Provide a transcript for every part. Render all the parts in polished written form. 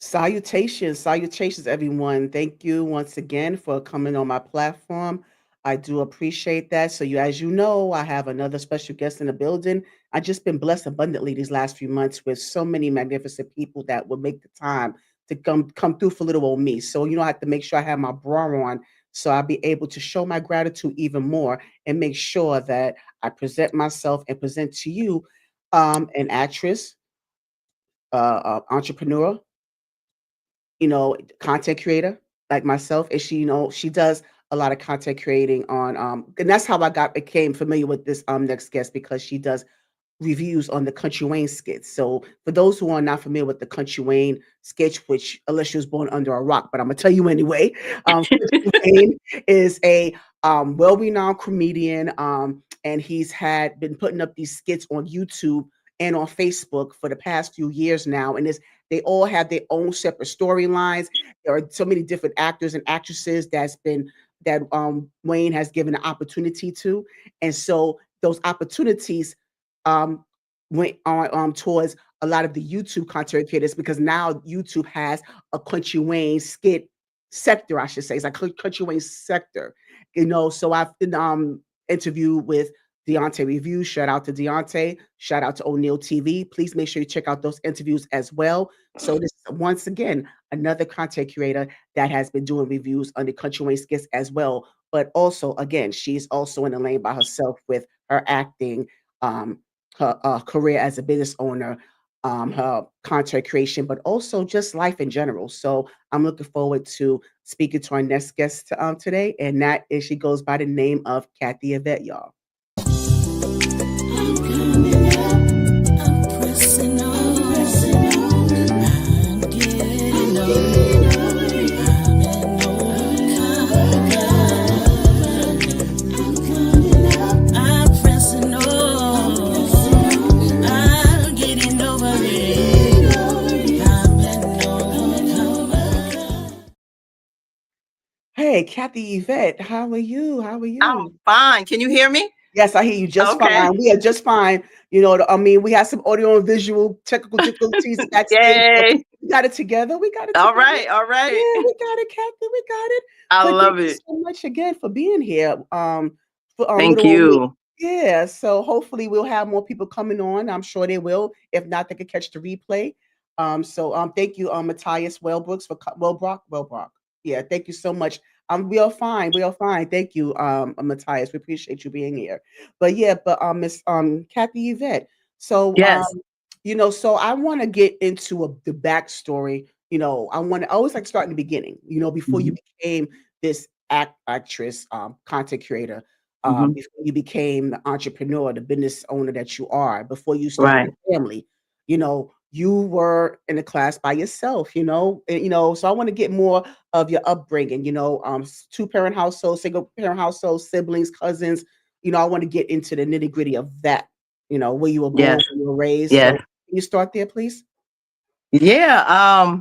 Salutations, salutations, everyone. Thank you once again for coming on my platform. I do appreciate that. So, as you know, I have another special guest in the building. I've just been blessed abundantly these last few months with so many magnificent people that will make the time to come through for little old me. So, I have to make sure I have my bra on, so I'll be able to show my gratitude even more and make sure that I present myself and present to you an actress, entrepreneur, content creator like myself, and she does a lot of content creating on and that's how I got became familiar with this next guest because she does reviews on the Country Wayne skits. So for those who are not familiar with the Country Wayne sketch, which unless you was born under a rock, but I'm gonna tell you anyway, Country Wayne is a well-renowned comedian, and he's had been putting up these skits on YouTube and on Facebook for the past few years now, and they all have their own separate storylines. There are so many different actors and actresses that Wayne has given an opportunity to, and so those opportunities um, went on towards a lot of the YouTube content creators because now YouTube has a Country Wayne skit sector, I should say. It's like Country Wayne sector, So I've been interviewed with Deontay Review. Shout out to Deontay. Shout out to O'Neill TV. Please make sure you check out those interviews as well. So this is once again another content creator that has been doing reviews on the Country Wayne skits as well. But also, again, she's also in the lane by herself with her acting, um, her career as a business owner, her content creation, but also just life in general. So I'm looking forward to speaking to our next guest today, and that is she goes by the name of Kathy Yvette, y'all. I'm coming up, I'm pressing on, I'm getting on, I'm in I'm coming up, I'm pressing on, I'm getting over it, Hey, Kathy Yvette, how are you? How are I'm you? fine. Can you hear me? Yes, I hear you just Okay. fine. We are just fine. I mean, we had some audio and visual technical difficulties backstage, but Yay. we got it together. We got it All together. right. All right. Yeah, we got it, Kathy. We got it. I But thank love you it. so much again for being here. For Thank little old me. you. Yeah. So hopefully we'll have more people coming on. I'm sure they will. If not, they could catch the replay. Thank you, Matthias Wellbrooks for Wellbrock. Yeah, thank you so much. We are fine. We are fine. Thank you, Matthias. We appreciate you being here. But yeah, but Miss Kathy Yvette. So Yes. so I want to get into the backstory. I always like to start in the beginning. Before you Hmm. became this actress, content creator, Hmm. before you became the entrepreneur, the business owner that you are, before you started Right. a family, you were in a class by yourself. So I want to get more of your upbringing. Two parent household, single parent household, siblings, cousins. I want to get into the nitty gritty of that. Where you were born, Yes. where you were raised. So Yes. can you start there, please? Yeah.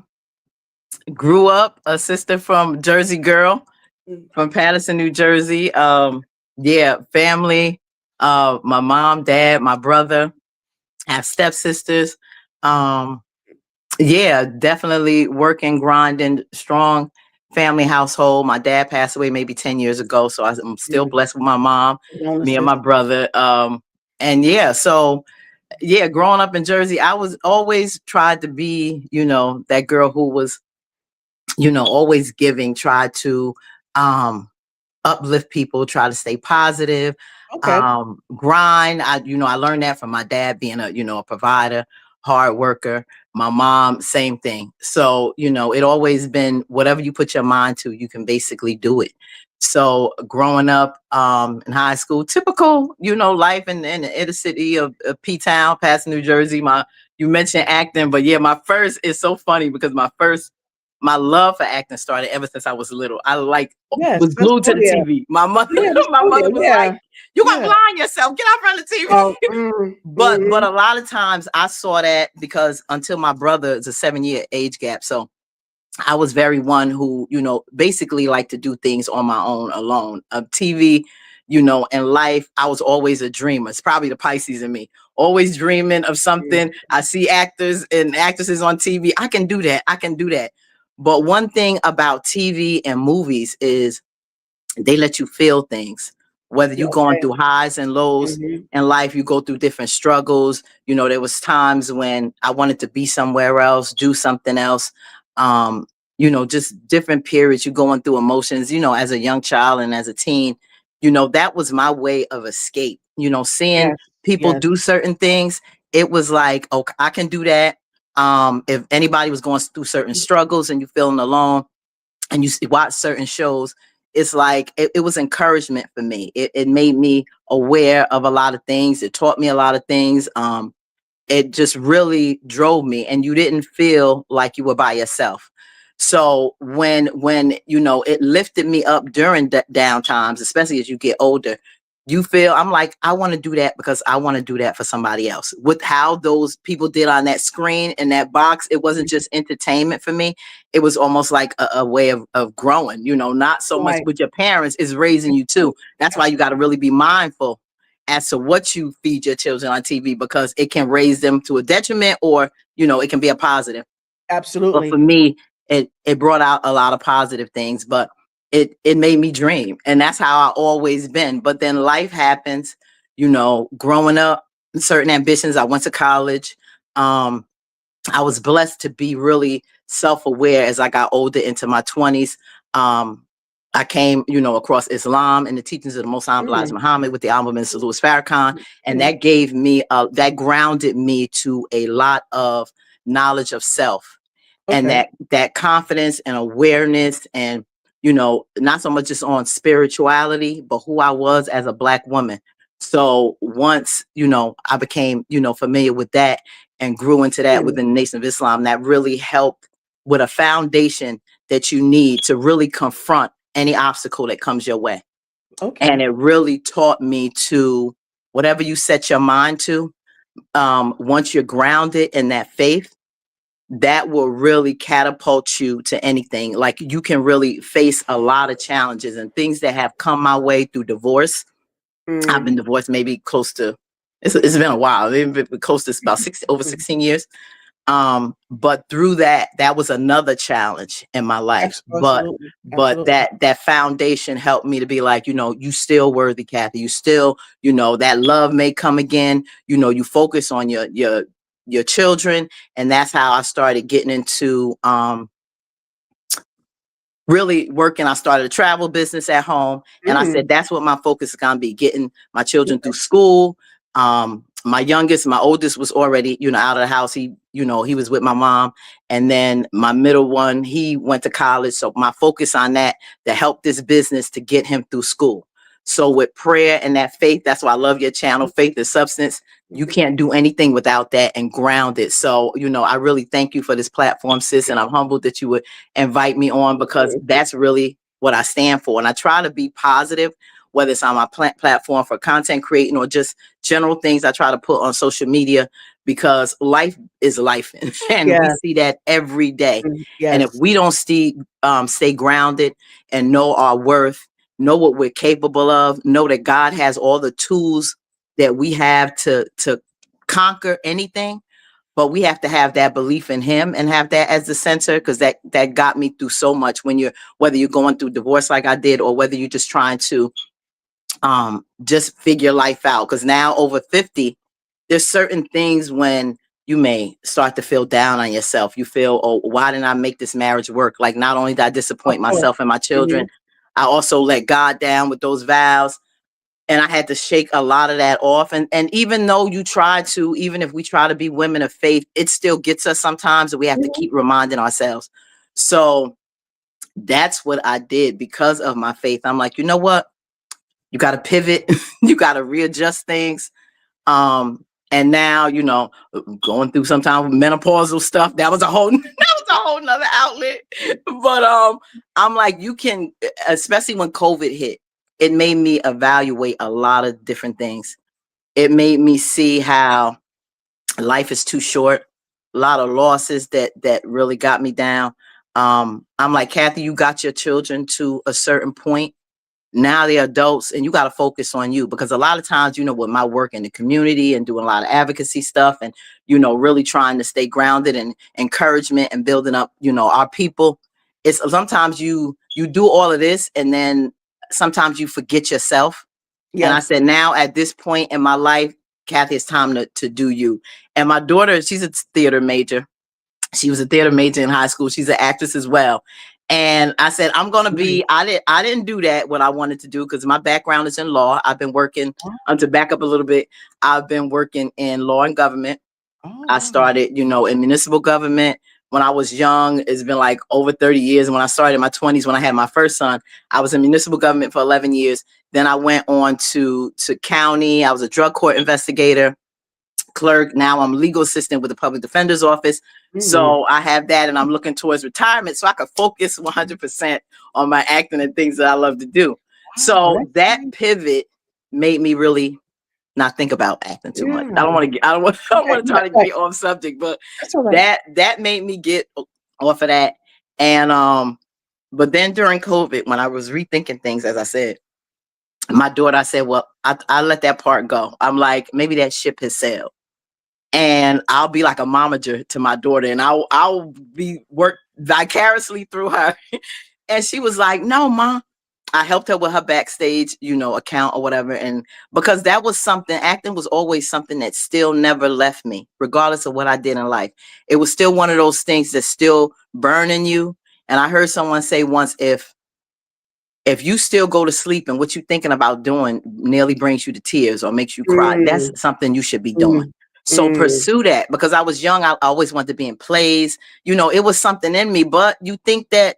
Grew up a sister from Jersey girl Mm. from Patterson, New Jersey. Yeah, family. My mom, dad, my brother. Have stepsisters. Um, Yeah, definitely working, grinding, strong family household. My dad passed away maybe 10 years ago, so I'm still Mm. blessed with my mom, me and Condolences. my brother. And yeah, so yeah, growing up in Jersey, I was always tried to be, that girl who was, always giving, tried to uplift people, try to stay positive, Okay. grind. I learned that from my dad being a provider, hard worker. My mom, same thing. So, it always been whatever you put your mind to, you can basically do it. So growing up in high school, typical, life in the inner city of P-Town, past New Jersey. You mentioned acting, but yeah, my first is so funny because my love for acting started ever since I was little. I Yes, was let's glued go to the there. TV. My mother, Yeah, let's my go mother there. was like, Yeah. "You're gonna Yeah. blind yourself. Get out front of the Oh, TV." But mhm. a lot of times I saw that because until my brother is a 7-year age gap, so I was very one who basically like to do things on my own, alone. TV, in life, I was always a dreamer. It's probably the Pisces in me. always dreaming of Mhm. something. I see actors and actresses on TV. I can do that. I can do that. But one thing about TV and movies is they let you feel things, whether you going Okay. through highs and lows Mhm. in life, you go through different struggles. There was times when I wanted to be somewhere else, do something else. um just different periods, you going through emotions, as a young child and as a teen. That was my way of escape. Seeing Yes. people Yes. do certain things, it was like, okay, I can do that. If anybody was going through certain struggles and you feeling alone, and watch certain shows, it's like it was encouragement for me. It made me aware of a lot of things. It taught me a lot of things. It just really drove me, and you didn't feel like you were by yourself. So when it lifted me up during down times, especially as you get older, you feel, I'm like, I want to do that because I want to do that for somebody else. With how those people did on that screen in that box, it wasn't just entertainment for me. It was almost like a way of growing, not so much Right. with your parents, is raising you too. That's why you got to really be mindful as to what you feed your children on TV, because it can raise them to a detriment, or it can be a positive. But for Absolutely. me, it brought out a lot of positive things, but it made me dream, and that's how I always been. But then life happens, growing up, certain ambitions. I went to college. um I was blessed to be really self-aware as I got older into my 20s. Um, I came, across Islam and the teachings of the Most High Elijah Mm. Muhammad with the Honorable Minister Louis Farrakhan, and Mhm. that gave me, that grounded me to a lot of knowledge of self, and Okay. that confidence and awareness, and not so much just on spirituality, but who I was as a Black woman. So once I became familiar with that and grew into that Mm. within the Nation of Islam, that really helped with a foundation that you need to really confront any obstacle that comes your way. And Okay. it really taught me to, whatever you set your mind to, once you're grounded in that faith, that will really catapult you to anything. Like, you can really face a lot of challenges and things that have come my way through divorce. I've Mm. been divorced maybe close to, it's been a while. It's been close to about over Mhm. 16 years. But through that was another challenge in my life. but Absolutely. but Absolutely. that foundation helped me to be like, you still worthy, Kathy. You still, that love may come again. You focus on your children. And that's how I started getting into really working. I started a travel business at home, and I Mm. said that's what my focus is gonna be: getting my children through Okay. school. My oldest was already, out of the house. He was with my mom, and then my middle one, he went to college. So my focus on that to help this business to get him through school. So with prayer and that faith, that's why I love your channel, Faith is Substance. You Mhm. can't do anything without that, and ground it. So, I really thank you for this platform, sis, and I'm humbled that you would invite me on, because that's really what I stand for. And I try to be positive, whether it's on my platform for content creating or just general things I try to put on social media, because life is life. And we Yes. see that every day. Mm. And if Yes. we don't stay grounded and know our worth, know what we're capable of, know that God has all the tools that we have to conquer anything, but we have to have that belief in him and have that as the center, because that got me through so much. Whether you're going through divorce like I did, or whether you're just trying to just figure life out, because now over 50, there's certain things when you may start to feel down on yourself. You feel, oh, why didn't I make this marriage work? Like, not only did I Of disappoint course. myself and my children, Mhm. I also let God down with those vows, and I had to shake a lot of that off. And even though even if we try to be women of faith, it still gets us sometimes, and we have to Mhm. keep reminding ourselves. So that's what I did because of my faith. I'm like, you know what? You got to pivot. You got to readjust things. And now, going through sometimes menopausal stuff. That was a whole that was a whole nother outlet. But I'm like, you can, especially when COVID hit, it made me evaluate a lot of different things. It made me see how life is too short, a lot of losses that really got me down. I'm like, Kathy, you got your children to a certain point. now they're adults, and you got to focus on you, because a lot of times, with my work in the community and doing a lot of advocacy stuff, and really trying to stay grounded and encouragement and building up our people, it's sometimes you do all of this, and then sometimes you forget yourself. And I Yes. said, now at this point in my life, Kathy, it's time to do you. And my daughter, she's a theater major. She was a theater major in high school. She's an actress as well. And I said, I'm going to Nice. be, I didn't do that, what I wanted to do, because my background is in law. I've been working, Oh, to back up a little bit, I've been working in law and government. oh, I wow. started, in municipal government when I was young. It's been like over 30 years. And when I started in my 20s, when I had my first son, I was in municipal government for 11 years. Then I went on to county. I was a drug court investigator, clerk. Now I'm legal assistant with the public defender's office. Mm. So I have that, and I'm looking towards retirement so I could focus 100% on my acting and things that I love to do. Wow, So that's that nice. pivot made me really not think about acting too much. I Yeah. don't want to get, I don't want, I don't Right, want to try right, to right. get off subject, but That's all right. that made me get off of that. And but then during COVID, when I was rethinking things, as I said, my daughter, I said, well, I let that part go. I'm like, maybe that ship has sailed, and I'll be like a momager to my daughter, and I'll be work vicariously through her. And she was like, no, Mom. I helped her with her backstage, account or whatever. And because that was something, acting was always something that still never left me, regardless of what I did in life. It was still one of those things that's still burning you. And I heard someone say once, if you still go to sleep and what you're thinking about doing nearly brings you to tears or makes you cry, that's Mm, something you should be doing. mm, So mm, pursue that. Because I was young, I always wanted to be in plays. It was something in me, but you think that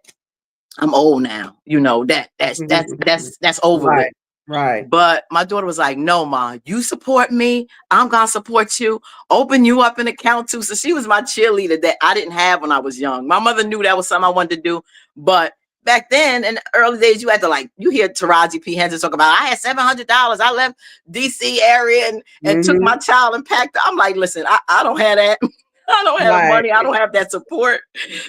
I'm old now, that's that's mhm, mhm. that's that's over with. Right, right. But my daughter was like, no, Ma, you support me. I'm going to support you, open you up an account too. So she was my cheerleader that I didn't have when I was young. My mother knew that was something I wanted to do. But back then, in the early days, you had to, like, you hear Taraji P. Henson talk about, I had $700. I left DC area and took my Mhm. child and packed. I'm like, listen, I don't have that. I don't have the Right. money. I don't have that support.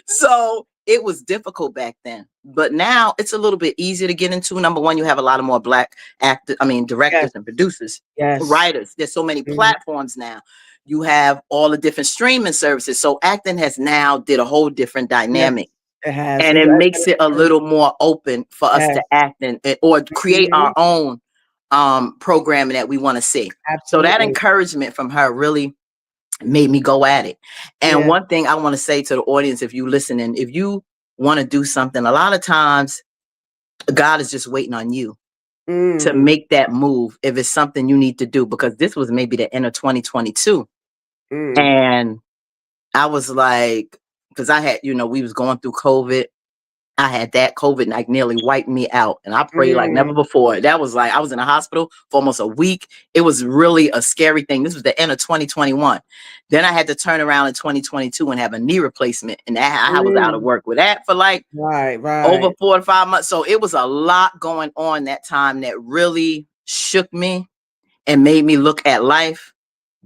So it was difficult back then. But now it's a little bit easier to get into. Number one, you have a lot of more Black Yes, directors and producers, yes. writers. There's so many Mhm. platforms now. You have all the different streaming services. So acting has now did a whole different Yes, dynamic, it has. and It it does, makes it a little more open for us yes. to act or create our Mhm. own programming that we want to see. So that Absolutely. encouragement from her really made me go at it. And Yeah. one thing I want to say to the audience, if you listening, if you want to do something, a lot of times God is just waiting on you to Mm, make that move if it's something you need to do, because this was maybe the end of 2022. mm, And I was like, because I had, we was going through COVID. I had that COVID like nearly wiped me out. And I prayed like never mm, before. That was like, I was in a hospital for almost a week. It was really a scary thing. This was the end of 2021. Then I had to turn around in 2022 and have a knee replacement. And I was out of mm. work with that for like Right, over right. 4 to 5 months. So it was a lot going on that time that really shook me and made me look at life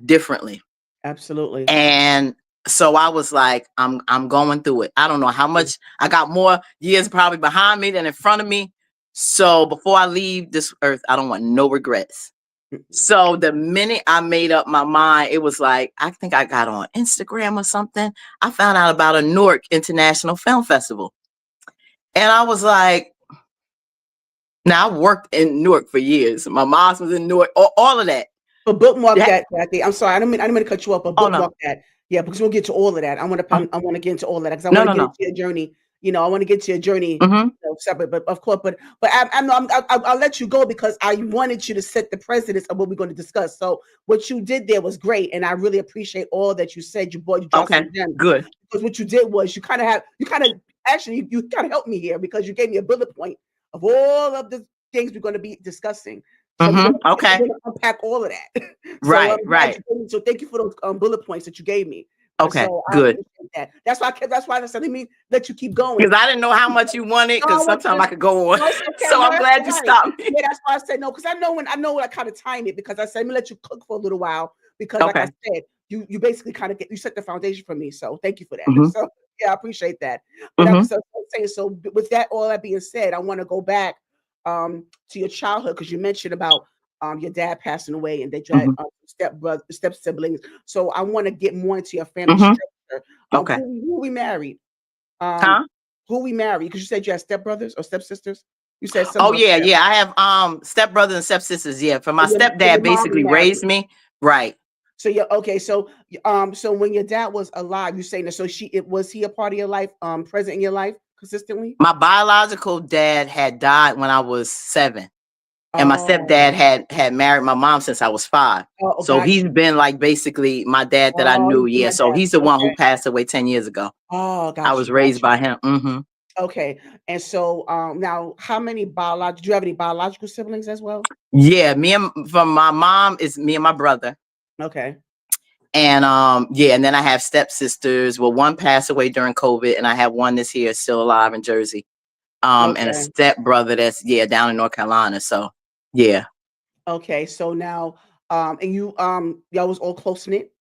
differently. Absolutely. And so I was like, I'm going through it. I don't know how much. I got more years probably behind me than in front of me. So before I leave this earth, I don't want no regrets. Mm. So the minute I made up my mind, it was like, I think I got on Instagram or something. I found out about a Newark International Film Festival. And I was like, now I worked in Newark for years. My mom was in Newark, all of that. But bookmark That that, Kathy. I'm sorry, I didn't mean to cut you off, but oh no. bookmark that. Yeah, because we'll get to all of that. Uh, I wanna get into all of that because I no, wanna no, get no. into your journey. I wanna get to your journey, Hmm. separate, but of course, but I'll let you go because I wanted you to set the precedence of what we're gonna discuss. So what you did there was great, and I really appreciate all that you said. You dropped Okay, some gems good. because what you did was you kinda actually you kinda helped me here because you gave me a bullet point of all of the things we're gonna be discussing. So we're Okay. gonna unpack all of that. So Right, I'm glad right. you gave me. So thank you for those bullet points that you gave me. Okay, So I good. appreciate that. That's why I said let me let you keep going. Because I didn't know how much you wanted, No, I because want you sometimes to. I could go on. No, it's okay. So No, I'm that's glad all you right. stopped me. Yeah, that's why I said no because I know when I kind of time it because I said let me let you cook for a little while because like I Okay. said you basically kind of you set the foundation for me. So thank you for that. Hmm. So yeah, I appreciate that. But Hmm. I'm saying so with that all that being said, I want to go back. to your childhood, because you mentioned about your dad passing away and that you had Mhm. step siblings. So I want to get more into your family Mhm. structure. Okay. Who we married? Um, Huh? who we married? Because you said you had stepbrothers or stepsisters. You said Oh something about yeah, step. yeah. I have stepbrothers and stepsisters. Yeah, for my So your stepdad mom basically remarried. raised me. Right. So yeah, okay. So so when your dad was alive, you saying that, so was he a part of your life, present in your life consistently? My biological dad had died when I was 7, and my Oh, stepdad had married my mom since I was 5. oh, So got he's you. been like basically my dad that I Oh, knew. you Yeah. my So dad. he's the one who Okay. passed away 10 years ago. Oh, I got was you, got raised you. by him. Hmm. Okay. And so now how many biological do you have any biological siblings as well? Yeah, me and from my mom is me and my brother. Okay. And yeah, and then I have stepsisters. Well, one passed away during COVID, and I have one that's here still alive in Jersey. And a Okay. stepbrother that's yeah down in North Carolina. So yeah. Okay. So now and you y'all was all close knit?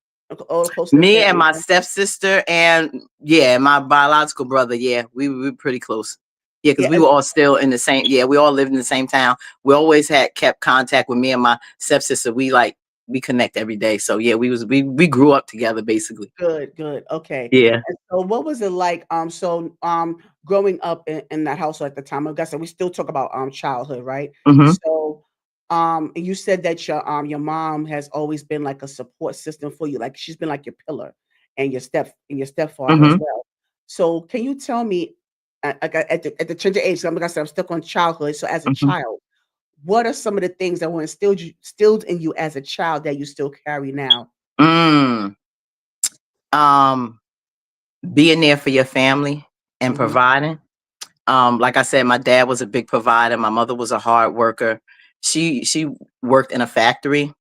All close knit Me and family. my stepsister and yeah, my biological brother, yeah, we were pretty close. Yeah, because Yeah. we were all still in the same, yeah, we all lived in the same town. We always had kept contact with me and my stepsister. We connect every day. So yeah, we grew up together basically. Good, good. Okay. Yeah. And so what was it like, growing up in that household at the time? Like I said, we still talk about childhood, right? Hmm. So and you said that your mom has always been like a support system for you, like she's been like your pillar and your stepfather as Hmm. well. So can you tell me at the tender age, like I said, I'm stuck on childhood. So as a Hmm. child, what are some of the things that were instilled in you as a child that you still carry now? Mm. Um, being there for your family and Hmm. providing. Like I said, my dad was a big provider. My mother was a hard worker. She worked in a factory,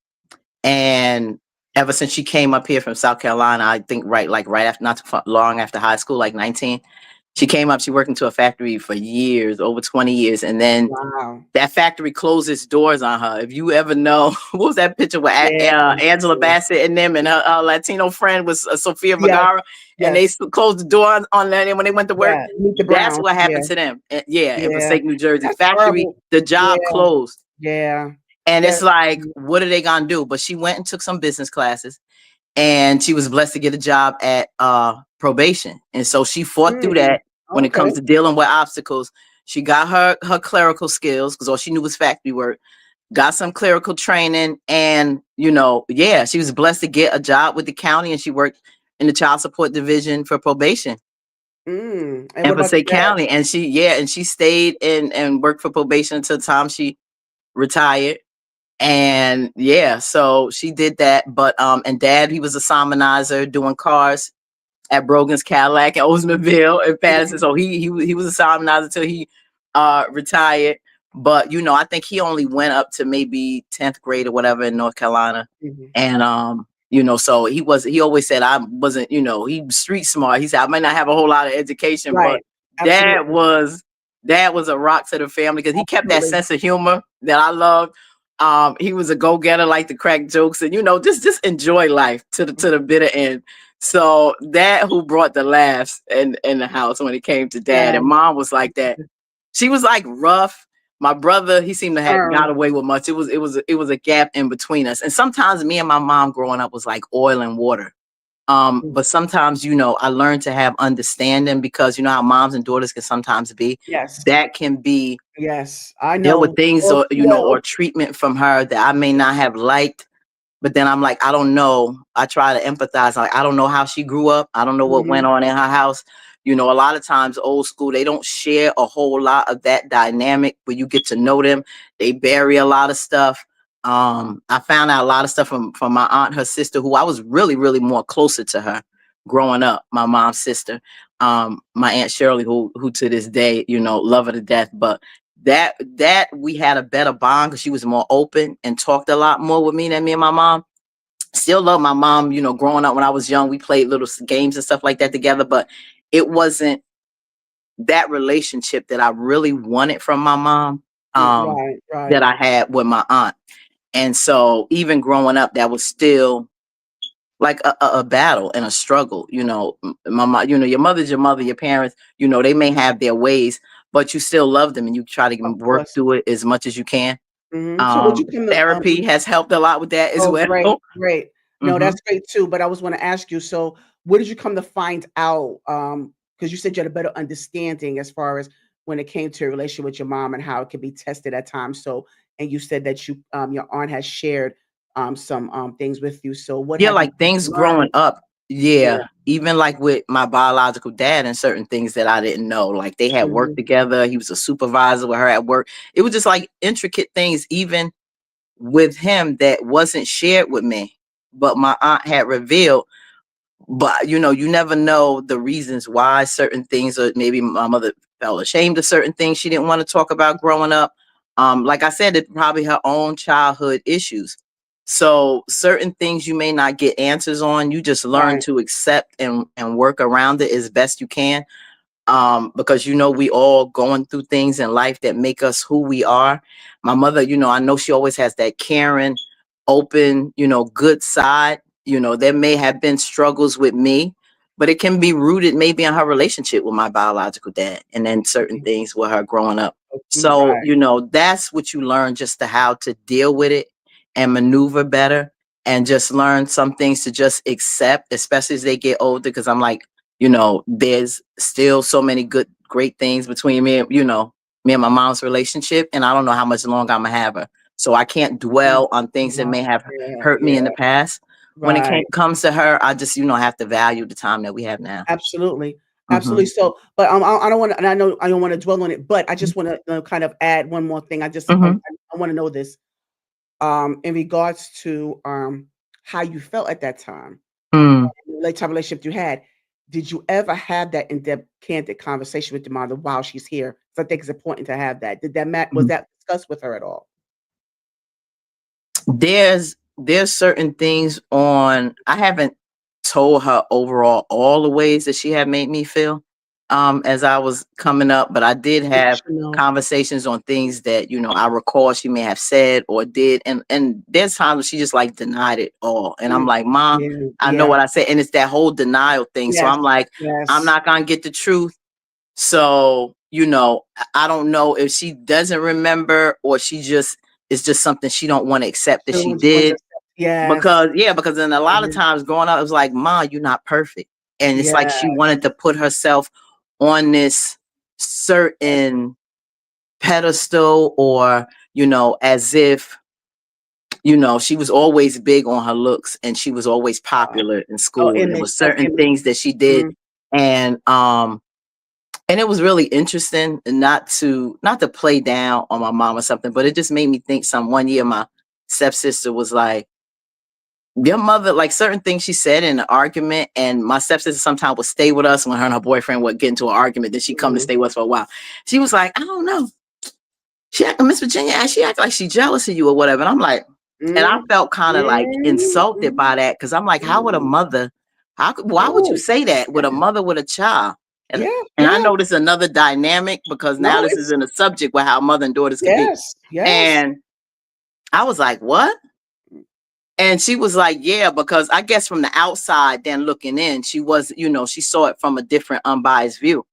and ever since she came up here from South Carolina, I think right after not too long after high school, like 19, she came up. She worked into a factory for years, over 20 years, and then Wow. that factory closed its doors on her. If you ever know, what was that picture with Yeah, Angela yeah. Bassett and them, and her Latino friend was Sofia Yes, Vergara, and they yes, closed the door on that. And when they went to work, yeah, Meet the that's Browns, what yeah, happened to them. Yeah, in yeah. Passaic, New Jersey, That's factory, horrible. the Yeah, job closed, yeah, and yeah. it's like, what are they gonna do? But she went and took some business classes, and she was blessed to get a job at probation, and so she fought through Mm, that. When it okay. comes to dealing with obstacles, she got her clerical skills because all she knew was factory work, got some clerical training, and yeah, she was blessed to get a job with the county, and she worked in the child support division for probation And in what about Passaic your dad? County. And she stayed and worked for probation until the time she retired. And yeah, so she did that. But and dad, he was a simonizer doing cars at Brogan's Cadillac in Oldsmanville and Patterson. Mhm, So he was a simonizer till he retired. But I think he only went up to maybe 10th grade or whatever in North Carolina. mhm. And so he always said I wasn't, he was street smart. He said I might not have a whole lot of education, but Right. dad Absolutely, was dad was a rock to the family because he kept that absolutely. sense of humor that I love. He was a go-getter, like to crack jokes and just enjoy life to the bitter end. So dad who brought the laughs in the house when it came to dad, Yeah. and mom was like that. She was like rough. My brother, he seemed to have got Firm. away with much. It was a gap in between us. And sometimes me and my mom growing up was like oil and water. Mm, But sometimes, I learned to have understanding because you know how moms and daughters can sometimes be. yes, That can be yes. I there were know. things Or or yeah, or treatment from her that I may not have liked, but then I'm like, I don't know. I try to empathize. Like, I don't know how she grew up. I don't know what went mhm, on in her house. A lot of times old school, they don't share a whole lot of that dynamic where you get to know them. They bury a lot of stuff. I found out a lot of stuff from my aunt, her sister, who I was really, really more closer to her growing up, my mom's sister. My Aunt Shirley, who to this day, love her to death. But that we had a better bond because she was more open and talked a lot more with me than me and my mom. Still love my mom, growing up when I was young, we played little games and stuff like that together, but it wasn't that relationship that I really wanted from my mom, right, that right. I had with my aunt. And so even growing up, that was still like a battle and a struggle. My mom, your mother's your mother, your parents, they may have their ways, but you still love them and you try to Of work course. through it as much as you can. So would you come to Therapy has helped a lot with that as oh, well. great, great. No, Hmm. that's great too, but I was gonna ask you, so what did you come to find out, because you said you had a better understanding as far as when it came to your relationship with your mom and how it could be tested at times, so and you said that your aunt has shared, some, things with you, so what Yeah, have you like things growing learned? up. Yeah. Yeah. Even like with my biological dad and certain things that I didn't know. Like they had worked Mhm. together. He was a supervisor with her at work. It was just like intricate things, even with him that wasn't shared with me. But my aunt had revealed. But you never know the reasons why certain things, or maybe my mother felt ashamed of certain things she didn't want to talk about growing up. Like I said, it probably her own childhood issues. So certain things you may not get answers on. You just learn Right. to accept and work around it as best you can, because we all going through things in life that make us who we are. My mother, I know she always has that caring, open, good side. There may have been struggles with me, but it can be rooted maybe in her relationship with my biological dad, and then certain Mm, things with her growing up. So right. that's what you learn, just to how to deal with it and maneuver better, and just learn some things to just accept, especially as they get older. Because I'm like, there's still so many great things between me and my mom's relationship, and I don't know how much longer I'm gonna have her. So I can't Mm, dwell on things that wow. may have Yeah, hurt me in the yeah, past. When it right. comes to her, I just have to value the time that we have now. Absolutely, Hmm. absolutely. So, but, I don't wanna and I know I don't wanna dwell on it, but I just wanna, kind of add one more thing. Hmm. I wanna know this, in regards to, how you felt at that time, Mm. the late-time relationship you had. Did you ever have that in-depth, candid conversation with your mother while she's here? 'Cause I think it's important to have that. Did that was that discussed with her at all? There's certain things on. I haven't told her overall all the ways that she had made me feel as I was coming up, but I did Let have you know. conversations on things that I recall she may have said or did, and there's times when she just like denied it all, and I'm Mm, like, Mom, yeah, I know yeah. what I said, and it's that whole denial thing. So Yes, I'm like, I'm yes. not gonna get the truth. So, I don't know if she doesn't remember, or she just it's just something she don't want to accept that Still she want to did. yes. Because then a lot of Mhm. times growing up, it was like, Ma, you're not perfect. And it's like she Yes, wanted to put herself on this certain pedestal, or, as if, she was always big on her looks, and she was always uh, popular in oh, school. And it image, was of certain image. things that she did. Mhm, And it was really interesting, not to play down on my mom or something, but it just made me think. One year my stepsister was like, your mother, like certain things she said in an argument, and my stepsister sometimes would stay with us when her and her boyfriend would get into an argument, then she'd come to mhm, stay with us for a while. She was like, I don't know, Miss Virginia, she act like she jealous of you or whatever. And I'm like, and I mm, felt kind of like mm, insulted by that, because I'm like, how would a mm. mother, why would you Oh, say that with a yeah, mother with a child? and yeah, and I yeah. know this is another dynamic, because now No, this is it's in a subject where how mother and daughters could be. yes, yes. And I was like, what? And she was like, yeah, because I guess from the outside, then looking in, she was, she saw it from a different unbiased view.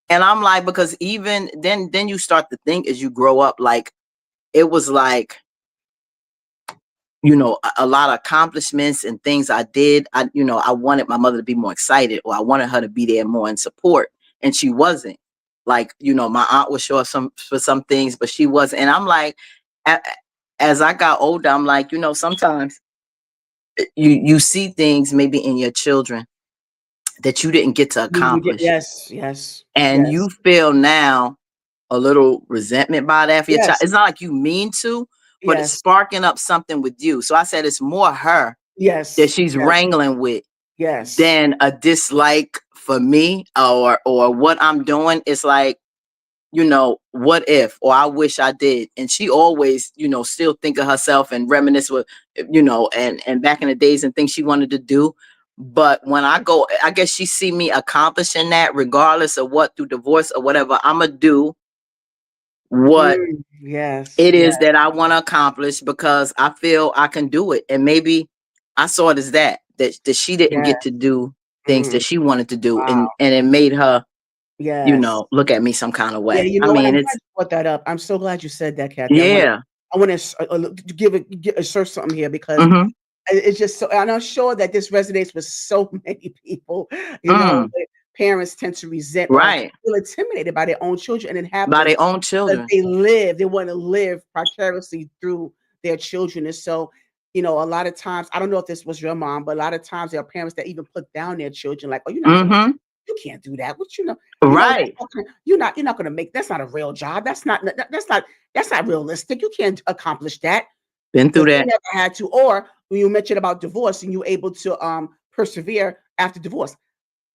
And I'm like, because even then you start to think as you grow up, like it was like, a lot of accomplishments and things I did. I wanted my mother to be more excited, or I wanted her to be there more in support. And she wasn't. Like, my aunt was sure for some things, but she wasn't. And I'm like, a- as I got older, I'm like, sometimes you see things maybe in your children that you didn't get to You get accomplish, yes, yes, and yes, you feel now a little resentment by that for your child. yes, It's not like you mean to, but it's yes, sparking up something with you. So I said it's more her that yes, she's yes, wrangling with yes. than a dislike for me, or what I'm doing. It's like, what if, or I wish I did. And she always, still think of herself and reminisce with, and back in the days and things she wanted to do. But when I go, I guess she see me accomplishing that regardless of what, through divorce or whatever, I'm gonna do what Yes, it yes, is that I want to accomplish, because I feel I can do it. And maybe I saw it as that she didn't yes. get to do things Mm, that she wanted to do, wow. and it made her, Yes. look at me some kind of Yeah, way. you I know what? I'm mean, glad it's you brought that up. I'm so glad you said that, Kathy. yeah. I want to give it assert something here because Mm-hmm. it's just so, and I'm sure that this resonates with so many people. Mm, That parents tend to resent or right. feel intimidated by their own children, and it By happens their own because children. they want to live vicariously through their children. And so, a lot of times, I don't know if this was your mom, but a lot of times there are parents that even put down their children, like, "Oh, you're not gonna, Mm-hmm. you can't do that. What Right. you're not gonna make. That's not a real job. That's not realistic. You can't accomplish that." Been through But they that. never had to. Or when you mentioned about divorce and you able to persevere after divorce,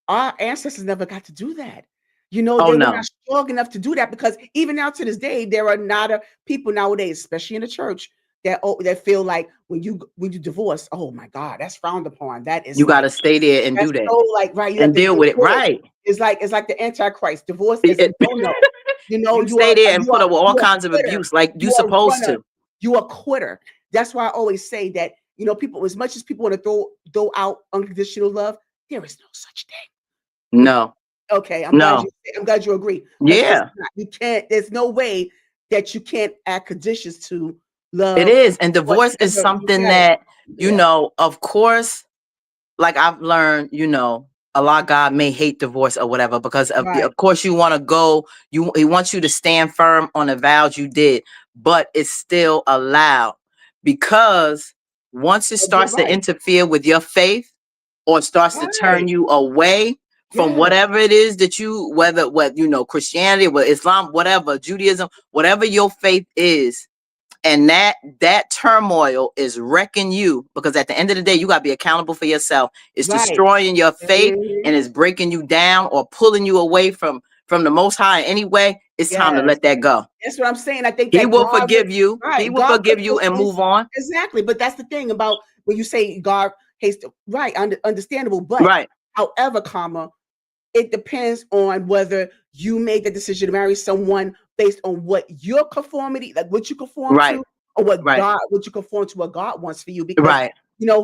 our ancestors never got to do that. Oh They were not no. strong enough to do that because even now to this day, there are not a people nowadays, especially in the church, that feel like when you divorce, oh my God, that's frowned upon. That is You got like to stay there and that's do that so like right. You have and to deal deal with it. with it. Right. It's like the Antichrist. Divorce It- is a no it- no. you stay there and put up with all You are kinds of quitter. abuse like you You are supposed runner. to. You are quitter. That's why I always say that people, as much as people want to throw out unconditional love, there is no such thing. No. Okay, No. I'm glad you agree because it's Yeah. not. You can't. There's no way that you can't add conditions to It love. is. And divorce is Whatever you something got it. that, Yeah. of course, like I've learned, Allah God may hate divorce or whatever because Right. of course you want to go, he wants you to stand firm on the vows you did, but it's still allowed because once it You're starts to right. interfere with your faith or starts to turn Right. you away from Yes. whatever it is that whether what Christianity, whether Islam, whatever, Judaism, whatever your faith is, and that turmoil is wrecking you because at the end of the day you got to be accountable for yourself. It's Right. destroying your faith Mhm. and it's breaking you down or pulling you away from the most high anyway. It's time to Yes. let that go. That's what I'm saying. I think He that will God would forgive you. He right. will God put forgive you those and things move on. exactly. But that's the thing about when you say God hates right, understandable. But Right. however, comma, it depends on whether you made the decision to marry someone based on what your conformity, like what you conform Right. to, or Right. what you conform to what God wants for you. Because Right.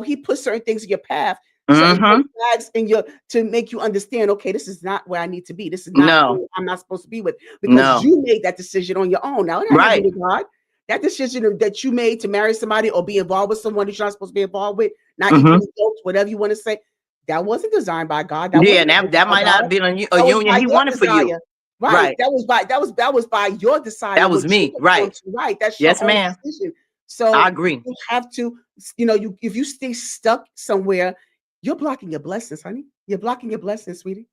He put certain things in your path, certain red Mm-hmm. flags in your to make you understand, okay, this is not where I need to be. This is not No. who I'm not supposed to be with because No. you made that decision on your own. Now it had nothing to Right. do with God. That decision that you made to marry somebody or be involved with someone that you're not supposed to be involved with, not Mm-hmm. equally yoked, whatever you want to say, that wasn't designed by God. That Yeah, wasn't and that by might not God. have been a That was union by he your wanted for you. desire. Right. Right. That was by your desire, That was what you me. conform Right. to. Right. That's your Yes, own ma'am. decision. I So agree. you have to, if you stay stuck somewhere, you're blocking your blessings, honey. You're blocking your blessings, sweetie.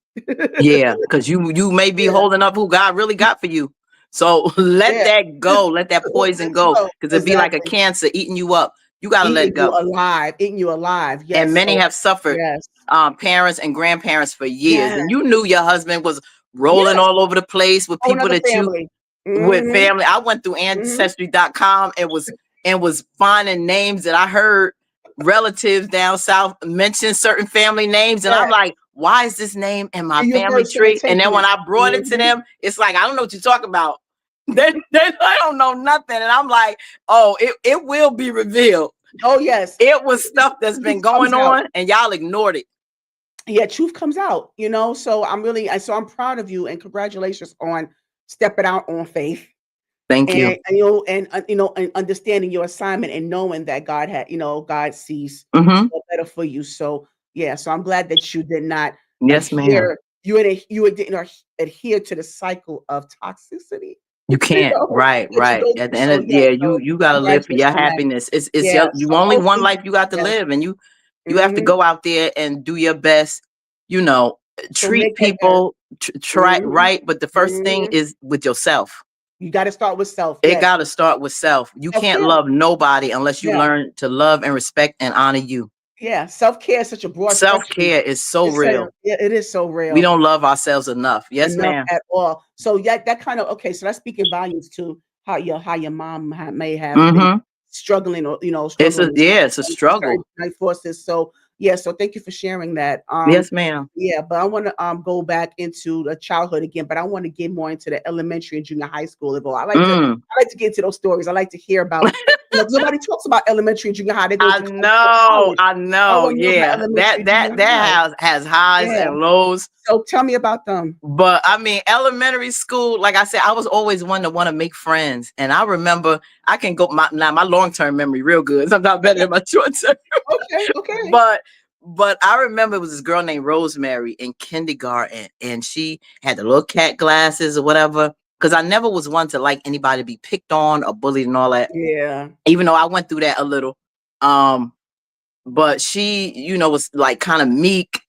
Yeah, because you may be Yeah. holding up who God really got for you. So let Yeah. that go. Let that poison Let's go. go. Because it'd be like a Exactly. cancer eating you up. You gotta let it go. Eating you alive. And Yes. many So have suffered yes. parents and grandparents for years. Yes. And you knew your husband was rolling Yes. all over the place with Whole people nother that you family. with Hmm. family. I went through Hmm. ancestry.com and was finding names that I heard relatives down south mention certain family names. And I'm Yeah. like, why is this name in my In your family birth tree? And then when certificate. I brought it to Mhm. them, it's like, I don't know what you're talking about. They don't know nothing. And I'm like, oh, it will be revealed. Oh, yes. It was stuff that's been Truth going comes out. on and y'all ignored it. Yeah, truth comes out, so I'm proud of you and congratulations on stepping out on faith Thank and, you. and understanding your assignment and knowing that God sees Hmm. what's better for you. So, yeah, so I'm glad that you did not Yes, ma'am. adhere, you didn't adhere to the cycle of toxicity, You can't. Right, that you right. go At through. the end So, of yeah, yeah, so you gotta live for congratulations your on that. happiness. It's Yeah, you so only one hopefully, life you got to yes. live, and you have to Mhm. go out there and do your best. You know, So treat make that better. people try Mhm. right, but the first thing Mhm. is with yourself. You gotta start with self, It yes. got to start with self. You can't Self-care. love nobody unless you Yeah, learn to love and respect and honor you. yeah, self-care is such a broad Self spectrum. care is so It's real. yeah, it is so We real, don't love ourselves enough. Yes, enough ma'am. at all. So, yeah, that kind of okay, so that's speaking volumes to how your mom may have been Mm-hmm. struggling or, struggling with It's a certain struggle. life forces. So, yeah, so thank you for sharing that. Yes, ma'am. Yeah, but I wanna, go back into the childhood again, but I wanna get more into the elementary and junior high school level. Mm. I like to get into those stories. I like to hear about Nobody talks about elementary and junior high. They go I to college. know, I No know. one knows about Yeah, elementary and junior that high. has highs Yeah. and lows. So tell me about them. But I mean, elementary school, like I said, I was always one to want to make friends. And I remember I can go my long-term memory real good. Sometimes better than my short-term. Okay, okay. But I remember it was this girl named Rosemary in kindergarten, and she had the little cat glasses or whatever. Because I never was one to like anybody to be picked on or bullied and all that. Yeah. Even though I went through that a little. But she, was like kind of meek,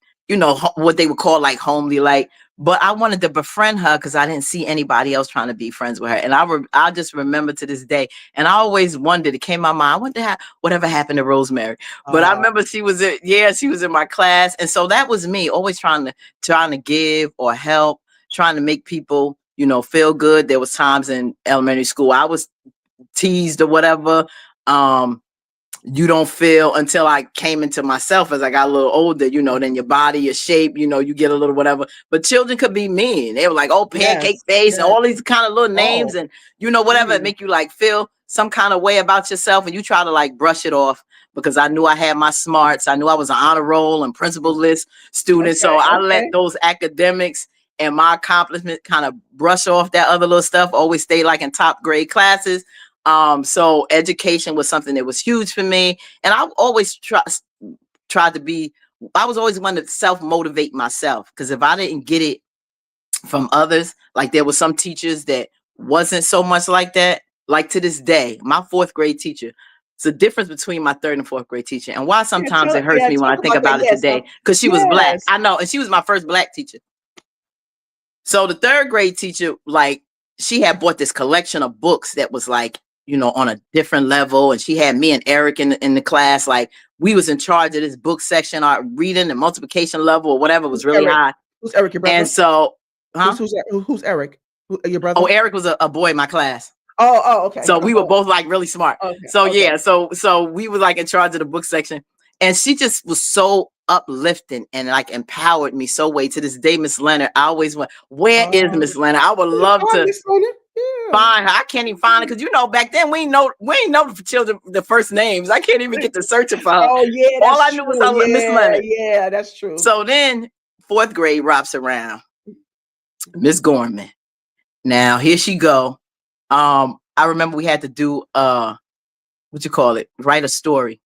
what they would call like homely, like. But I wanted to befriend her because I didn't see anybody else trying to be friends with her. And I just remember to this day. And I always wondered, it came to my mind, I wonder whatever happened to Rosemary. But I remember she was in my class. And so that was me, always trying to give or help, trying to make people, feel good. There was times in elementary school I was teased or whatever. You don't feel until I came into myself as I got a little older, then your body, your shape, you get a little whatever. But children could be mean. They were like, oh, pancake Yes. face and Yes. all these kind of little names Oh. and, whatever make you like feel some kind of way about yourself. And you try to like brush it off because I knew I had my smarts. I knew I was an honor roll and principal list student. Okay, So I let okay. those academics and my accomplishment kind of brush off that other little stuff, always stay like in top grade classes. So education was something that was huge for me. And I always tried to be, I was always one to self-motivate myself. Because if I didn't get it from others, like there were some teachers that wasn't so much like that. Like to this day, my fourth grade teacher, it's a difference between my third and fourth grade teacher. And why sometimes it hurts me when I think about it today, because she was Black. I know. And she was my first Black teacher. So the third grade teacher, like she had bought this collection of books that was like, on a different level. And she had me and Eric in the class. Like we was in charge of this book section, our reading and multiplication level or whatever was really high. Who's Eric, your brother? And so, who's Eric? Your brother? Oh, Eric was a boy in my class. Oh, okay. So we were both like really smart. Okay, so okay. yeah, so we were like in charge of the book section. And she just was so uplifting and like empowered me so way. To this day, Miss Leonard, I always went, where is Miss Leonard? I would love to find her. I can't even find her because back then we ain't know the children the first names. I can't even get to searching for her. Oh yeah, all I knew was Miss Leonard. Yeah, that's true. So then fourth grade wraps around. Miss Gorman. Now here she go. I remember we had to do write a story.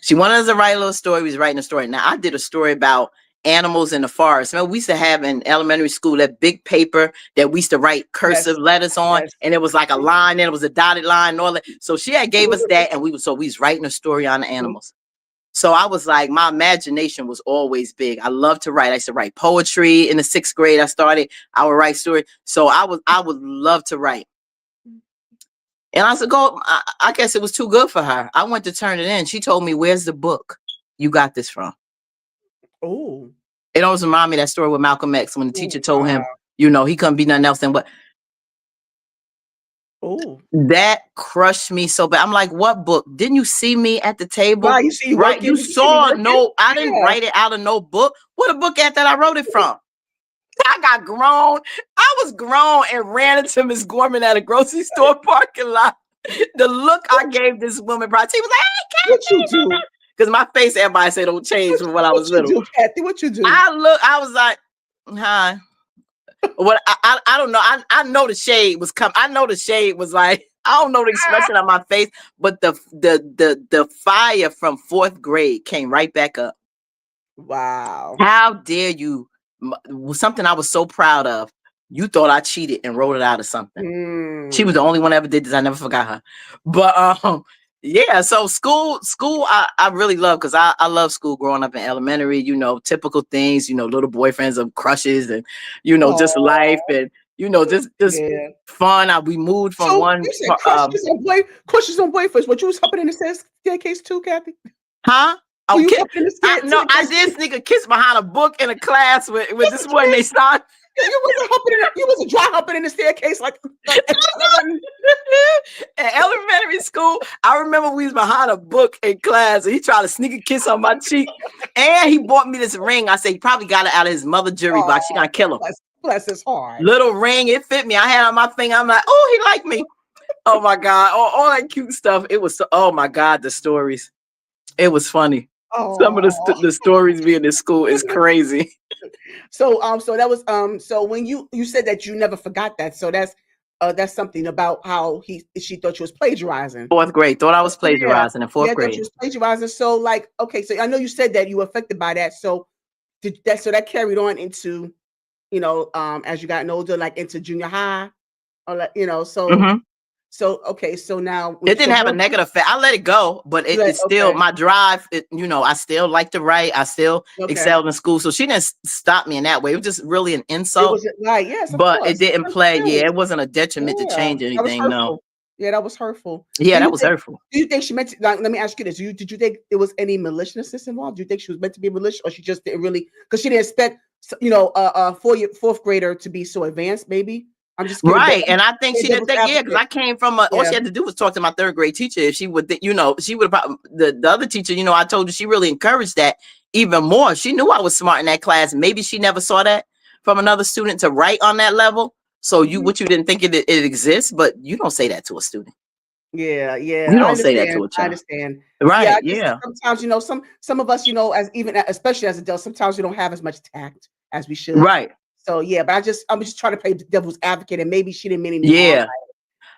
She wanted us to write a little story. We was writing a story. Now I did a story about animals in the forest. Remember, we used to have in elementary school that big paper that we used to write cursive letters on, and it was like a line, and it was a dotted line and all that. So she had gave us that, and we was writing a story on the animals. So I was like, my imagination was always big. I love to write. I used to write poetry in the 6th grade. I would write stories. So I would love to write. And I said, I guess it was too good for her. I went to turn it in. She told me, where's the book you got this from? Oh. It always reminded me of that story with Malcolm X when the teacher told him, he couldn't be nothing else than what. Oh. That crushed me so bad. I'm like, what book? Didn't you see me at the table? Right, you see right? You saw I didn't write it out of no book. What a book at that I wrote it from? I got grown. I was grown and ran into Miss Gorman at a grocery store parking lot. The look I gave this woman, she was like, hey, Kathy. What you do? Because my face, everybody said, don't change from when I was little. What you do, Kathy? What you do? I was like, hi. What I don't know. I know the shade was coming. I know the shade was like, I don't know the expression on my face, but the fire from 4th grade came right back up. Wow. How dare you? Something I was so proud of. You thought I cheated and wrote it out of something. She was the only one that ever did this. I never forgot her. But yeah, so school I really love, because I love school growing up in elementary, typical things, little boyfriends and crushes and, just life and, just fun. We moved from one. You said crushes on boyfriends. What, you was hopping in the staircase too, Kathy? Huh? No, I did sneak a kiss behind a book in a class with this one. They started. You wasn't dry hopping in the staircase like in elementary school. I remember we was behind a book in class, and he tried to sneak a kiss on my cheek, and he bought me this ring. I said he probably got it out of his mother jewelry box. She gonna kill him. Bless his heart. Little ring, it fit me. I had it on my finger. I'm like, oh, he liked me. Oh my God. All that cute stuff. It was so, oh my God, the stories. It was funny. Some of Oh. the stories being in school is crazy. So that was so when you said that you never forgot that. So that's something about how she thought you was plagiarizing. Fourth grade. Thought I was Yeah. plagiarizing in Yeah, fourth I thought you grade. was plagiarizing. So like, okay, so I know you said that you were affected by that. So did that so that carried on into, as you gotten older, like into junior high, or like, Hmm. okay, so now It didn't so have a going negative effect. I let it go, but you like it's still okay, my drive. I still like to write. I still okay. excelled in school. So she didn't stop me in that way. It was just really an It insult, was right, yes, of but it course. didn't play. Yeah, Understood. it wasn't a detriment to Yeah, change that was anything. No. hurtful. Yeah, that was hurtful. Yeah, that was hurtful. Do you think she meant to, like, let me ask you this. Did you think there was any maliciousness involved? Do you think she was meant to be malicious, or she just didn't really, because she didn't expect, a fourth grader to be so advanced, maybe? I'm just kidding. Right. And I think Play she didn't devil's think, yeah, because advocate. I came from all Yeah. she had to do was talk to my third grade teacher. If she would, she would have, the other teacher, I told you she really encouraged that even more. She knew I was smart in that class. Maybe she never saw that from another student to write on that level. So Mhm. you didn't think it exists, but you don't say that to a student. Yeah, yeah, You I don't say that understand. to a I child. understand. Yeah, Right. I just Yeah. sometimes, some of us, as even especially as adults, sometimes we don't have as much tact as we should. Right. So yeah, but I'm just trying to play the devil's advocate, and maybe she didn't mean any harm, Yeah.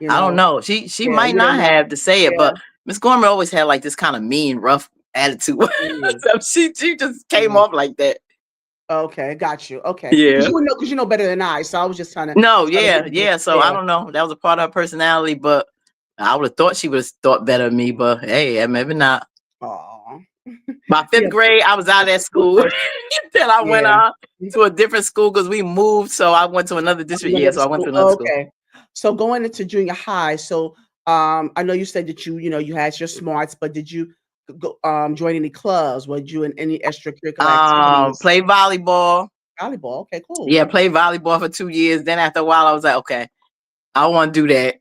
you I don't know. know. She Yeah, might you don't not know. have to say it, Yeah. but Miss Gorman always had like this kind of mean, rough attitude. Mm, So she just came mm. off like that. Okay, got you. Okay, Yeah. because you know better than I, so I was just No, trying to yeah, get a yeah. So I yeah. don't know. That was a part of her personality, but I would have thought she would have thought better of me, but hey, maybe not. Aw. By fifth Yeah, grade, I was out of that's that a cool school. person. Then I went Yeah. on to a different school because we moved. So I went to another district. Yeah, Another so I went school. to another school. Okay. So going into junior high, so I know you said that you had your smarts, but did you go join any clubs? Were you in any extracurricular activities? Play volleyball. Volleyball. Okay, cool. Yeah, played volleyball for 2 years. Then after a while, I was like, okay, I want to do that.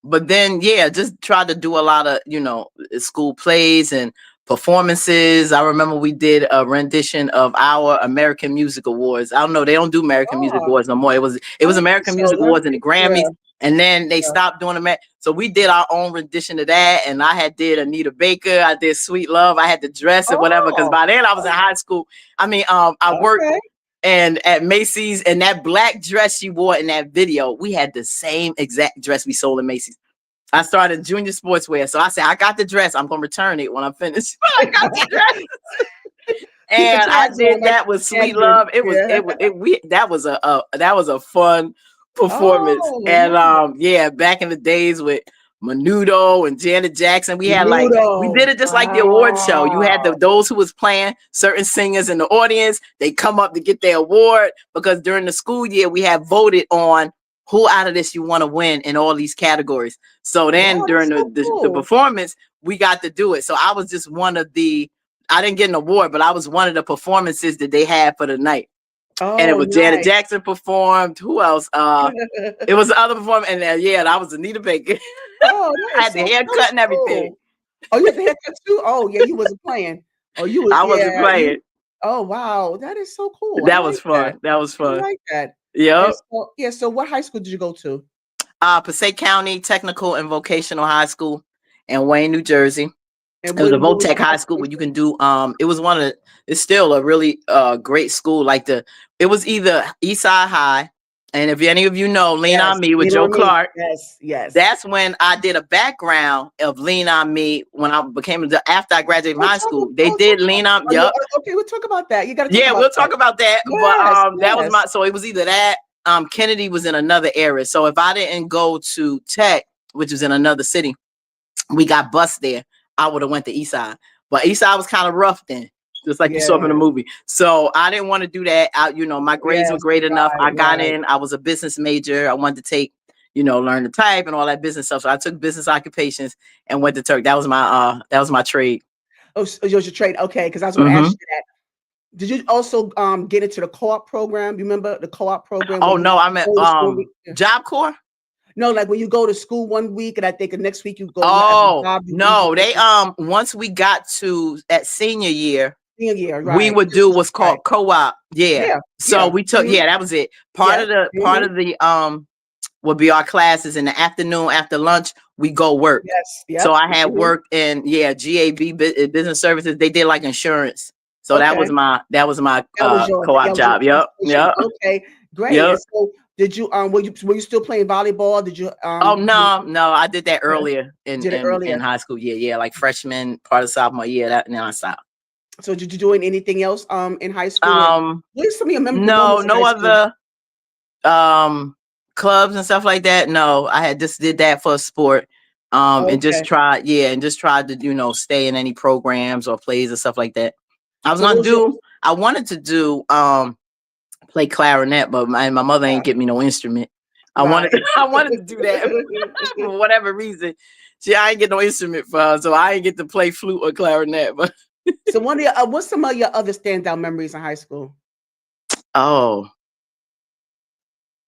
But then yeah, just tried to do a lot of, school plays and performances. I remember we did a rendition of our American Music Awards. I don't know, they don't do American Music Oh, Awards no more. It I was don't think American so. Music Awards and the Yeah, Grammys, and then they yeah. stopped doing them. So we did our own rendition of that, and I had did Anita Baker, I did Sweet Love, I had the dress and whatever, because Oh, by then I was in oh, high school. I mean, I worked okay. and at Macy's, and that black dress she wore in that video, we had the same exact dress we sold in Macy's. I started junior sportswear, so I said I got the dress. I'm gonna return it when I'm finished. I got the dress, Keep the and I tags on did like that with Sweet Camden. Love. It was Yeah. it was it we that was a fun performance, Oh, and nice. yeah, back in the days with Menudo and Janet Jackson, we Noodle. did it just like the award show. You had Wow. those who was playing certain singers in the audience. They come up to get their award because during the school year we had voted on who out of this you want to win in all these categories. So then Wow, during that's so the cool. performance, we got to do it. So I was just one of the. I didn't get an award, but I was one of the performances that they had for the night. And it Oh, was Janet nice. Jackson performed. Who else? It was the other performer, and yeah, that was Anita Baker. Oh, I had the that is haircut and everything. cool. Oh, you had the haircut too? Oh, yeah, you wasn't playing. Oh, you was I wasn't yeah, playing. oh, wow, that is so cool. I That was like that. fun. That was I fun. like that. And Yep. so yeah, so what high school did you go to? Passaic County Technical and Vocational High School in Wayne, New Jersey. And It was a what was Votech your high high school school? where you can do it was one of it's still a really great school. Like it was either Eastside High, and if any of you know Lean Yes, on Me with Lean Joe on Me. Clark, Yes, yes. that's when I did a background of Lean on Me when I became after I graduated from Oh, high talk school. They oh, talk did about Lean on oh, no, Yup. okay, we'll talk about that. You gotta talk Yeah, about we'll that. talk about that. But Yes, that was yes. my so it was either that Kennedy was in another area. So if I didn't go to Tech, which was in another city, we got bused there. I would have went to Eastside. But Eastside was kind of rough then, just like you saw in the Yeah, movie. So I didn't want to do that. My grades were yes, great enough. right, I got right. in. I was a business major. I wanted to take, learn to type and all that business stuff. So I took business occupations and went to Turk. That was my trade. Oh, so it was your trade. Okay, because I was gonna ask Hmm. you that. Did you also get into the co-op program? You remember the co-op program where Oh you no, I'm at go to school? Yeah. Job Corps. No, like when you go to school one week and I think the next week you go as a Oh job, you do no, they different once we got to at senior year, yeah, we right. would do what's Right. called co-op. Yeah. Yeah, So yeah. we took Mhm. that was it. Yes. Part Mhm. of the would be our classes in the afternoon after lunch. We go work. Yes. So Yep. I had Mhm. worked in GAB business services. They did like insurance. So that was Okay. my That was your co-op job. Yep. occupation. Yep. Okay, great. Yep. And so did you were you still playing volleyball? Did you Oh no, I did that okay, earlier did it in earlier? high school. Yeah, yeah, like freshman, part of sophomore year. That now I stopped. So did you do anything else in high school? And Um, what are some of your memorable no, moments in no high school? other clubs and stuff like that. No, I had just did that for sport. And Okay. just tried to, stay in any programs or plays and stuff like that. So what was your I wanted to do play clarinet, but my mother ain't uh, get me no instrument. right. I wanted to do that for whatever reason. I ain't get no instrument for her, so I ain't get to play flute or clarinet. But So one of your what's some of your other standout memories in high school? oh,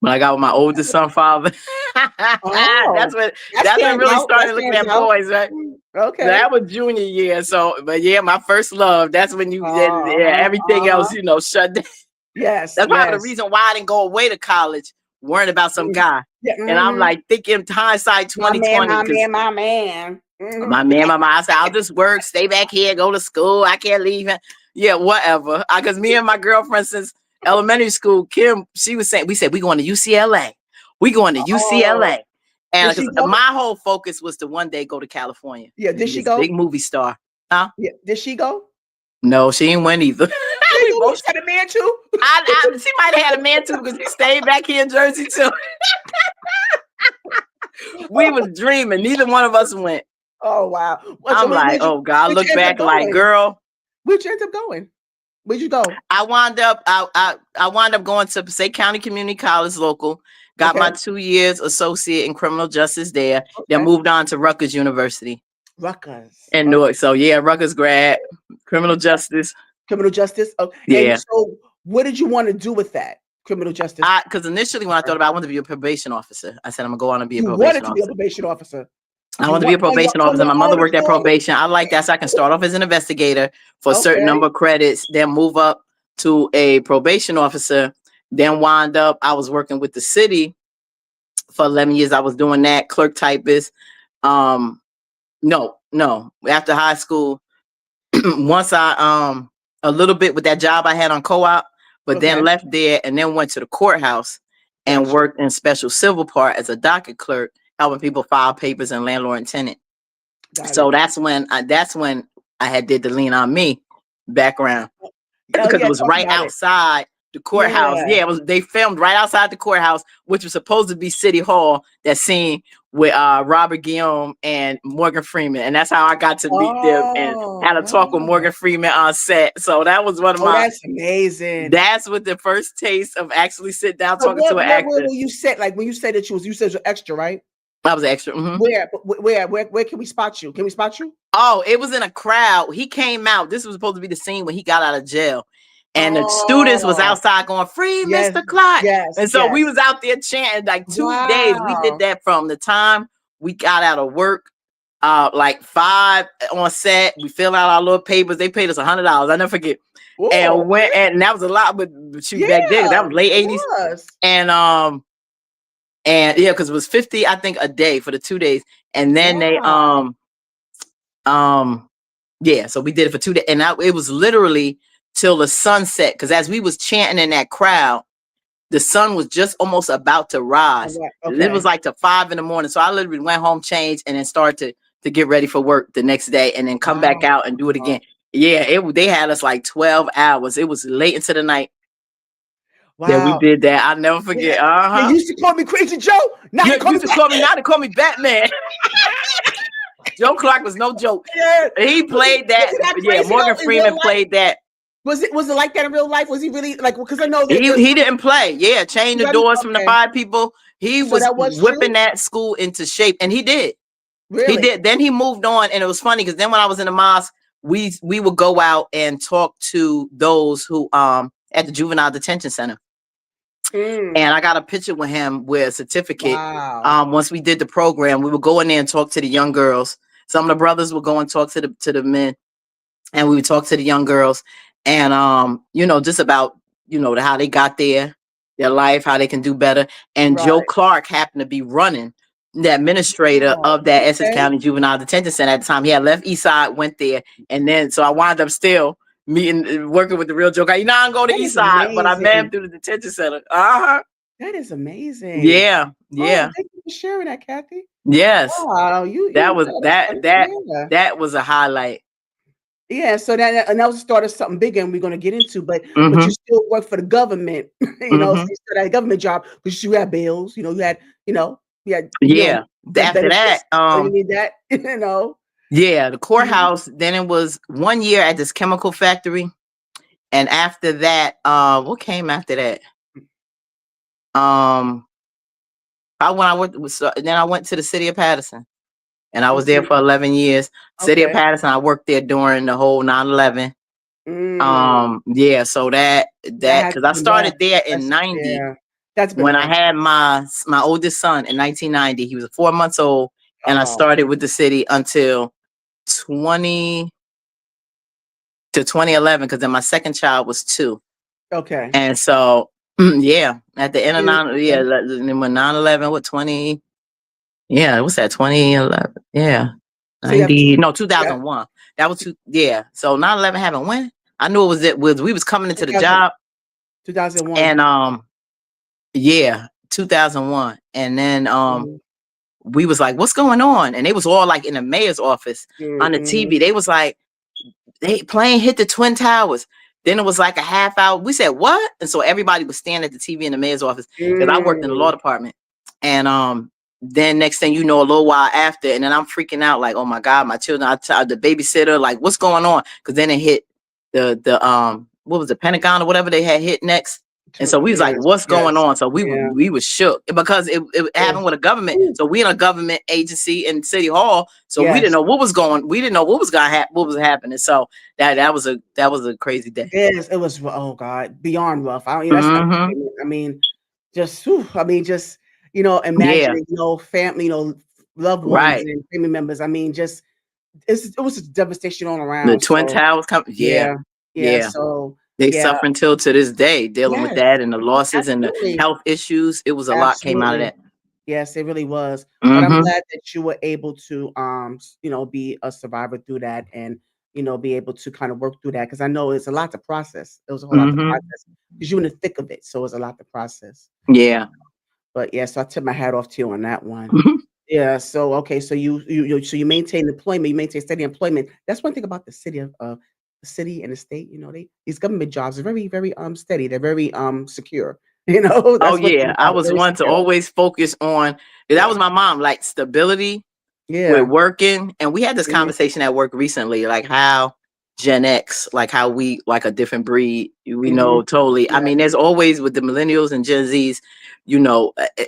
when I got with my oldest son father, Oh, that that's when I stands really out. That started looking stands at out. boys, right? Okay. That was junior year. So, but yeah, my first love. That's when Uh-huh, everything else, uh-huh. shut down. Yes, That's probably the yes. reason why I didn't go away to college, worrying about some Mm. guy. Yeah, And I'm mhm. like thinking hindsight My man, 2020, my because man, my man. Mhm. my mom, I said, I'll just work, stay back here, go to school. I can't leave. Yeah, whatever. Because me and my girlfriend since elementary school, Kim, she was saying, we said, we going to UCLA. We going to Oh, UCLA. did And she because go? my whole focus was to one day go to California Yeah, and did be she this big go? movie star. Huh? Yeah, did she go? No, she ain't win either. She didn't We go when both. she had a man too? She might have had a man too because she stayed back here in Jersey too. We was dreaming. Neither one of us went. Oh, wow. Well, so I'm like, oh God, where'd you look end up back like, going? girl, Where'd you end up going? Where'd you go? I wound up going to Passaic County Community College local, got my Okay, 2 years associate in criminal justice there, then okay. moved on to Rutgers University Rutgers. in Okay. Newark. So yeah, Rutgers grad, criminal justice. Criminal justice. Oh, and Yeah. so what did you want to do with that? Criminal justice. Because initially when I thought about it, I wanted to be a probation officer. I said, I'm gonna go on and be a You wanted probation to be a officer. probation officer. I You want to be a want probation from officer. your My mother heart of worked at heart. probation. I like that. So I can start off as an investigator for a certain Okay. number of credits, then move up to a probation officer, then wind up. I was working with the city for 11 years. I was doing that, clerk typist. Um, no. After high school, once a little bit with that job I had on co-op, but then Okay. left there and then went to the courthouse and Gotcha. worked in special civil part as a docket clerk, helping people file papers and landlord and tenant. Got So it. that's when I had did the lean on me background Oh because it yeah, was talk right about it. outside the courthouse. Yeah. Yeah, it was. They filmed right outside the courthouse, which was supposed to be City Hall. That scene with Robert Guillaume and Morgan Freeman, and that's how I got to meet them and had Oh, a talk with wow. Morgan Freeman on set. So that was one of Oh, my. that's amazing. That's what the first taste of actually sit down So talking to an what actor. will you said like when you said that you said you're extra, right? I was an extra. Where can we spot you? Can we spot you? Oh, it was in a crowd. He came out. This was supposed to be the scene when he got out of jail. And the students was Oh, outside going, free yes, Mr. Clark. yes, And so we yes. was out there chanting like 2 days. We did Wow. that from the time we got out of work, like 5 on set. We filled out our little papers. They paid us $100. I never forget. Oh, And went okay. and that was a lot, but shoot, back then, that Yeah, was late it 80s. was. And yeah, because it was 50, I think, a day for the 2 days. And then they Wow. um yeah, so we did it for 2 days, and it was literally till the sunset. Because as we was chanting in that crowd, the sun was just almost about to rise. Alright, It was okay. like to 5 in the morning. So I literally went home, changed, and then started to get ready for work the next day, and then come back Wow. out and do it again. Yeah, they had us like 12 hours. It was late into the night that we Wow. did that. I'll never Yeah. forget. They Uh-huh. used to call me Crazy Joe. Now Yeah, they call me used to call me, now they call me Batman. Joe Clark was no joke. Batman. He played Was that. he that Yeah, crazy Morgan though in real Freeman life? played that. Was it like that in real life? Was he really like because I know that there's He didn't play. Yeah, change the doors from the okay. 5 people. He So was that was whipping true? that school into shape, and he did. He Really? did. Then he moved on, and it was funny because then when I was in the mosque, we would go out and talk to those who at the juvenile detention center. Mm. And I got a picture with him with a certificate. Wow. Once we did the program, we would go in there and talk to the young girls. Some of the brothers would go and talk to the men, and we would talk to the young girls, and just about how they got there, their life, how they can do better. And Joe Right. Clark happened to be running the administrator Oh, of that Essex okay. County Juvenile Detention Center at the time. He had left East Side, went there, and then so I wound up still meeting, working with the real Joe Clark. You know, I don't go to That East is Side, but I met him amazing. through the detention center. Uh-huh. That is amazing. Yeah, Oh, yeah, thank you for sharing that, Kathy. yes. Wow, That you was that's that funny. that Yeah. that was a highlight. Yeah, so that was the start of something bigger and we're gonna get into, but you Mm-hmm. still work for the government, so Mm-hmm. you still had a government job because you had bills, you had Yeah. you had After that, benefits, so you need that, yeah, the Mhm. courthouse. Then it was 1 year at this chemical factory, and after that, what came after that? Um, I went. Then I went to the city of Patterson, and I The was there city for 11 years. City of okay. Patterson. I worked there during the whole 9/11. Mm, Yeah. So that that has because to I be rough. started there in That's '90 yeah. That's been when I rough. had my oldest son in 1990. He was 4 months old, and I Oh, started with the city until 20 to 2011 because then my second child was 2. okay. And so, yeah, at the end of Yeah, nine, yeah, okay. then when 9/11, what 20? Yeah, what's that? 2011. Yeah, So you have 90. No, yeah, 2001. That was two. Yeah. So 9/11 happened when? I knew it was we was coming into the 2000 job, 2001. and yeah, 2001, and then Mhm, we was like, what's going on? And they was all like in the mayor's office on the mhm, TV. They was like, they plane hit the Twin Towers. Then it was like a half hour. We said, what? And so everybody was standing at the TV in the mayor's office because I worked in the law mm. department. And then next thing you know, a little while after, and then I'm freaking out, like, oh my God, my children, the babysitter, like, what's going on? Because then it hit the what was the Pentagon or whatever they had hit next. And so we was like, Yes, what's going yes, on? So yeah, we was shook because it yeah. happened with a government. Ooh, So we in a government agency in City Hall. So we didn't yes, know what was going. We didn't know what was gonna happen. What was happening. So that was a crazy day. yes, it was oh god, beyond rough. I don't that's Hmm. understatement. I mean, just whew, I mean, just, Yeah. imagining, family, loved ones Right. and family members. I mean, just it was just devastation all The around. Twin So Towers come. Yeah. yeah, yeah, Yeah. so They yeah, suffer until to this day dealing with yes, that and the losses and the absolutely, health issues. It was a lot came out of absolutely. that. Yes, it really was. But I'm Hmm. glad that you were able to, be a survivor through that and, be able to kind of work through that because I know it's a lot to process. It was a whole lot to Hmm. process because you're in the thick of it. So it's a lot to process. Yeah. But yeah, so I tip my hat off to you on that one. Yeah. So okay. So so you maintain employment, you maintain steady employment. That's one thing about the city of the city and the state. These government jobs are very, very steady. They're very secure. Oh That's one thing yeah. I about it. was Very one to secure. always focus on. That Yeah. was my mom, like stability with Yeah. working. And we had this Mhm. conversation at work recently, like how Gen X, like how we like a different breed. We Mhm. know totally. I Yeah. mean, there's always with the millennials and Gen Zs,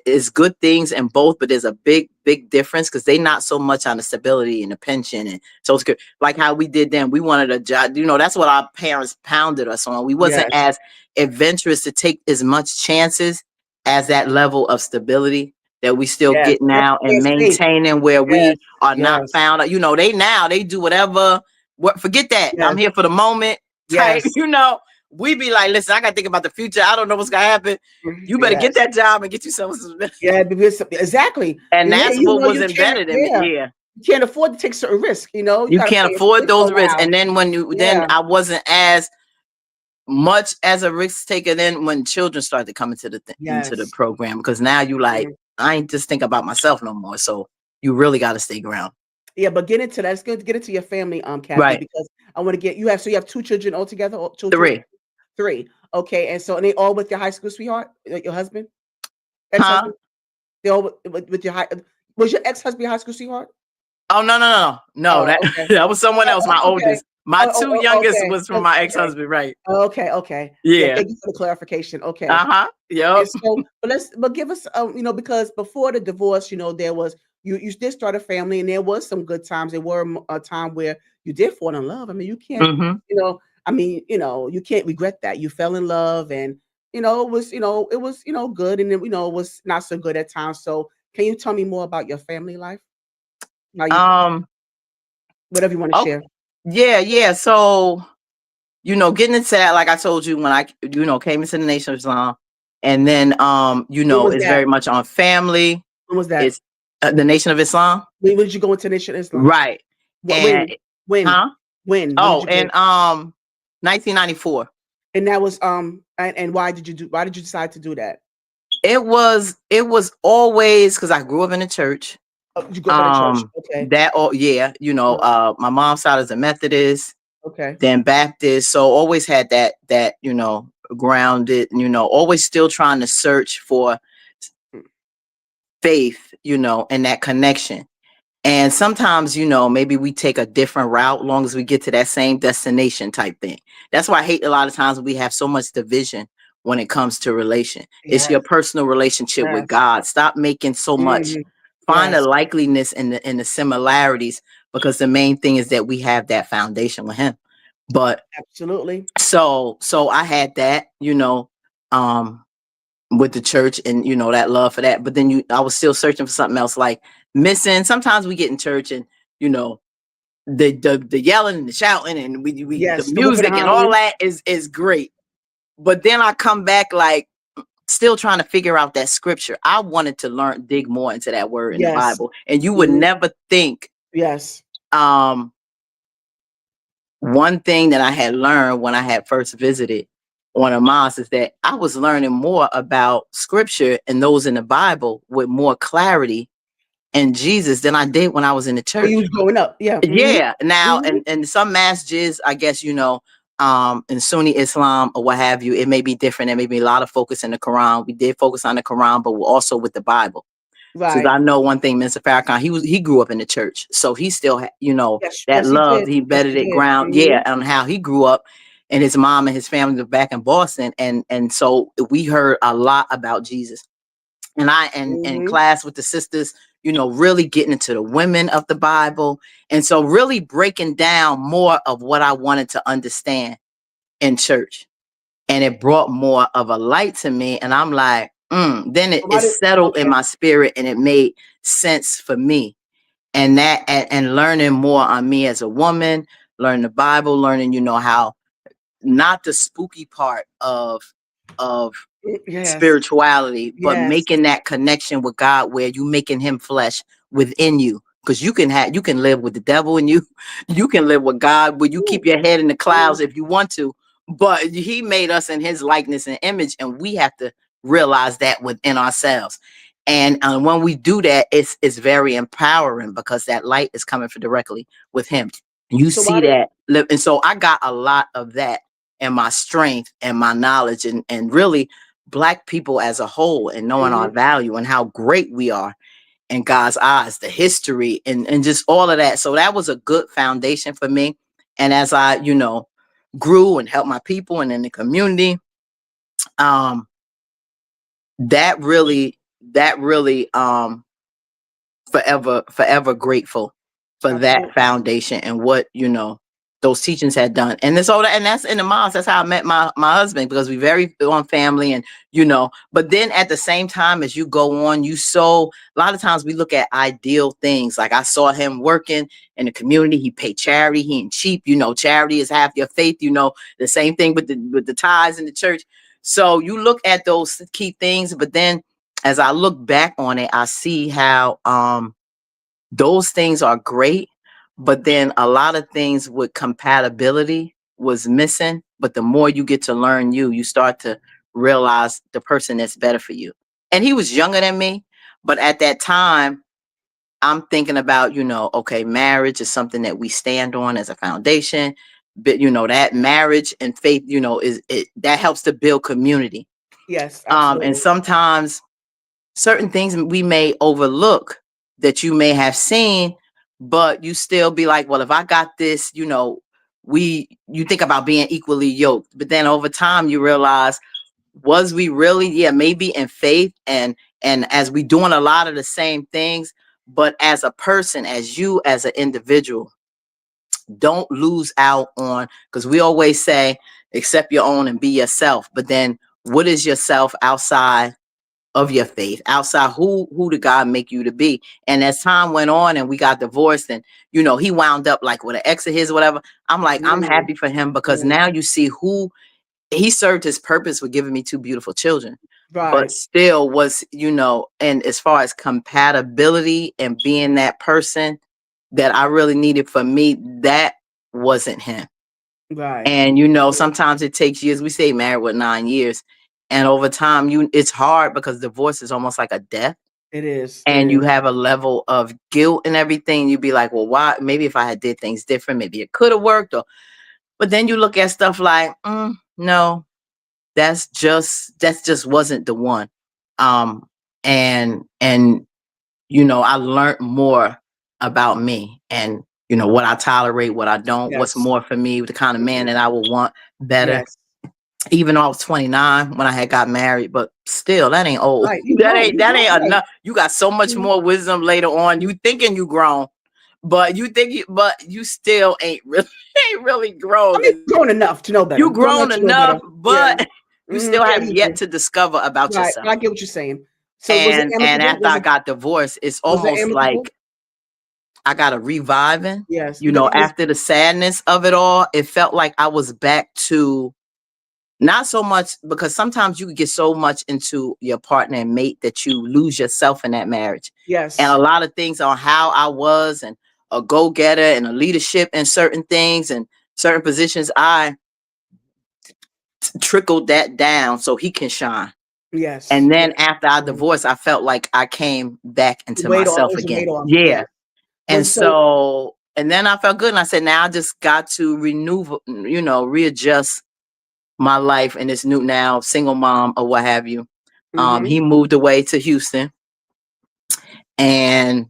it's good things in both, but there's a big, big difference because they not so much on the stability and the pension and social security. Like how we did then. We wanted a job. That's what our parents pounded us on. We wasn't Yes. as adventurous to take as much chances as that level of stability that we still Yes. get You have to now play and it safe. maintaining where Yes. we are not Yes. found out. They do whatever. What forget that. I'm Yes. here for the moment type, Yes. we be like, listen, I gotta think about the future. I don't know what's gonna happen. Mhm. You better get Yes. that job and get you some. Yeah, because exactly. And And yeah, that's what was you can't embedded in me. yeah. Yeah. You can't afford to take certain risk, you You gotta can't play it afford safe for a those risks. while. And then then Yeah. I wasn't as much as a risk taker then when children started coming to into the Yes. program because now you like, Mhm. I ain't just think about myself no more. So you really gotta stay grounded. Yeah, but get into that. Let's get into your family, Kathy, Right. because I wanna get you have 2 children altogether, or 2 children? 3. 3. Okay, and they all with your high school sweetheart? Your husband? Huh? Ex-husband? They all with your high was your ex-husband your high school sweetheart? Oh, no, no, no, no. Oh, That okay. that was someone else, my Okay. oldest. My two youngest Okay. was from my Okay. ex-husband, right. Okay, okay. Yeah, Yeah. thank you for the clarification. Okay. Uh-huh. And Yep. so, but give us, because before the divorce, there was you did start a family, and there was some good times. There were a time where you did fall in love. I mean, you can't, Mhm. you can't regret that. You fell in love, and it was good, and then it was not so good at times. So, can you tell me more about your family life? How you, Um, whatever you want to oh, share. yeah, yeah. So, getting into that, like I told you when I, came into the Nation of Islam, And then When was it's that? very much on family. When was that? It's the Nation of Islam. When did you go into Nation of Islam? Right. What And when? When? huh? When did Oh, you and go? 1994. And that was and why did you decide to do that? It was always because I grew up in the church. Oh, you grew up at a church. Okay. That oh yeah, my mom's side is a Methodist, Okay. then Baptist. So always had that, grounded, always still trying to search for Mm. faith, and that connection. And sometimes, maybe we take a different route long as we get to that same destination type thing. That's why I hate a lot of times we have so much division when it comes to relation. It's your Yes. personal relationship with Yes. God. Stop making so much. Hmm. Find the Yes. likeliness and the similarities, because the main thing is that we have that foundation with him. But Absolutely. so I had that, um with the church, and that love for that. But then I was still searching for something else, like missing. Sometimes we get in church and you know the yelling and the shouting and we the Yes. The whooping and music and all hollering. that is great. But then I come back like still trying to figure out that scripture. I wanted to dig more into that word in the Yes. Bible, and you would Mhm. never think. Yes. Um, One thing that I had learned when I had first visited on a mosque is that I was learning more about scripture and those in the Bible with more clarity and Jesus than I did when I was in the When you church. was growing up. Yeah. Hmm. Yeah. Now, Hmm. and some masjids, I guess, in Sunni Islam or what have you, it may be different. There may be a lot of focus in the Quran. We did focus on the Quran, but we're also with the Bible. Because Right. I know one thing, Mr. Farrakhan, he grew up in the church, so he still Yes. that Yes, he love. did. He Yes, bedded he it did. ground, Hmm. yeah, on how he grew up, and his mom and his family were back in Boston, and so we heard a lot about Jesus. And I and in Hmm. class with the sisters, really getting into the women of the Bible, and so really breaking down more of what I wanted to understand in church, and it brought more of a light to me, and I'm like, then So it why did? settled in Okay. my spirit and it made sense for me. And that and learning more on me as a woman, learning the Bible, learning, how not the spooky part of Yes. spirituality, but Yes. making that connection with God where you making him flesh within you. Because you can live with the devil in you, you can live with God where you Ooh. keep your head in the Mhm. clouds if you want to. But he made us in his likeness and image, and we have to realize that within ourselves. And when we do that, it's very empowering because that light is coming from directly with him. You So why see did? that, and so I got a lot of that and my strength and my knowledge and really black people as a whole, and knowing Mhm. our value and how great we are in God's eyes, the history and just all of that. So that was a good foundation for me. And as I, grew and helped my people and in the community, um, that really forever grateful for that Absolutely. foundation and what those teachings had done. And this all that, and that's in the mosque. That's how I met my husband, because we very on family, and but then at the same time as you go on, a lot of times we look at ideal things. Like I saw him working in the community, he paid charity, he ain't cheap, charity is half your faith, the same thing with the tithes in the church. So you look at those key things, but then as I look back on it, I see how those things are great, but then a lot of things with compatibility was missing. But the more you get to learn you start to realize the person that's better for you. And he was younger than me, but at that time, I'm thinking about, okay, marriage is something that we stand on as a foundation. But that marriage and faith, is it that helps to build community. Yes. And Absolutely. sometimes certain things we may overlook that you may have seen, but you still be like, well, if I got this, you think about being equally yoked, but then over time you realize, was we really? Yeah, maybe in faith and as we doing a lot of the same things, but as a person, as you as an individual, don't lose out on, because we always say accept your own and be yourself, but then what is yourself outside of your faith, outside who did God make you to be? And as time went on and we got divorced, and he wound up like with an ex of his or whatever, I'm like, I'm Mm, happy for him, because mm. now you see who he served his purpose with giving me two beautiful children. but Right. still was, and as far as compatibility and being that person that I really needed for me, that wasn't him. Right. And sometimes it takes years. We say married with 9 years, and over time, it's hard because divorce is almost like a death, It is. It and you is. have a level of guilt and everything. You'd be like, well, why? Maybe if I had did things different, maybe it could have worked. But then you look at stuff like, no, that's just wasn't the one. Um, and I learned more about me, and what I tolerate, what I don't, what's Yes. more for me, the kind of man Mhm. that I would want better. Yes. Even though I was 29 when I had got married, but still, that ain't old. Right. You That grown. ain't You that grown. ain't Right. enough. You got so much Mhm. more wisdom later on. You thinking you grown, but you still ain't really ain't really grown I mean, because grown enough to know better. you Grown enough grown to know better. enough, Yeah. but you Mhm. still Yeah, have you yet do. to discover about Right. yourself. I get what you're saying. So was it And amicable? after I got divorced, it's Was it almost amicable? like I got a reviving. Yes. Because it was After the sadness of it all, it felt like I was back to not so much, because sometimes you could get so much into your partner and mate that you lose yourself in that marriage. And a yes. lot of things on how I was, and a go-getter and a leadership in certain things and certain positions, I trickled that down so he can shine. Yes. And then Yes. after I Mhm. divorced, I felt like I came back The into weight off. It myself was a weight again. off. Yeah. Yes. And When so so, and then I felt good. And I said, now I just got to readjust my life in this new, now single mom or what have you. mhm. He moved away to Houston and,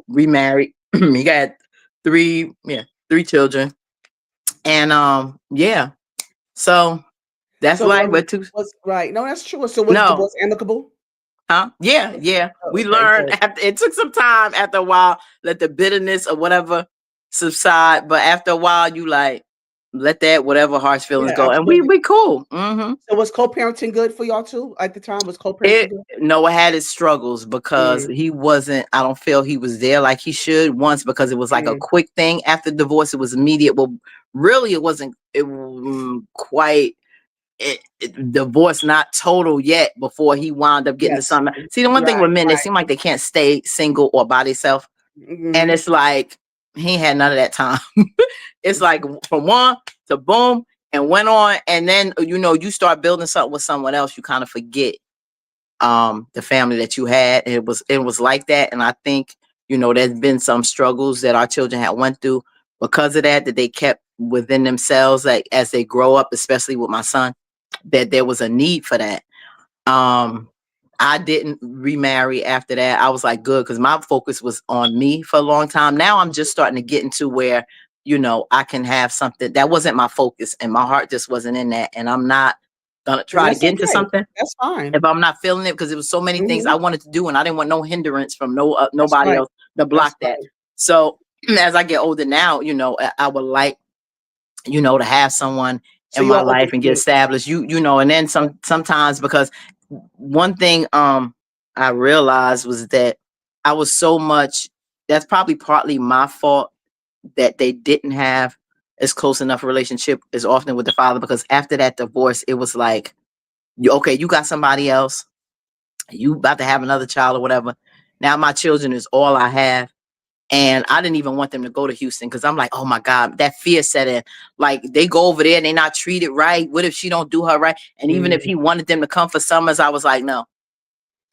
remarried. He got three children. And, yeah, so that's So life. But two, was right. No, that's true. So was no, divorce amicable? huh? Yeah, yeah. Oh, We okay, learned good. after it took some time. After a while, let the bitterness or whatever subside. But after a while, you like let that whatever harsh feelings Yeah, go, and we absolutely. we cool. Hmm. So was co-parenting good for y'all too at the time? Was co-parenting It good? Noah had his struggles because Mm, he wasn't. I don't feel he was there like he should once, because it was like a mm. quick thing after divorce. It was immediate. Well, really, it wasn't. Quite. Divorce not total yet before he wound up getting to Yes. something. See, the one thing Right, with men, they right. seem like they can't stay single or by themselves. And Mhm. it's like he ain't had none of that time. It's like from one to boom and went on. And then you start building something with someone else, you kind of forget the family that you had. It was like that. And I think, there's been some struggles that our children had went through because of that they kept within themselves, like as they grow up, especially with my son, that there was a need for that. um I didn't remarry after that. I was like, good, because my focus was on me for a long time. Now I'm just starting to get into where, I can have something that wasn't my focus, and my heart just wasn't in that. And I'm not gonna And try to that's get into okay. something That's fine. if I'm not feeling it, because it was so many things I Mhm. wanted to do, and I didn't want no hindrance from That's nobody right. else to That's block that. right. So as I get older now, I would like, to have someone So in you my are open life and get to established. And then sometimes, because one thing I realized was that I was so much, that's probably partly my fault, that they didn't have as close enough a relationship as often with the father, because after that divorce, it was like, okay, you got somebody else, you about to have another child or whatever. Now my children is all I have. And I didn't even want them to go to Houston, because I'm like, oh my God, that fear set in. Like, they go over there and they not treated right. What if she don't do her right? And even if Mhm. he wanted them to come for summers, I was like, no.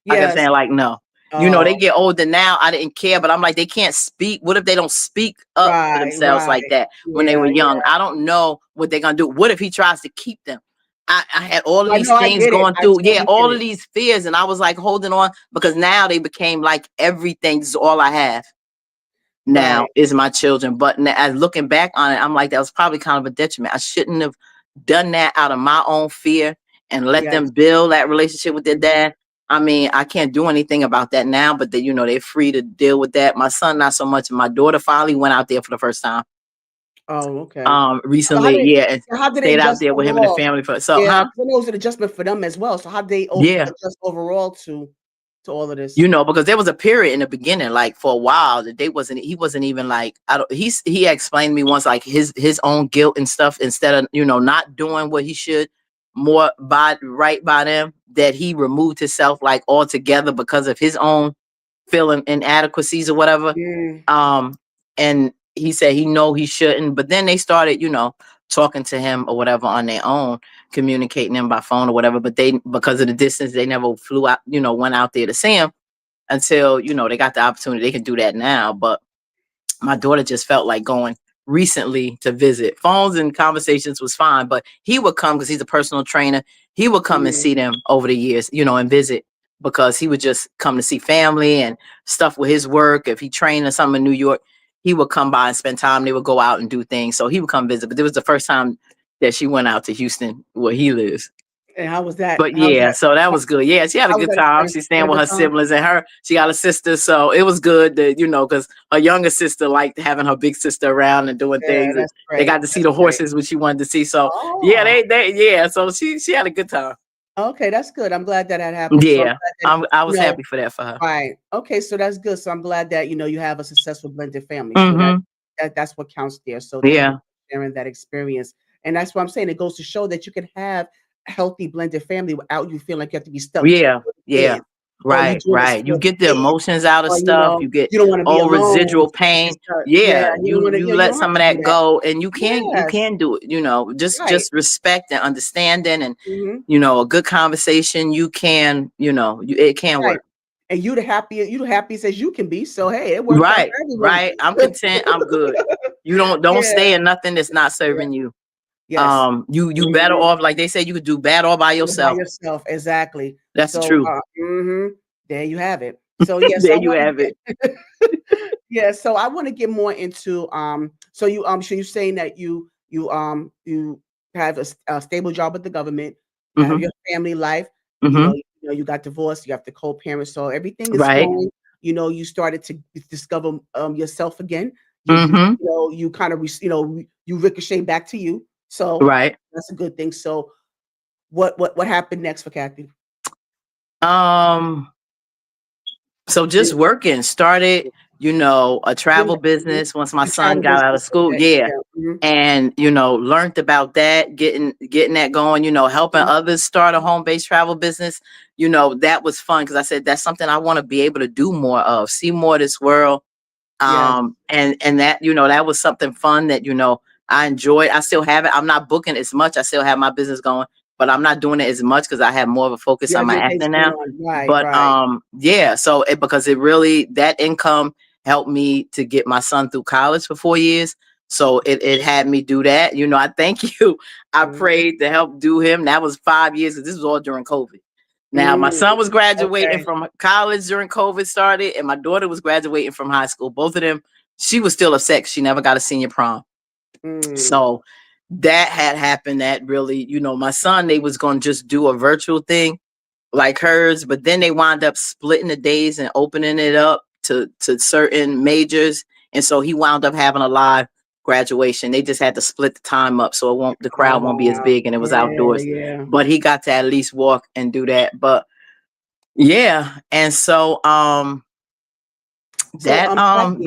I kept Yes. saying, like, no. Oh, They get older now. I didn't care, but I'm like, they can't speak. What if they don't speak up for right, themselves like right. that when they were Yeah, young? yeah. I don't know what they're gonna do. What if he tries to keep them? I had all of I these know, I things get it. going I through. Yeah, totally get all it. of these fears. And I was like holding on, because now they became like everything. This is all I have now Right. is my children. But as looking back on it, I'm like, that was probably kind of a detriment. I shouldn't have done that out of my own fear and let Yes. them build that relationship with their Mhm. dad. I mean, I can't do anything about that now, but they're free to deal with that. My son, not so much. My daughter finally went out there for the first time. Oh, okay. So Recently, yeah, and how did they stayed out adjust there with him and the overall? family for so, Yeah, huh? 'cause I know it was an adjustment for them as well. So how they Yeah. adjust overall to all of this? Because there was a period in the beginning, like for a while, that he wasn't even like, I don't, he explained to me once, like his own guilt and stuff, instead of, not doing what he should, more by right by them, that he removed himself like altogether because of his own feeling inadequacies or whatever. Mm. Um, and he said he know he shouldn't, but then they started, talking to him or whatever on their own, communicating him by phone or whatever. But they, because of the distance, they never flew out, went out there to see him until, they got the opportunity. They can do that now. But my daughter just felt like going recently to visit. Phones and conversations was fine, but he would come because he's a personal trainer. He would come and Mm. see them over the years, and visit, because he would just come to see family and stuff with his work. If he trained or something in New York, he would come by and spend time. They would go out and do things. So he would come visit. But it was the first time that she went out to Houston where he lives. And how was that? But yeah, so that was good. Yeah, she had a How was good that time. experience? She's You staying had a with good her time? siblings, and she got a sister. So it was good that, because her younger sister liked having her big sister around and doing Yeah, things. And that's they great. got to see That's the great. horses, which she wanted to see. So yeah, Oh, yeah. So she had a good time. okay, that's good. I'm glad that happened. So I'm Yeah, glad that, I you was know happy for that for her. right. Okay, so that's good. So I'm glad that, you have a successful blended family. So Hmm. that's what counts there. So thank you Yeah, for sharing that experience. And that's what I'm saying. It goes to show that you can have a healthy blended family without you feeling like you have to be stuck just yeah, with the yeah. kids, or you Right, doing this right. You for the get the kids, emotions out of or stuff. You get you don't want to be old alone. residual So you pain. just start, yeah, Yeah, you don't want to, you you let don't have some of to do that that. go, and you Yes, can do it. right. Just respect and understanding, and Hmm. a good conversation. You can, it can Right. work. And you the happiest as you can be. So hey, it worked out Right, for everyone. right. I'm content. I'm good. You don't Yeah. stay in nothing that's not Yeah. serving you. Yes. You better Mhm. off, like they say, you could do bad all by All by yourself. yourself, exactly. That's the So, truth. there you have it. So, yes, There I you wanna have it. get yeah, so I wanna get more into, so you're saying that you have a stable job with the government, you have Hmm. your family life, Hmm. you got divorced, you have to co-parent, so everything is Right. flowing, you started to discover, yourself again. Hmm. You kind of you ricochet back to you, so Right. that's a good thing. So what happened next for Kathy? Um. So Did just working, started, a yeah, travel mhm. business once my The son travel got out of business, school. okay, Yeah. yeah, mhm, And, learned about that, getting that going, helping mhm, others start a home-based travel business. That was fun because I said that's something I want to be able to do more of, see more of this world. yes, And that, that was something fun that, I enjoyed. I still have it. I'm not booking as much. I still have my business going, but I'm not doing it as much because I have more of a focus you on have my your things acting going now. on, right, But right, yeah, so because it really, that income helped me to get my son through college for 4 years. So it had me do that. I thank you. I mhm, prayed to help do him. That was 5 years because this was all during COVID. Now, my mm, son was graduating okay, from college during COVID started, and my daughter was graduating from high school. Both of them, she was still upset 'cause she never got a senior prom. mm, So that had happened. That really, my son, they was going to just do a virtual thing like hers, but then they wound up splitting the days and opening it up to certain majors. And so he wound up having a live graduation. They just had to split the time up so the crowd won't be as wow, big, and it was yeah, outdoors. yeah. But he got to at least walk and do that. But yeah, and so So, Kathy,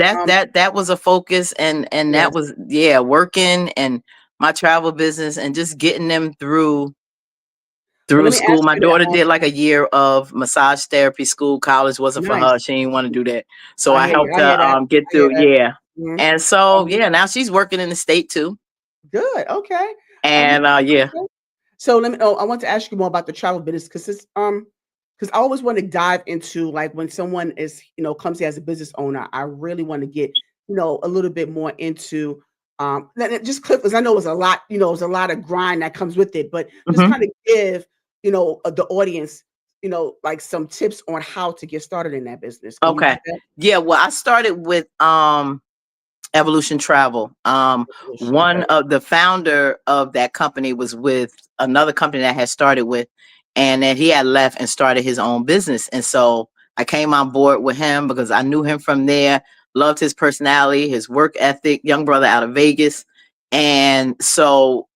that was a focus, and that yes, was, yeah, working and my travel business and just getting them well, through let me school. ask My you that, daughter did like a year of massage therapy school. College wasn't for her. nice, She didn't want to do that. So I I hear you, helped I hear her that, get I hear through. that, Yeah. mhm, And so um, yeah, now she's working in the state too. good, okay, I hear And yeah. okay. So let me I want to ask you more about the travel business because I always want to dive into like when someone is, comes here as a business owner, I really want to get, a little bit more into just clip because I know it's a lot, it's a lot of grind that comes with it, but just Hmm. kind of give, the audience, like some tips on how to get started in that business. Can you do Okay. that? Yeah, well, I started with Evolution Travel. Okay. One of the founder of that company was with another company that I had started with, and then he had left and started his own business. And so I came on board with him because I knew him from there, loved his personality, his work ethic, young brother out of Vegas. And so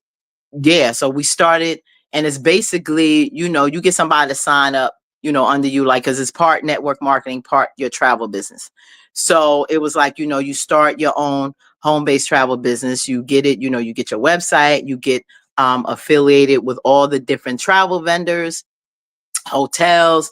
yeah, so we started, and it's basically, you get somebody to sign up, under you, like, because it's part network marketing, part your travel business. So it was like, you start your own home-based travel business. You get it, you get your website, you get affiliated with all the different travel vendors, hotels,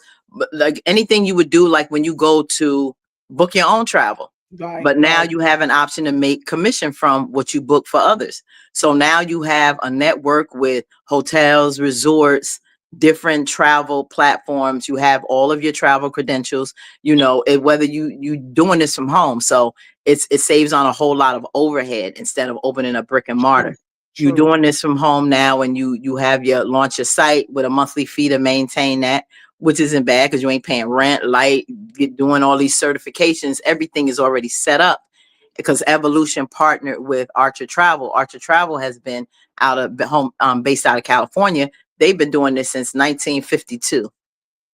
like anything you would do, like when you go to book your own travel. Right, But now right. you have an option to make commission from what you book for others. So now you have a network with hotels, resorts, different travel platforms. You have all of your travel credentials, whether you doing this from home. So it saves on a whole lot of overhead instead of opening a brick and True, mortar. You're true. doing this from home now, and you have your launch your site with a monthly fee to maintain that, which isn't bad because you ain't paying rent, light, doing all these certifications. Everything is already set up because Evolution partnered with Archer Travel. Archer Travel has been out of home, based out of California. They've been doing this since 1952.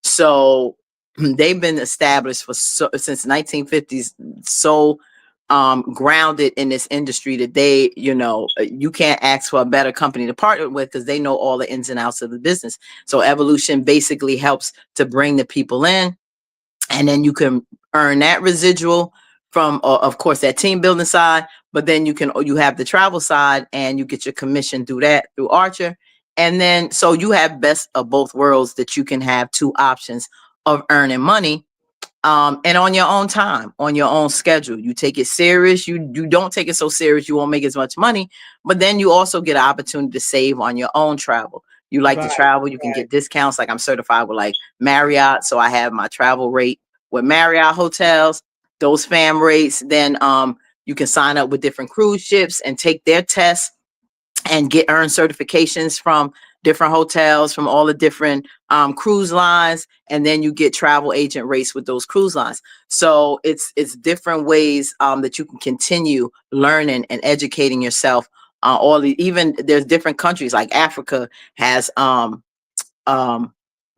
So they've been established since 1950s. So grounded in this industry that you can't ask for a better company to partner with because they know all the ins and outs of the business. So Evolution basically helps to bring the people in, and then you can earn that residual from, of course, that team building side. But then you have the travel side, and you get your commission through that, through Archer. And then so you have best of both worlds, that you can have two options of earning money, and on your own time, on your own schedule. You take it serious. You don't take it so serious, you won't make as much money. But then you also get an opportunity to save on your own travel. You like to Right, travel, you can right. get discounts. Like I'm certified with like Marriott, so I have my travel rate with Marriott hotels, those fam rates. Then you can sign up with different cruise ships and take their tests and earn certifications from different hotels, from all the different cruise lines, and then you get travel agent rates with those cruise lines. So it's different ways that you can continue learning and educating yourself. Even there's different countries, like Africa has um,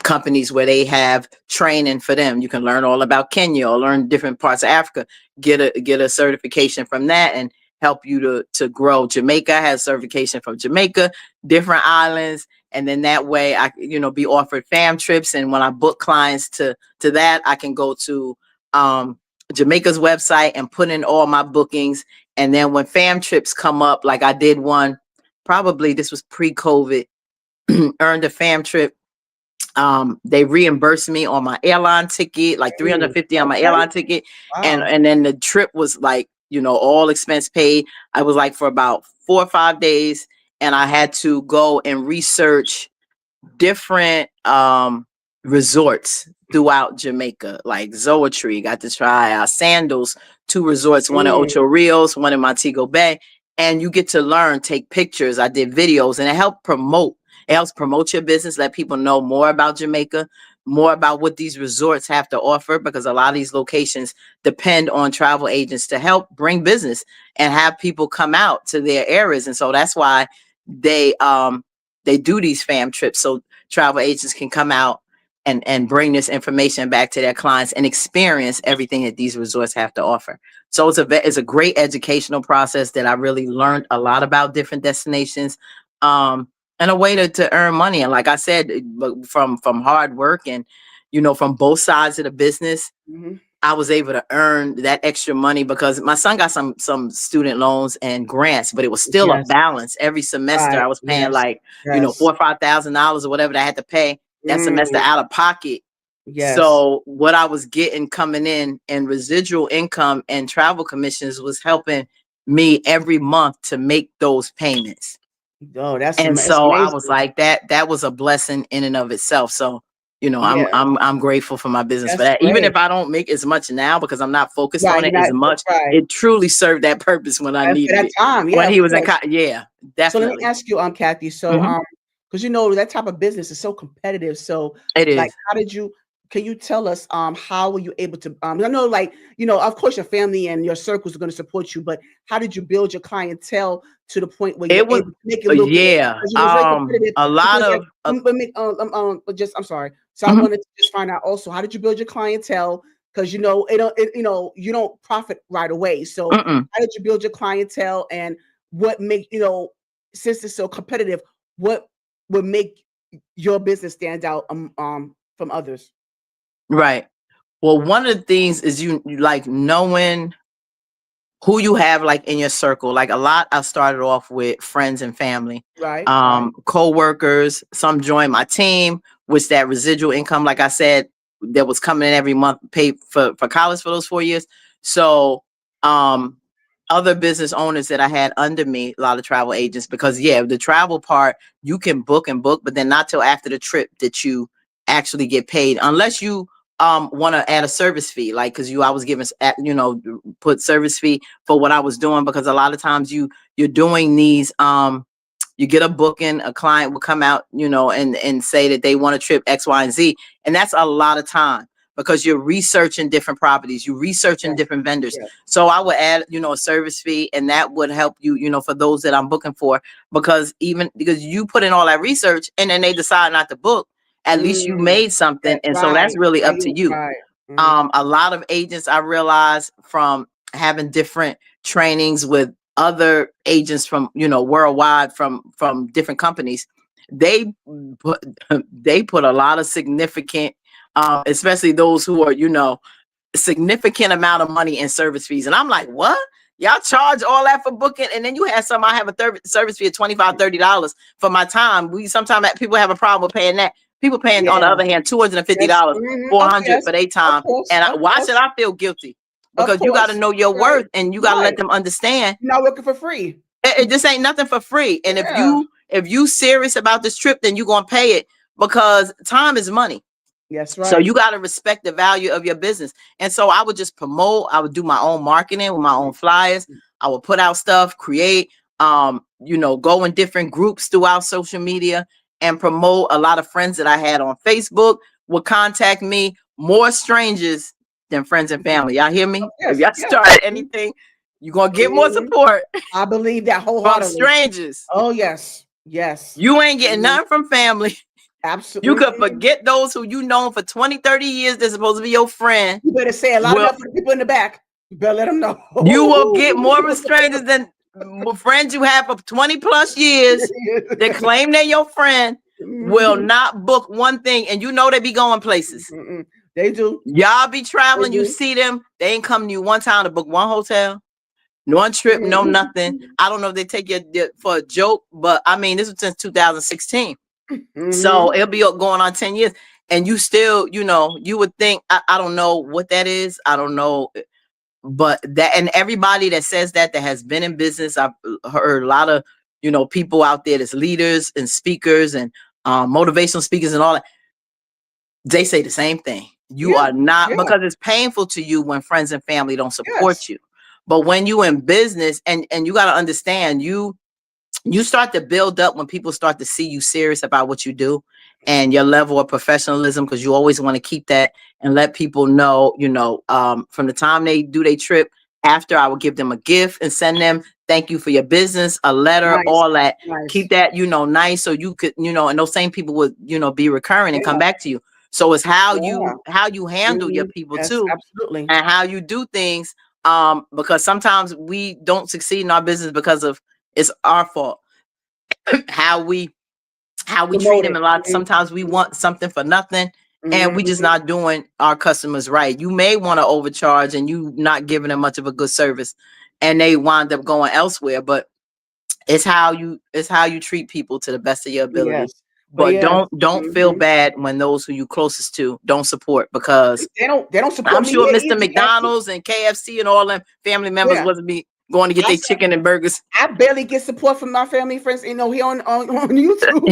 companies where they have training for them. You can learn all about Kenya or learn different parts of Africa, get a certification from that, and help you to grow. Jamaica has certification from Jamaica, different islands. And then that way I, be offered fam trips. And when I book clients to that, I can go to Jamaica's website and put in all my bookings. And then when fam trips come up, like I did one, probably this was pre-COVID, earned a fam trip. They reimbursed me on my airline ticket, like Mm, 350 on my okay. airline ticket. And Wow. and then the trip was like, all expense paid. I was like for about 4 or 5 days, and I had to go and research different resorts throughout Jamaica, like Zoetree. Got to try Sandals, two resorts, one in Mm, Ocho Rios, one in Montego Bay. And you get to learn, take pictures. I did videos, and it helps promote your business, let people know more about Jamaica, more about what these resorts have to offer, because a lot of these locations depend on travel agents to help bring business and have people come out to their areas. And so that's why they do these fam trips, so travel agents can come out and bring this information back to their clients and experience everything that these resorts have to offer. So it's a great educational process that I really learned a lot about different destinations, and a way to earn money. And like I said, from hard work and from both sides of the business, mhm. I was able to earn that extra money because my son got some student loans and grants, but it was still a Yes, balance. Every semester right. I was paying Yes, like, yes. $4,000 or $5,000 or whatever that I had to pay that semester Mm, out of pocket. yes. So what I was getting coming in and residual income and travel commissions was helping me every month to make those payments. Oh, And that's so I was amazing. like, that was a blessing in and of itself. So, I'm Yeah, I'm grateful for my business for that's that. Even great. if I don't make as much now because I'm not focused Right, on you're it not as much, right. it truly served that purpose when I And for needed that it. time, yeah, When of he was in course. yeah, So let me definitely. ask you, Kathy, so, Mhm. because that type of business is so competitive, so, It like, is. can you tell us, how were you able to, I know, like, of course, your family and your circles are gonna support you, but how did you build your clientele to the point where you're It was able to make it lucrative? yeah. Because, it's very competitive A lot because, like, of let me, but just I'm sorry. So I mhm. wanted to just find out also, how did you build your clientele? Because, you don't profit right away, so Mm-mm. how did you build your clientele, and what make since it's so competitive, what would make your business stand out from others? Right. Well, one of the things is you like knowing who you have like in your circle. Like a lot, I started off with friends and family, Right, right. co-workers. Some joined my team, which that residual income, like I said, that was coming in every month, paid for college for those 4 years. So, um, other business owners that I had under me, a lot of travel agents, because yeah, the travel part you can book and book, but then not till after the trip that you actually get paid, unless you want to add a service fee, like because I was given put service fee for what I was doing, because a lot of times you're doing these you get a booking, a client will come out, and say that they want a trip X, Y, and Z. And that's a lot of time because you're researching different properties, you're researching Yes, different vendors. yes. So I would add, a service fee, and that would help you, for those that I'm booking for, because you put in all that research and then they decide not to book, at least you Mm, made something. that's And so right. that's really Now up to you you. right. Mhm. A lot of agents, I realized from having different trainings with other agents from worldwide, from different companies, they put they put a lot of significant, especially those who are significant amount of money in service fees. And I'm like, what? Y'all charge all that for booking? And then you have I have a service fee of $25-$30 for my time. We sometimes people have a problem with paying that. People paying, on the Yeah. other hand, Yes. $250, Mhm. Oh, 400 yes. for their Of time. course, And of why should course, I feel guilty? of Because you got to course. know your Right, worth, and you got to let right. them understand You're not working for free. it just ain't nothing for free. And Yeah. if you serious about this trip, then you're gonna pay it, because time is money. Yes, So right. you got to respect the value of your business. And so I would just promote, I would do my own marketing with my own flyers. I would put out stuff, create, go in different groups throughout social media and promote. A lot of friends that I had on Facebook would contact me, more strangers than friends and Mhm. family. Y'all hear me? Oh, If yes, y'all yes. start Mhm, anything, you're going to get more mhm. support I believe that from wholeheartedly. strangers. Oh, yes, yes. You ain't getting Mhm. nothing from family. You Absolutely. could forget those who you known for 20, 30 years. They're supposed to be your friend. You better say it loud Will enough for the people in the back. You better let them know. you will get more with strangers than with friends you have for 20 plus years that claim they're your friend, will Mhm, not book one thing. And they be going places. mhm. They do. Y'all be They traveling, you do. see them, they ain't come to you one time to book one hotel, one trip, no nothing. Mhm, I don't know if they take you for a joke, but I mean, this was since 2016. So mhm. it'll be going on 10 years. And you still, you would think, I don't know what that is. I don't know. But that, and everybody that says that has been in business, I've heard a lot of, people out there that's leaders and speakers and motivational speakers and all that. They say the same thing. You Yeah, are not, yeah, because it's painful to you when friends and family don't yes. support you. But when you in business, and you got to understand, you start to build up when people start to see you serious about what you do and your level of professionalism, because you always want to keep that and let people know, from the time they do their trip, after, I will give them a gift and send them thank you for your business, a letter, Nice, all that. nice. Keep that, nice, so you could, and those same people would, be recurring and come Yeah, back to you. So it's how yeah. you handle your Mhm. people Yes, too, absolutely. and how you do things. Because sometimes we don't succeed in our business because of it's our fault. how we how we treat Promote them. it. A lot, Mhm, sometimes we want something for nothing, and we just mhm. not doing our customers right. You may want to overcharge and you not giving them much of a good service, and they wind up going elsewhere. But it's how you treat people to the best of your ability. Yes. But But yes. don't feel Mhm. bad when those who you closest to don't support, because They don't support I'm me sure here Mr. either, Kathy. McDonald's and KFC and all them family members Yeah. wasn't be going to get I their said chicken and burgers. I barely get support from my family and friends, here on YouTube.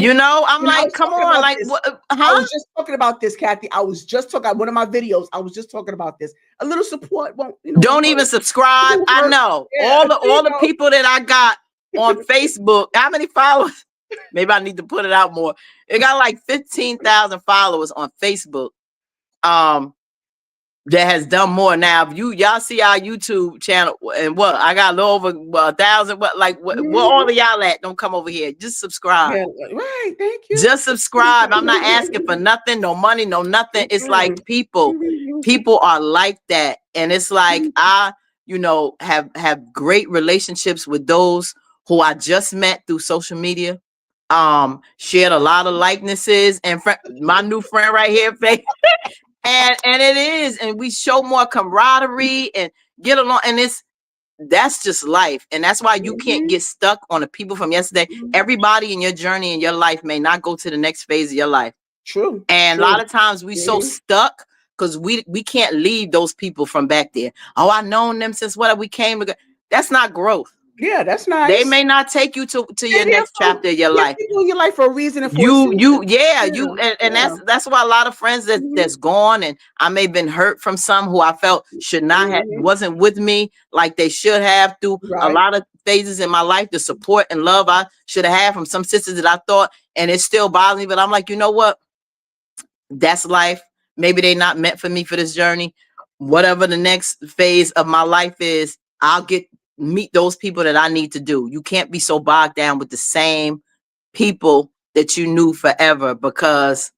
I'm And I like, was come talking on, about like this. what? I Huh? was just talking about this, Kathy. I was just talking one of my videos. I was just talking about this. A little support won't Don't hurt. even subscribe. Won't I hurt. know Yeah, all the people that I got on Facebook. How many followers? Maybe I need to put it out more. It got like 15,000 followers on Facebook. Um, that has done more. Now, if y'all see our YouTube channel, and what I got a little over 1,000. What, like what all Mhm. of y'all at? Don't come over here. Just subscribe. Yeah, right. Thank you. Just subscribe. I'm not asking for nothing, no money, no nothing. It's like Mhm. people are like that. And it's like I, have great relationships with those who I just met through social media. Shared a lot of likenesses, and my new friend right here, Faith. And it is, and we show more camaraderie and get along. And that's just life. And that's why you can't Mhm, get stuck on the people from yesterday. mhm. Everybody in your journey in your life may not go to the next phase of your life. True, And a true. lot of times we so Mhm. stuck because we can't leave those people from back there. Oh, I known them since what we came. That's not growth. Yeah, that's They nice. may not take you to your They're there next for chapter of your yeah, life. people in your life for a reason and for a You season. yeah, Yeah, and yeah. that's why a lot of friends Mhm, that's gone, and I may have been hurt from some who I felt should not have, mhm. wasn't with me like they should have, through a Right. lot of phases in my life. The support and love I should have had from some sisters that I thought, and it still bothers me, but I'm like, you know what, that's life. Maybe they not meant for me for this journey. Whatever the next phase of my life is, I'll get meet those people that I need to do. You can't be so bogged down with the same people that you knew forever, because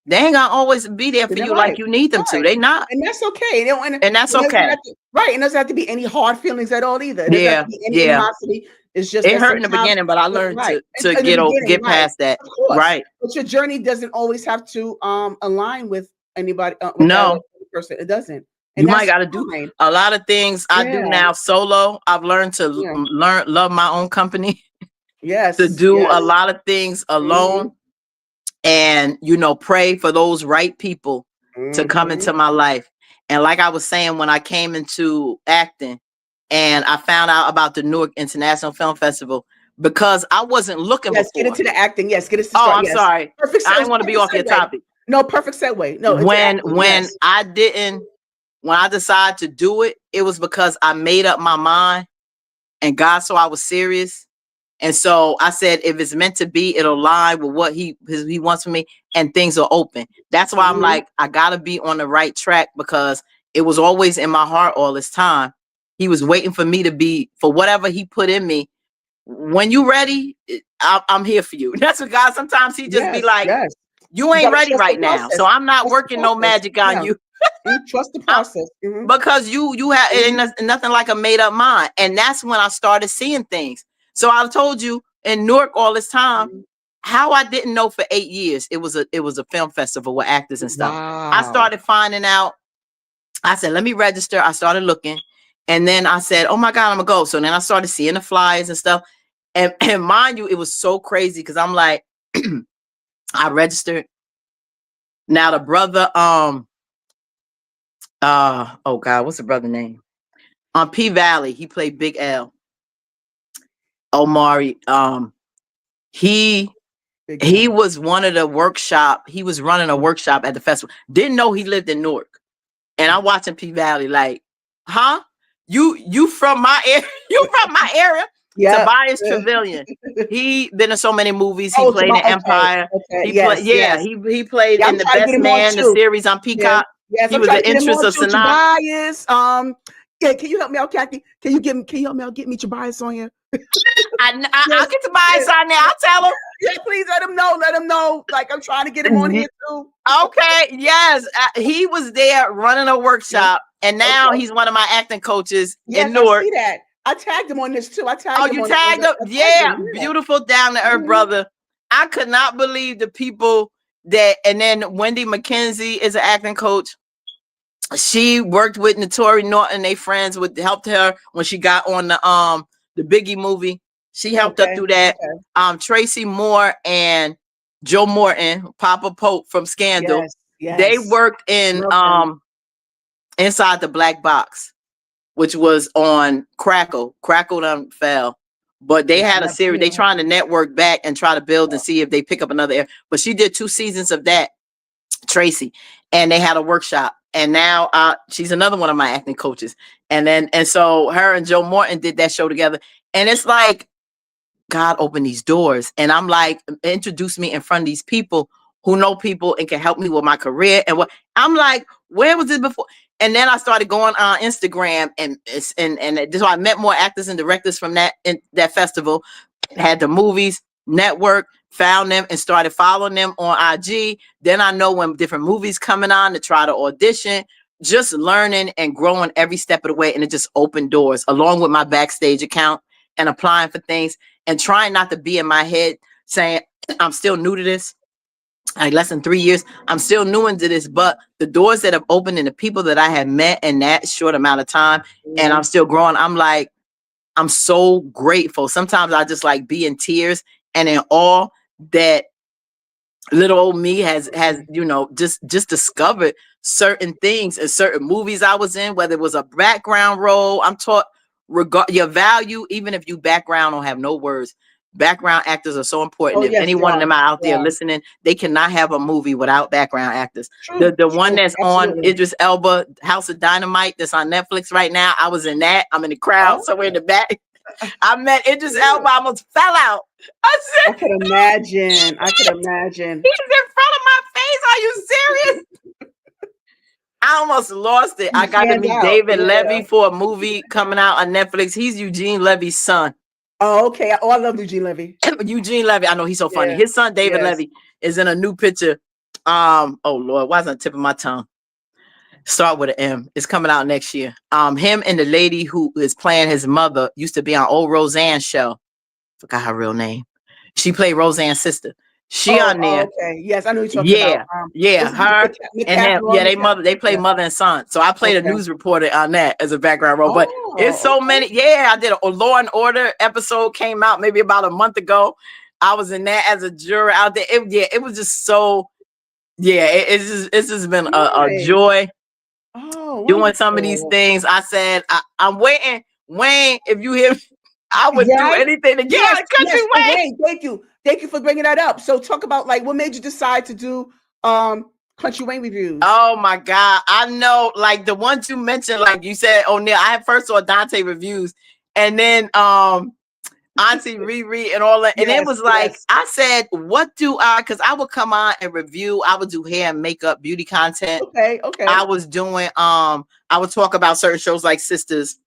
they ain't gonna always be there for They're you like right, you need them to. right, They not. and that's okay. They don't, and And that's it doesn't okay. have to, right, it doesn't have to be any hard feelings at all either. It doesn't have to Yeah, be any yeah. animosity. It's just It that hurt in the sometimes, beginning, but I learned right, to in the beginning, get right, past that. of course, Right. but your journey doesn't always have to, align with anybody, with that other No, person. It doesn't, you and might that's got to do fine. a lot of things I do Yeah, now solo. I've learned to yeah. learn love my own company, to Yes, do a yes. lot of things Mhm, alone, and pray for those right people to come into mhm. my life. And like I was saying, when I came into acting and I found out about the Newark International Film Festival, because I wasn't looking Yes, get before. into the acting. Yes, get us to Oh, start. I'm Yes. sorry. Perfect se I it didn't was want to be perfect off your segue. topic. No, perfect segue. No, into When acting. when Yes. I didn't when I decided to do it, it was because I made up my mind and God saw I was serious. And so I said, if it's meant to be, it'll align with what he wants from me, and things are open. That's why I'm Mhm. like, I gotta be on the right track, because it was always in my heart all this time. He was waiting for me to be, for whatever he put in me. When you ready, I'm here for you. That's what God. Sometimes he just be Yes, like, yes. you You ain't gotta ready trust the right now, so process. I'm not Trust the working no process. magic on Yeah. you. Trust the I'm, process. Mhm. because you have it Mhm. ain't nothing like a made up mind. And that's when I started seeing things. So I told you in Newark all this time, Mhm. how I didn't know for 8 years it was a film festival with actors and stuff. I Wow. started finding out. I said, let me register. I started looking, and then I said, oh my God, I'm gonna go. So then I started seeing the flyers and stuff. And mind you, it was so crazy because I'm like, I registered. Now the brother, oh God, what's the brother name? On P Valley, he played Big L. Omari. He Big he L. was one of the workshop. He was running a workshop at the festival. Didn't know he lived in Newark. And I'm watching P Valley like, huh? You from my area? You from my area? Yep. Tobias Trevelyan. He been in so many movies. He Oh, played in okay, Empire. okay. He played, Yes, yeah, yes. he played Yeah, I'm in The trying to get Best him on Man, the too. series on Yeah. Peacock. Yes, He I'm was trying to the get him interest on of too. Sanaa. Tobias. Yeah, can you help me out, Kathy? Can you help me out? Get me Tobias on here. I'll Yes, get Tobias yes, on there. I'll tell him. yeah. Please let him know. Let him know. Like I'm trying to get him on here too. Okay, yes, he was there running a Yeah. workshop, and now Okay. he's one of my acting coaches in Yes, I Newark. see that. I tagged him on this too. I Oh, tagged him you on tagged the. up? I tagged Yeah, him. Yeah. beautiful, down to earth Mhm. brother. I could not believe the people that, and then Wendy McKenzie is an acting coach. She worked with Notori Norton. They friends with helped her when she got on the Biggie movie. She helped her Okay. through that. Okay. Tracy Moore and Joe Morton, Papa Pope from Scandal. Yes. They Yes. worked in Love them. Inside the Black Box, which was on Crackle. Crackle done fell. But they had a Never series. They knew. trying to network back and try to build and see if they pick up another air. But she did 2 seasons of that, Tracy, and they had a workshop. And now she's another one of my acting coaches. And so her and Joe Morton did that show together. And it's like God opened these doors. And I'm like, introduce me in front of these people who know people and can help me with my career. And what I'm like, where was it before? And then I started going on Instagram, and so I met more actors and directors from that festival, had the movies, network, found them and started following them on IG. Then I know when different movies coming on to try to audition, just learning and growing every step of the way. And it just opened doors along with my backstage account and applying for things and trying not to be in my head saying, I'm still new to this. like less than 3 years. I'm still new into this, but the doors that have opened and the people that I have met in that short amount of time, and I'm Mhm. still growing. I'm like, I'm so grateful. Sometimes I just like be in tears and in awe that little old me has just discovered certain things and certain movies I was in, whether it was a background role. I'm taught regard your value, even if you background don't have no words. Background actors are so important. Oh, If yes, any they one of are. them are out They there are. listening, they cannot have a movie without background actors. The True, the one true, that's on absolutely. Idris Elba, House of Dynamite, that's on Netflix right now. I was in that. I'm in the crowd Oh, somewhere in the back. I met Idris Elba. I almost fell out. I said, I could imagine. I could imagine. he's in front of my face. Are you serious? I almost lost it. You I got to stand meet out. David Yeah. Levy for a movie coming out on Netflix. He's Eugene Levy's son. Oh, okay. Oh, I love Eugene Levy. Eugene Levy. I know he's so funny. Yeah. His son, David Yes. Levy, is in a new picture. Oh Lord, why is it on the tip of my tongue? Start with an M. It's coming out next year. Him and the lady who is playing his mother used to be on old Roseanne show. Forgot her real name. She played Roseanne's sister. She Oh, on oh, there. okay. Yes, I know you're talking about. Yeah, yeah, Was it her and him. Yeah, they play Yeah. mother and son. So I played a Okay. news reporter on that as a background role. But it's Oh, so okay. many. Yeah, I did a Law and Order episode came out maybe about a month ago. I was in that as a juror out there. It was just so. Yeah, it's just been a Nice. joy Oh, doing some of these wonderful. things. I said I'm waiting, Wayne. If you hear me, I would do Yes. anything to get Yes. out of the country, Yes. Oh, Wayne. Wayne, thank you. Thank you for bringing that up. So talk about like what made you decide to do Country Wayne reviews. Oh my God. I know like the ones you mentioned, like you said, O'Neal, I first saw Dante reviews and then Auntie Riri and all that. And it Yes. was like, Yes. I said, what do because I would come on and review, I would do hair and makeup, beauty content. Okay. Okay. I was doing I would talk about certain shows like Sisters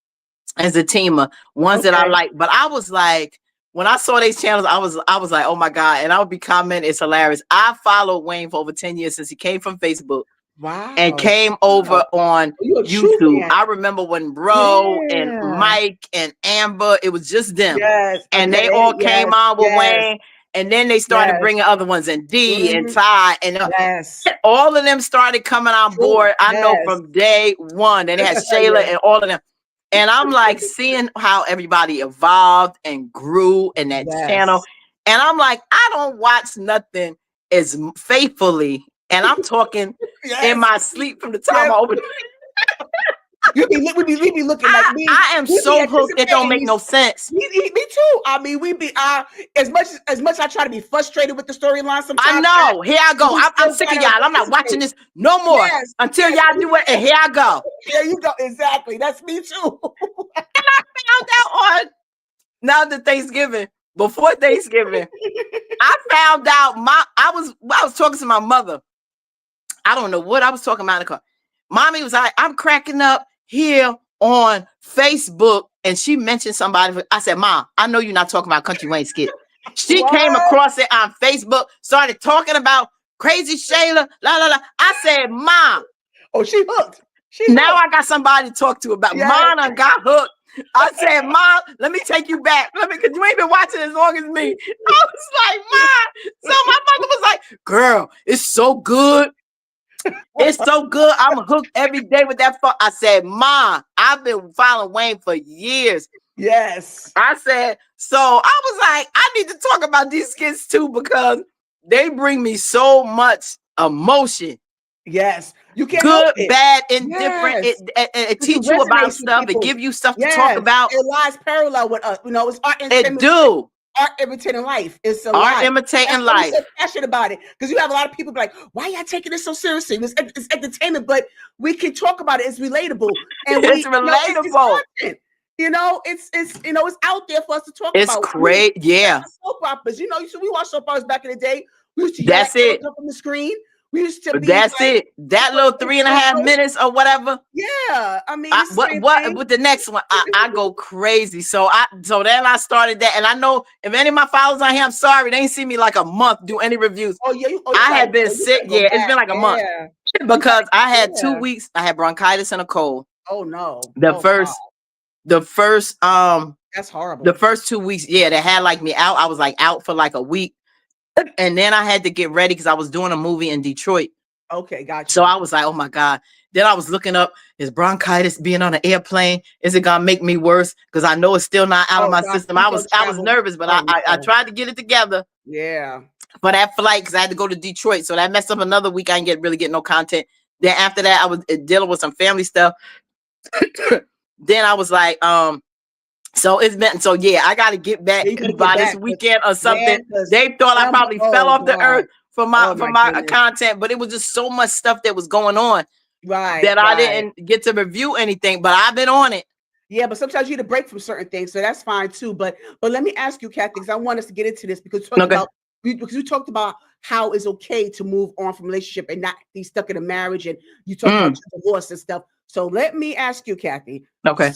as a teamer, ones that I Okay. like. But I was like, when I saw these channels, I was like, oh my God. And I would be commenting, it's hilarious. I followed Wayne for over 10 years since he came from Facebook and Wow. came Wow. over on You're a true YouTube. fan. I remember when Bro and Yeah. Mike and Amber, it was just them. Yes. And they Unvetted. all came Yes. on with Yes. Wayne. And then they started Yes. bringing other ones and D and Mhm. Ty and Yes. all of them started coming on True. board. I know Yes. from day one. Then they had Shayla Yeah. and all of them. And I'm like seeing how everybody evolved and grew in that channel. Yes. And I'm like, I don't watch nothing as faithfully. And I'm talking in Yes. my sleep from the time Yes. I opened. We be looking like me. I am We be so hooked. It don't anticipating make no these. sense. Me too. I mean, we be as much I try to be frustrated with the storyline I sometimes. know. Here I go. We I'm still sick of gotta y'all. I'm not watching participate. this no more Yes. until Yes. y'all do it. And here I go. There you go. Exactly. That's me too. Found out on now the Thanksgiving, before Thanksgiving, I found out I was talking to my mother. I don't know what I was talking about in the car. Mommy was like, I'm cracking up here on Facebook, and she mentioned somebody. I said, Mom, I know you're not talking about Country Wayne skit. She came What? across it on Facebook, started talking about Crazy Shayla, la la la. I said, Mom, Oh, she hooked. She now hooked. I got somebody to talk to about. Yes. Mom, I got hooked. I said, Mom, let me take you back. Because you ain't been watching as long as me. I was like, Mom. So my mother was like, girl, it's so good. It's so good. I'm hooked every day with that phone. I said, Mom, I've been following Wayne for years. Yes. I said, so I was like, I need to talk about these skits too because they bring me so much emotion. Yes. You can't help Good, it. bad, indifferent. Yes. It Because it teach you about resonates with stuff. It people. give you stuff to talk Yes. about. It lies parallel with us. You know, it's art It entertainment. do. Art imitating life. It's a Art lie. imitating That's why we're life. so passionate about it. Because you have a lot of people be like, why y'all taking this so seriously? It's entertainment, but we can talk about it. It's relatable. And It's you know, it's relatable. content. You know, it's it's out there for us to talk It's about. great. Yeah. Soap operas. You know, we watched soap operas back in the day. We used to yell That's at it. jump on the screen. We used to be That's like, it. That little 3.5 minutes or whatever. yeah. I mean, it's the same What thing. with the next one? I go crazy. So then I started that, and I know if any of my followers on here, I'm sorry, they ain't seen me like a month do any reviews. Oh yeah, you I had been you sick. gotta go Yeah, it's back. been like a month Yeah. because I had Yeah. 2 weeks. I had bronchitis and a cold. Oh no. The Oh, first, wow. the first, That's horrible. the first 2 weeks, yeah, they had like me out. I was like out for like a week. And then I had to get ready because I was doing a movie in Detroit. Okay, got So you. I was like, oh my God. Then I was looking up, is bronchitis being on an airplane? Is it gonna make me worse? Because I know it's still not out of Oh my gosh, system. please I don't was travel. nervous, but Oh I no. tried to get it together Yeah. for that flight because I had to go to Detroit. So that messed up another week. I didn't really get no content. Then after that, I was dealing with some family stuff. Then I was like, so it's been yeah, I gotta get back Yeah, you gotta get by this back. weekend or Yeah, something. because They thought I Amber, probably fell oh off the God. earth for Oh my my goodness. content, but it was just so much stuff that was going on Right, that I right. didn't get to review anything. But I've been on it. Yeah, but sometimes you need a break from certain things, so that's fine too. But let me ask you, Kathy, because I want us to get into this Okay. because we talked about how it's okay to move on from relationship and not be stuck in a marriage, and you talked about your divorce and stuff. So let me ask you, Kathy, Okay.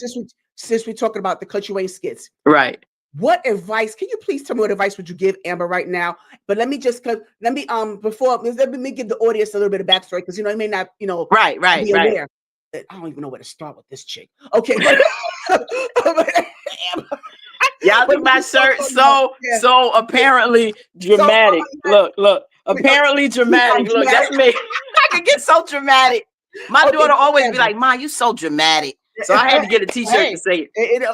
since we're talking about the country Wayne skits, Right. what advice can you please tell me? What advice would you give Amber right now? But let me before let me give the audience a little bit of backstory because it may not Right. Right. be Right. aware. I don't even know where to start with this chick. Okay, but, Y'all but see my shirt yeah. so apparently So dramatic. Look, apparently dramatic. Look, that's me. I can get so dramatic. My Okay, daughter so always be Amber, like, "Ma, you so dramatic." So I had to get a T-shirt to hey, say it. you know,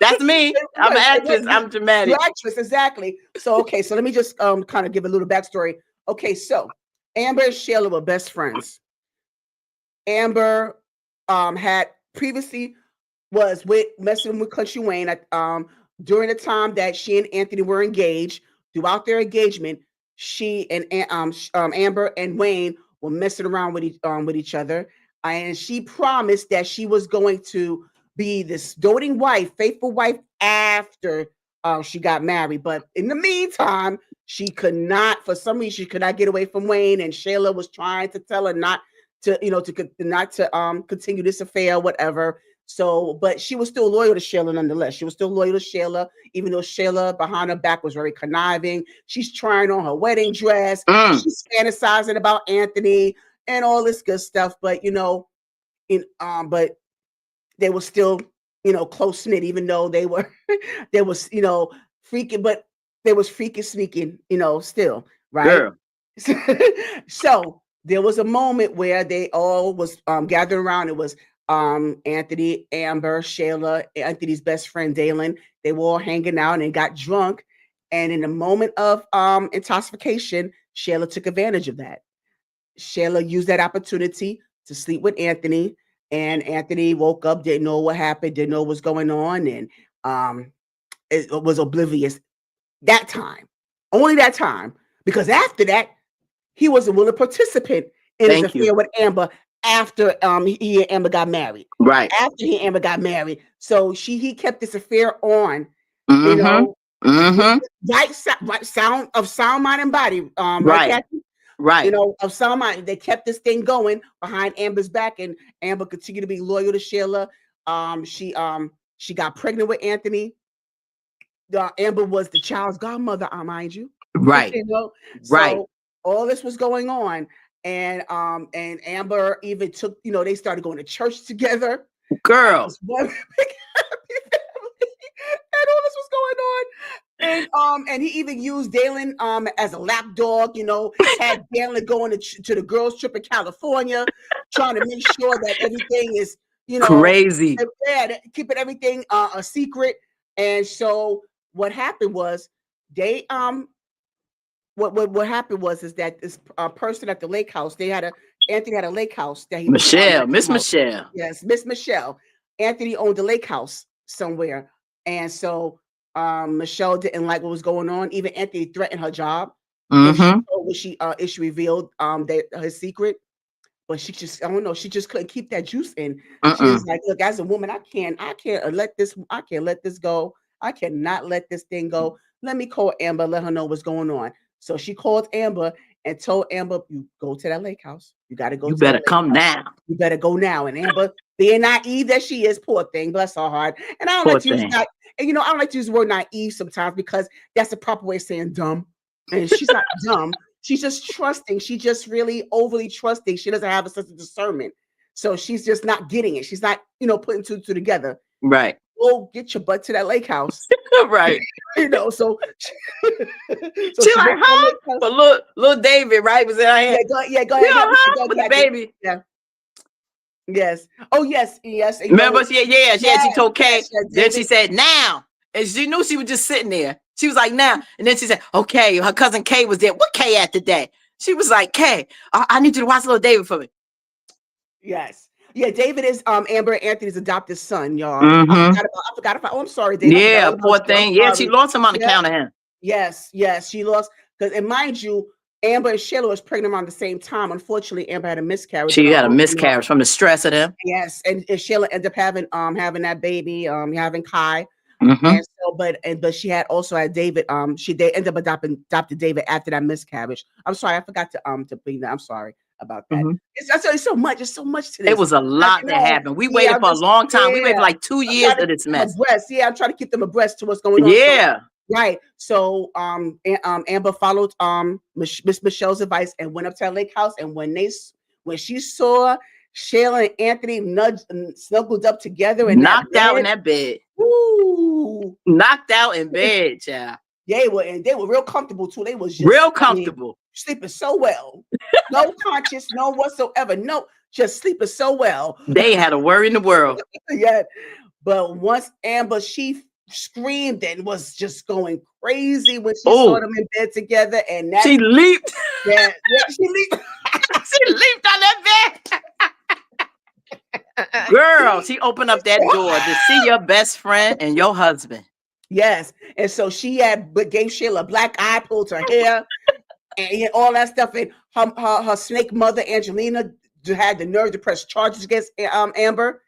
That's me. I'm an actress. I'm you're dramatic. actress, exactly. So okay, so let me just kind of give a little backstory. Okay, so Amber and Sheila were best friends. Amber had previously was with messing with Country Wayne during the time that she and Anthony were engaged. Throughout their engagement, she and Amber and Wayne were messing around with each other, and she promised that she was going to be this doting wife, faithful wife after she got married. But in the meantime, she could not, for some reason, she could not get away from Wayne, and Shayla was trying to tell her not to, not to continue this affair, whatever. So, but she was still loyal to Shayla nonetheless. She was still loyal to Shayla, even though Shayla behind her back was very conniving. She's trying on her wedding dress. She's fantasizing about Anthony and all this good stuff. But but they were still, close knit, even though they were, they was, freaking, but they was freaking sneaking, still, right? Girl. So there was a moment where they all was gathered around. It was Anthony, Amber, Shayla, Anthony's best friend Dalen. They were all hanging out and they got drunk. And in a moment of intoxication, Shayla took advantage of that. Shayla used that opportunity to sleep with Anthony, and Anthony woke up, didn't know what happened, didn't know what was going on, and it was oblivious that time, only that time, because after that, he was a willing participant in his Thank you. affair with Amber after he and Amber got married. Right. After he and Amber got married, so he kept this affair on, Mm-hmm. with Mm-hmm. right sound mind and body, right, Right. Kathy? Right. Of some mind. They kept this thing going behind Amber's back, and Amber continued to be loyal to Sheila. She got pregnant with Anthony. Amber was the child's godmother, mind you. Right. Right. So all this was going on, and Amber even took, they started going to church together. Girl. This one big happy family, and all this was going on. And he even used Dalen as a lap dog, had Dalen going to the girls' trip in California, trying to make sure that everything is, Crazy. keeping everything a secret. And so what happened was they what happened was is that this person at the lake house, Anthony had a lake house that he was Michelle. Miss renting out. Michelle. Yes, Miss Michelle. Anthony owned a lake house somewhere, and so Michelle didn't like what was going on. Even Anthony threatened her job Mm-hmm. if she revealed his secret. But she just, I don't know, she just couldn't keep that juice in. She was like, look, as a woman, I can't let this go. I cannot let this thing go. Let me call Amber, let her know what's going on. So she called Amber and told Amber, you go to that lake house. You got to go You to that better lake come house. now. You better go now. And Amber, being naive that she is, poor thing, bless her heart. And I don't Poor like to use thing. that, and I don't like to use the word naive sometimes because that's the proper way of saying dumb. And she's not dumb. She's just trusting. She's just really overly trusting. She doesn't have a sense of discernment. So she's just not getting it. She's not, putting two together. Right. go get your butt to that lake house. Right. So so She she like, went to the huh? lake house. But little David, right, was in her Yeah, hand. go Yeah, ahead, huh? go With the get it. baby. Yeah. Yes. Oh, yes. Remember? She Yes, told Kay. yeah, Then she David. said, now. And she knew she was just sitting there. She was like, now. And then she said, okay, her cousin Kay was there. What Kay at today? She was like, Kay, I need you to watch little David for me. Yes. Yeah, David is Amber and Anthony's adopted son, y'all. Mm-hmm. I forgot about. Oh, I'm sorry, Dave. I forgot Yeah, all about poor you. I'm thing. Yeah, she sorry. lost him on Yeah. account of him. Yes, she lost because, and mind you, Amber and Shayla was pregnant around the same time. Unfortunately, Amber had a miscarriage. She had a miscarriage from the stress of them. Yes, and Shayla ended up having that baby, having Kai. Mm-hmm. And so, but she had also had David. They ended up adopted David after that miscarriage. I'm sorry, I forgot to bring that. I'm sorry about that. Mm-hmm. It's so much. It's so much to this. It was a lot that happened. We waited for a long time. We waited for like 2 years of this mess. Yeah, I'm trying to keep them abreast to what's going on. Yeah. So, right. So Amber followed Miss Michelle's advice and went up to that lake house. And when she saw Shayla and Anthony snuggled up together and knocked out in that bed. Woo. Knocked out in bed, child. Yeah, they were real comfortable too. They was just real comfortable. Sleeping so well. No conscious, no whatsoever. No, just sleeping so well. They had a worry in the world. Yeah. But once Amber, she screamed and was just going crazy when she saw them in bed together. And she leaped. Yeah, she leaped. She leaped on that bed. Girl, she opened up that door to see your best friend and your husband. Yes. And so she gave Shayla a black eye, pulled her hair, and all that stuff. And her snake mother, Angelina, had the nerve to press charges against Amber,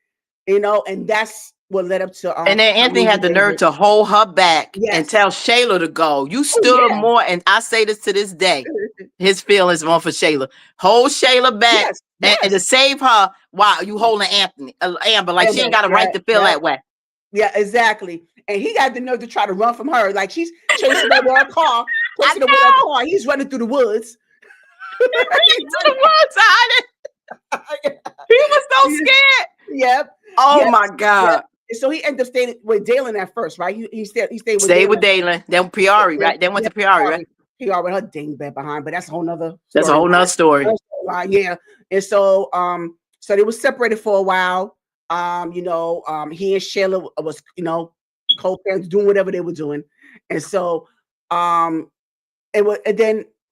and that's what led up to. And then Anthony had the nerve to hold her back and tell Shayla to go. You stood more, and I say this to this day, his feelings on for Shayla. Hold Shayla back and to save her while you holding Amber, like she ain't got a right to feel that way. Yeah, exactly. And he got the nerve to try to run from her, like she's chasing her with her car, pushing her with her car. He's running through the woods. He was so scared. Yep. Oh my God. Yep. And so he ended up staying with Dalen at first, right? He stayed with Dalen. Then Priori, right? Then went to Priori, right? Priori with her dingbat behind, but that's a whole nother story. That's a whole nother story. Yeah. And so so they were separated for a while. He and Shayla was, co-parents doing whatever they were doing. And so it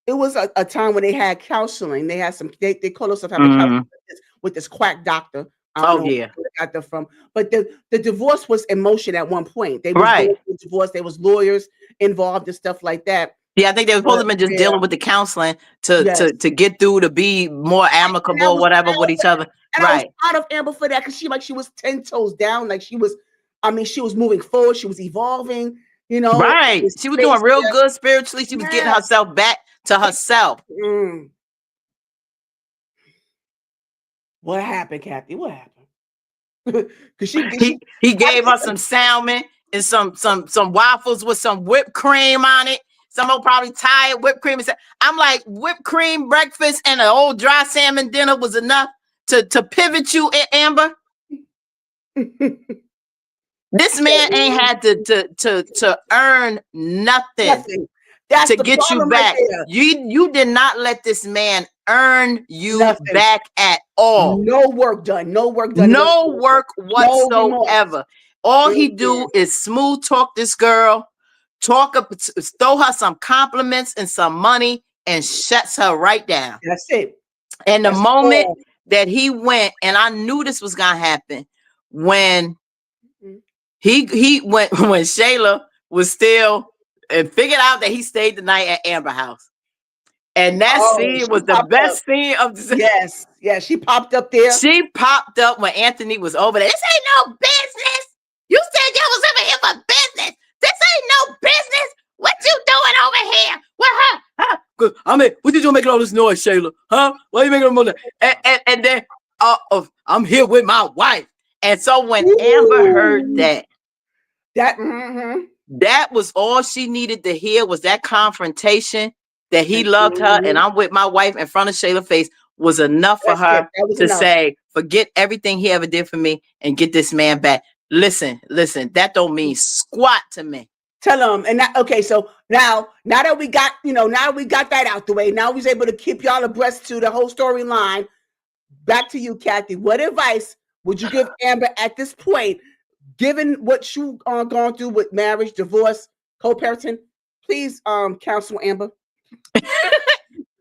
was a time when they had counseling. They had they call themselves having counseling with this quack doctor. I don't know where they got that from. But the divorce was in motion at one point. They was going through divorce. There was lawyers involved and stuff like that. Yeah, I think they were supposed to be just dealing with the counseling to get through, to be more amicable, whatever, with each other. And I was proud of Amber for that, because she was 10 toes down. Like she was moving forward. She was evolving, Right. She was doing real good spiritually. She was getting herself back to herself. What happened, Kathy? What happened? Because he gave her some salmon and some waffles with some whipped cream on it. Someone probably tired whipped cream. I'm like, whipped cream breakfast and an old dry salmon dinner was enough to pivot you, Amber. This man ain't had to earn nothing. That's to get you back. Right, you did not let this man earn you back at all. No work done. No work whatsoever. All he do is smooth talk this girl, throw her some compliments and some money, and shuts her right down. That's it. And the moment that he went, and I knew this was gonna happen, when he went, when Shayla was still and figured out that he stayed the night at Amber House. And that scene was the best scene of the Yes, she popped up there. She popped up when Anthony was over there. This ain't no business. You said you was over here for business. This ain't no business. What you doing over here? What, huh? I mean, what you doing making all this noise, Shayla? Huh? Why you making all this noise? And then I'm here with my wife. And so when Amber heard that was all she needed to hear, was that confrontation that he loved her and I'm with my wife in front of Shayla's face, was enough for her to say, forget everything he ever did for me and get this man back. Listen, that don't mean squat to me. Tell them. And that, okay, so now that we got, now we got that out the way. Now we's able to keep y'all abreast to the whole storyline. Back to you, Kathy. What advice would you give Amber at this point, given what you are going through with marriage, divorce, co-parenting? Please, counsel Amber.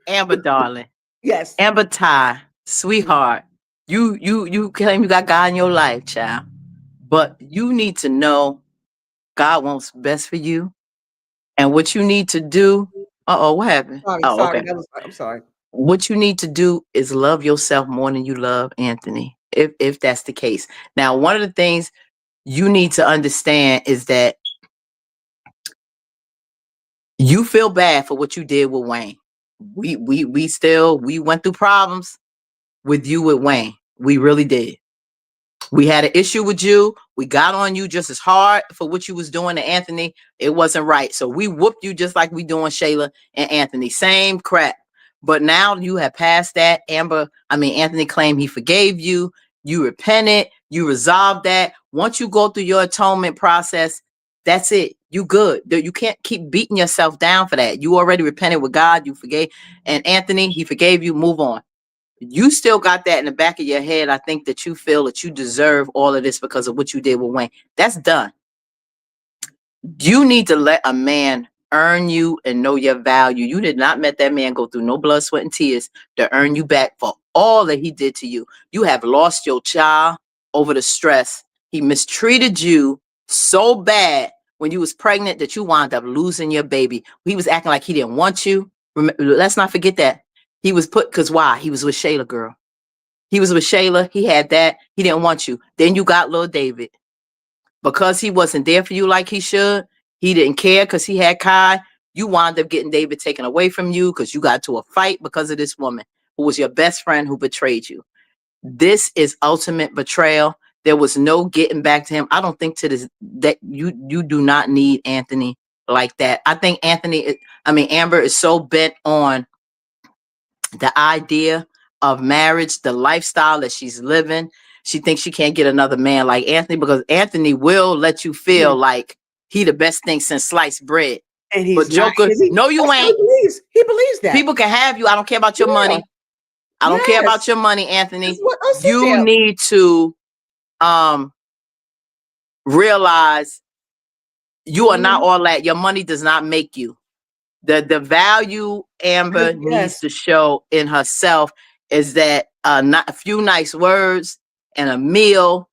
Amber, darling. Yes. Amber Ty, sweetheart. You claim you got God in your life, child. But you need to know God wants best for you. And what you need to do, what happened? Oh, Sorry. okay. I'm sorry. What you need to do is love yourself more than you love Anthony, if that's the case. Now, one of the things you need to understand is that you feel bad for what you did with Wayne. We went through problems with you with Wayne. We really did. We had an issue with you. We got on you just as hard for what you was doing to Anthony. It wasn't right. So we whooped you just like we doing Shayla and Anthony. Same crap. But now you have passed that. Anthony claimed he forgave you. You repented. You resolved that. Once you go through your atonement process, that's it. You good. You can't keep beating yourself down for that. You already repented with God. You forgave. And Anthony, he forgave you. Move on. You still got that in the back of your head. I think that you feel that you deserve all of this because of what you did with Wayne. That's done. You need to let a man earn you and know your value. You did not let that man go through no blood, sweat, and tears to earn you back for all that he did to you. You have lost your child over the stress. He mistreated you so bad when you was pregnant that you wound up losing your baby. He was acting like he didn't want you. Let's not forget that. He was because why? He was with Shayla, girl. He was with Shayla. He had that. He didn't want you. Then you got little David. Because he wasn't there for you like he should, he didn't care because he had Kai. You wound up getting David taken away from you because you got to a fight because of this woman who was your best friend who betrayed you. This is ultimate betrayal. There was no getting back to him. I don't think that you do not need Anthony like that. I think Amber is so bent on the idea of marriage, the lifestyle that she's living. She thinks she can't get another man like Anthony because Anthony will let you feel like he the best thing since sliced bread. And he's but Joker, not, no, you ain't. He believes that. People can have you. I don't care about your money. I don't care about your money, Anthony. You need to realize you are not all that. Your money does not make you. The value Amber needs to show in herself is that not a few nice words and a meal.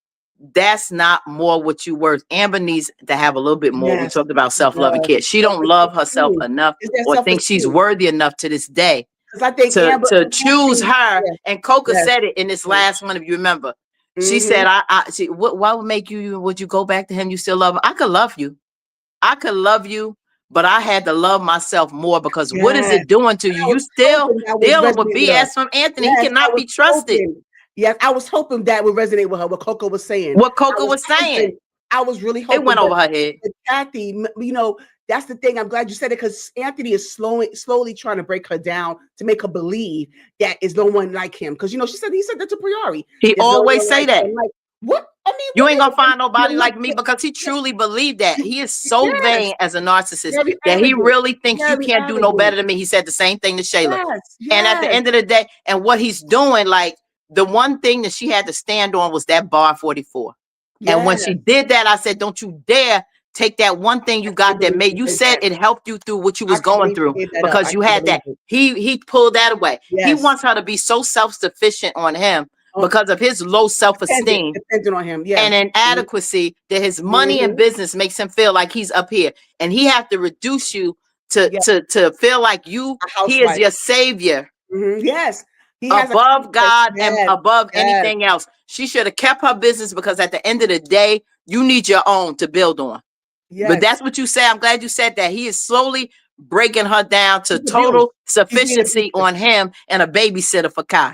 That's not more what you worth. Amber needs to have a little bit more. We talked about self-love and care. She don't love herself enough or think she's worthy enough to this day I think to choose her. And Coca said it in this last one, if you remember. She said, what would make you, would you go back to him? You still love him? I could love you. But I had to love myself more because what is it doing to you? You still dealing with BS from Anthony. He cannot be trusted. Yes, I was hoping that would resonate with her, what Coco was saying. What Coco was saying. I was really hoping. It went over her head. Kathy, that's the thing. I'm glad you said it because Anthony is slowly trying to break her down to make her believe that is no one like him. Because, he said that to Priori. He always say that. Like, what? You ain't gonna find nobody like me because he truly believed that. He is so vain as a narcissist that he really thinks you can't do no better than me. He said the same thing to Shayla. And at the end of the day, and what he's doing, like the one thing that she had to stand on was that bar 44. And when she did that, I said, don't you dare take that one thing you got that made you said it helped you through what you was going through because you had that. He pulled that away. He wants her to be so self-sufficient on him because of his low self-esteem on him, and inadequacy that his money and business makes him feel like he's up here. And he have to reduce you to feel like he is your savior. Yes. He above God and above anything else. She should have kept her business because at the end of the day, you need your own to build on. But that's what you said. I'm glad you said that. He is slowly breaking her down to total sufficiency on him and a babysitter for Kai.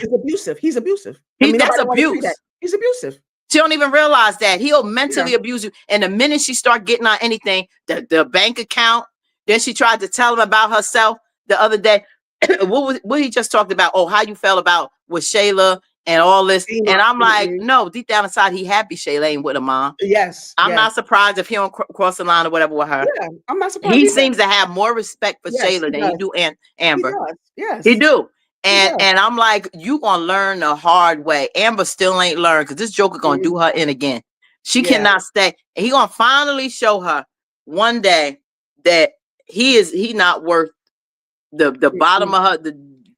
He's abusive. That's abuse. He's abusive. She don't even realize that. He'll mentally abuse you. And the minute she start getting on anything, the bank account, then she tried to tell him about herself the other day. What he just talked about? Oh, how you felt about with Shayla and all this. Being And on- I'm like, mhm. no, deep down inside, he happy Shayla ain't with her mom. Yes, I'm yes. not surprised if he don't cross the line or whatever with her. Yeah, I'm not surprised He either. seems to have more respect for Yes, Shayla he than he does. do He Amber. does. Yes. He do. He does. And I'm like, you gonna learn the hard way. Amber still ain't learned because this joker gonna do her in again. She Yeah. cannot stay. And he gonna finally show her one day that he not worth the bottom of her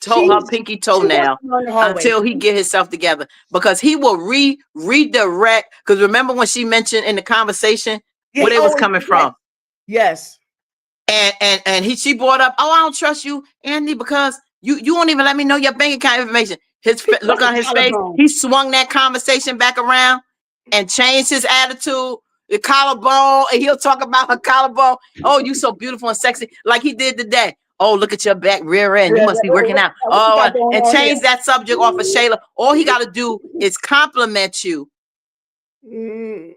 her pinky She wants toenail to learn the hard way. until he get himself together, because he will redirect. Because remember when she mentioned in the conversation Yeah, where he they was always- coming yes, from, Yes. and she brought up, oh, I don't trust you, Andy, because you won't even let me know your bank account information. Look on his face. collarbone. He swung that conversation back around and changed his attitude. The collarbone, and he'll talk about her collarbone. Oh, you so beautiful and sexy, like he did today. Oh, look at your back rear end. You Yeah, must be yeah, working out. what you Oh, got going and on change here? that subject off of Shayla. All he got to do is compliment you. Mm,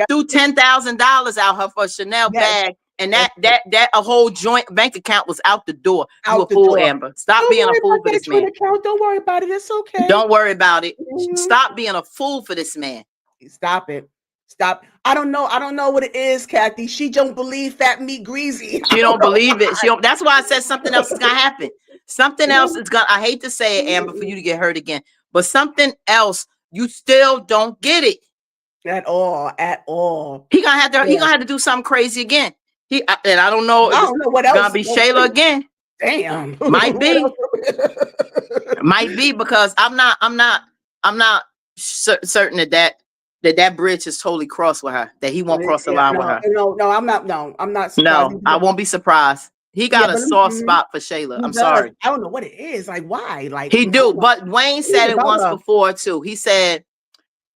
Threw $10,000 out her for a Chanel Yes. bag, and that a whole joint bank account was out the door. You Out a the fool, door. Amber. Stop Don't being a worry fool about for that this joint man. account. Don't worry about it. It's okay. Don't worry about it. Mhm. Stop being a fool for this man. Stop it. Stop. I don't know what it is, Kathy. She don't believe fat meat greasy. She don't believe it. She don't. That's why I said something else is gonna happen. Something else is gonna. I hate to say it, Amber, for you to get hurt again, but something else. You still don't get it. At all. At all. He gonna have to. He Yeah. gonna have to do something crazy again. And I don't know. I don't know what else. Gonna be Shayla again. Damn. Might be. Might be, because I'm not certain that bridge is totally crossed with her. That he won't cross the line with her. No, I'm not. No, I'm not No, surprised. I won't be surprised. He got a soft spot for Shayla. I'm sorry. I don't know what it is. Like, why? Like, He do, but Wayne said it once before too. He said,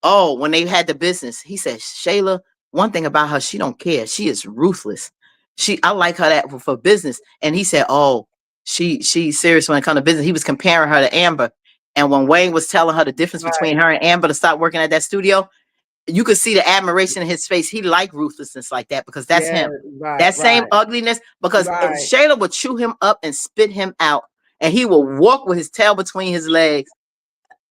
oh, when they had the business, he said, Shayla, one thing about her, she don't care. She is ruthless. I like her that for business. And he said, oh, she's serious when it comes to business. He was comparing her to Amber. And when Wayne was telling her the difference between her and Amber to stop working at that studio, you could see the admiration in his face. He liked ruthlessness like that, because that's him. That same ugliness, because Shayla would chew him up and spit him out, and he will walk with his tail between his legs.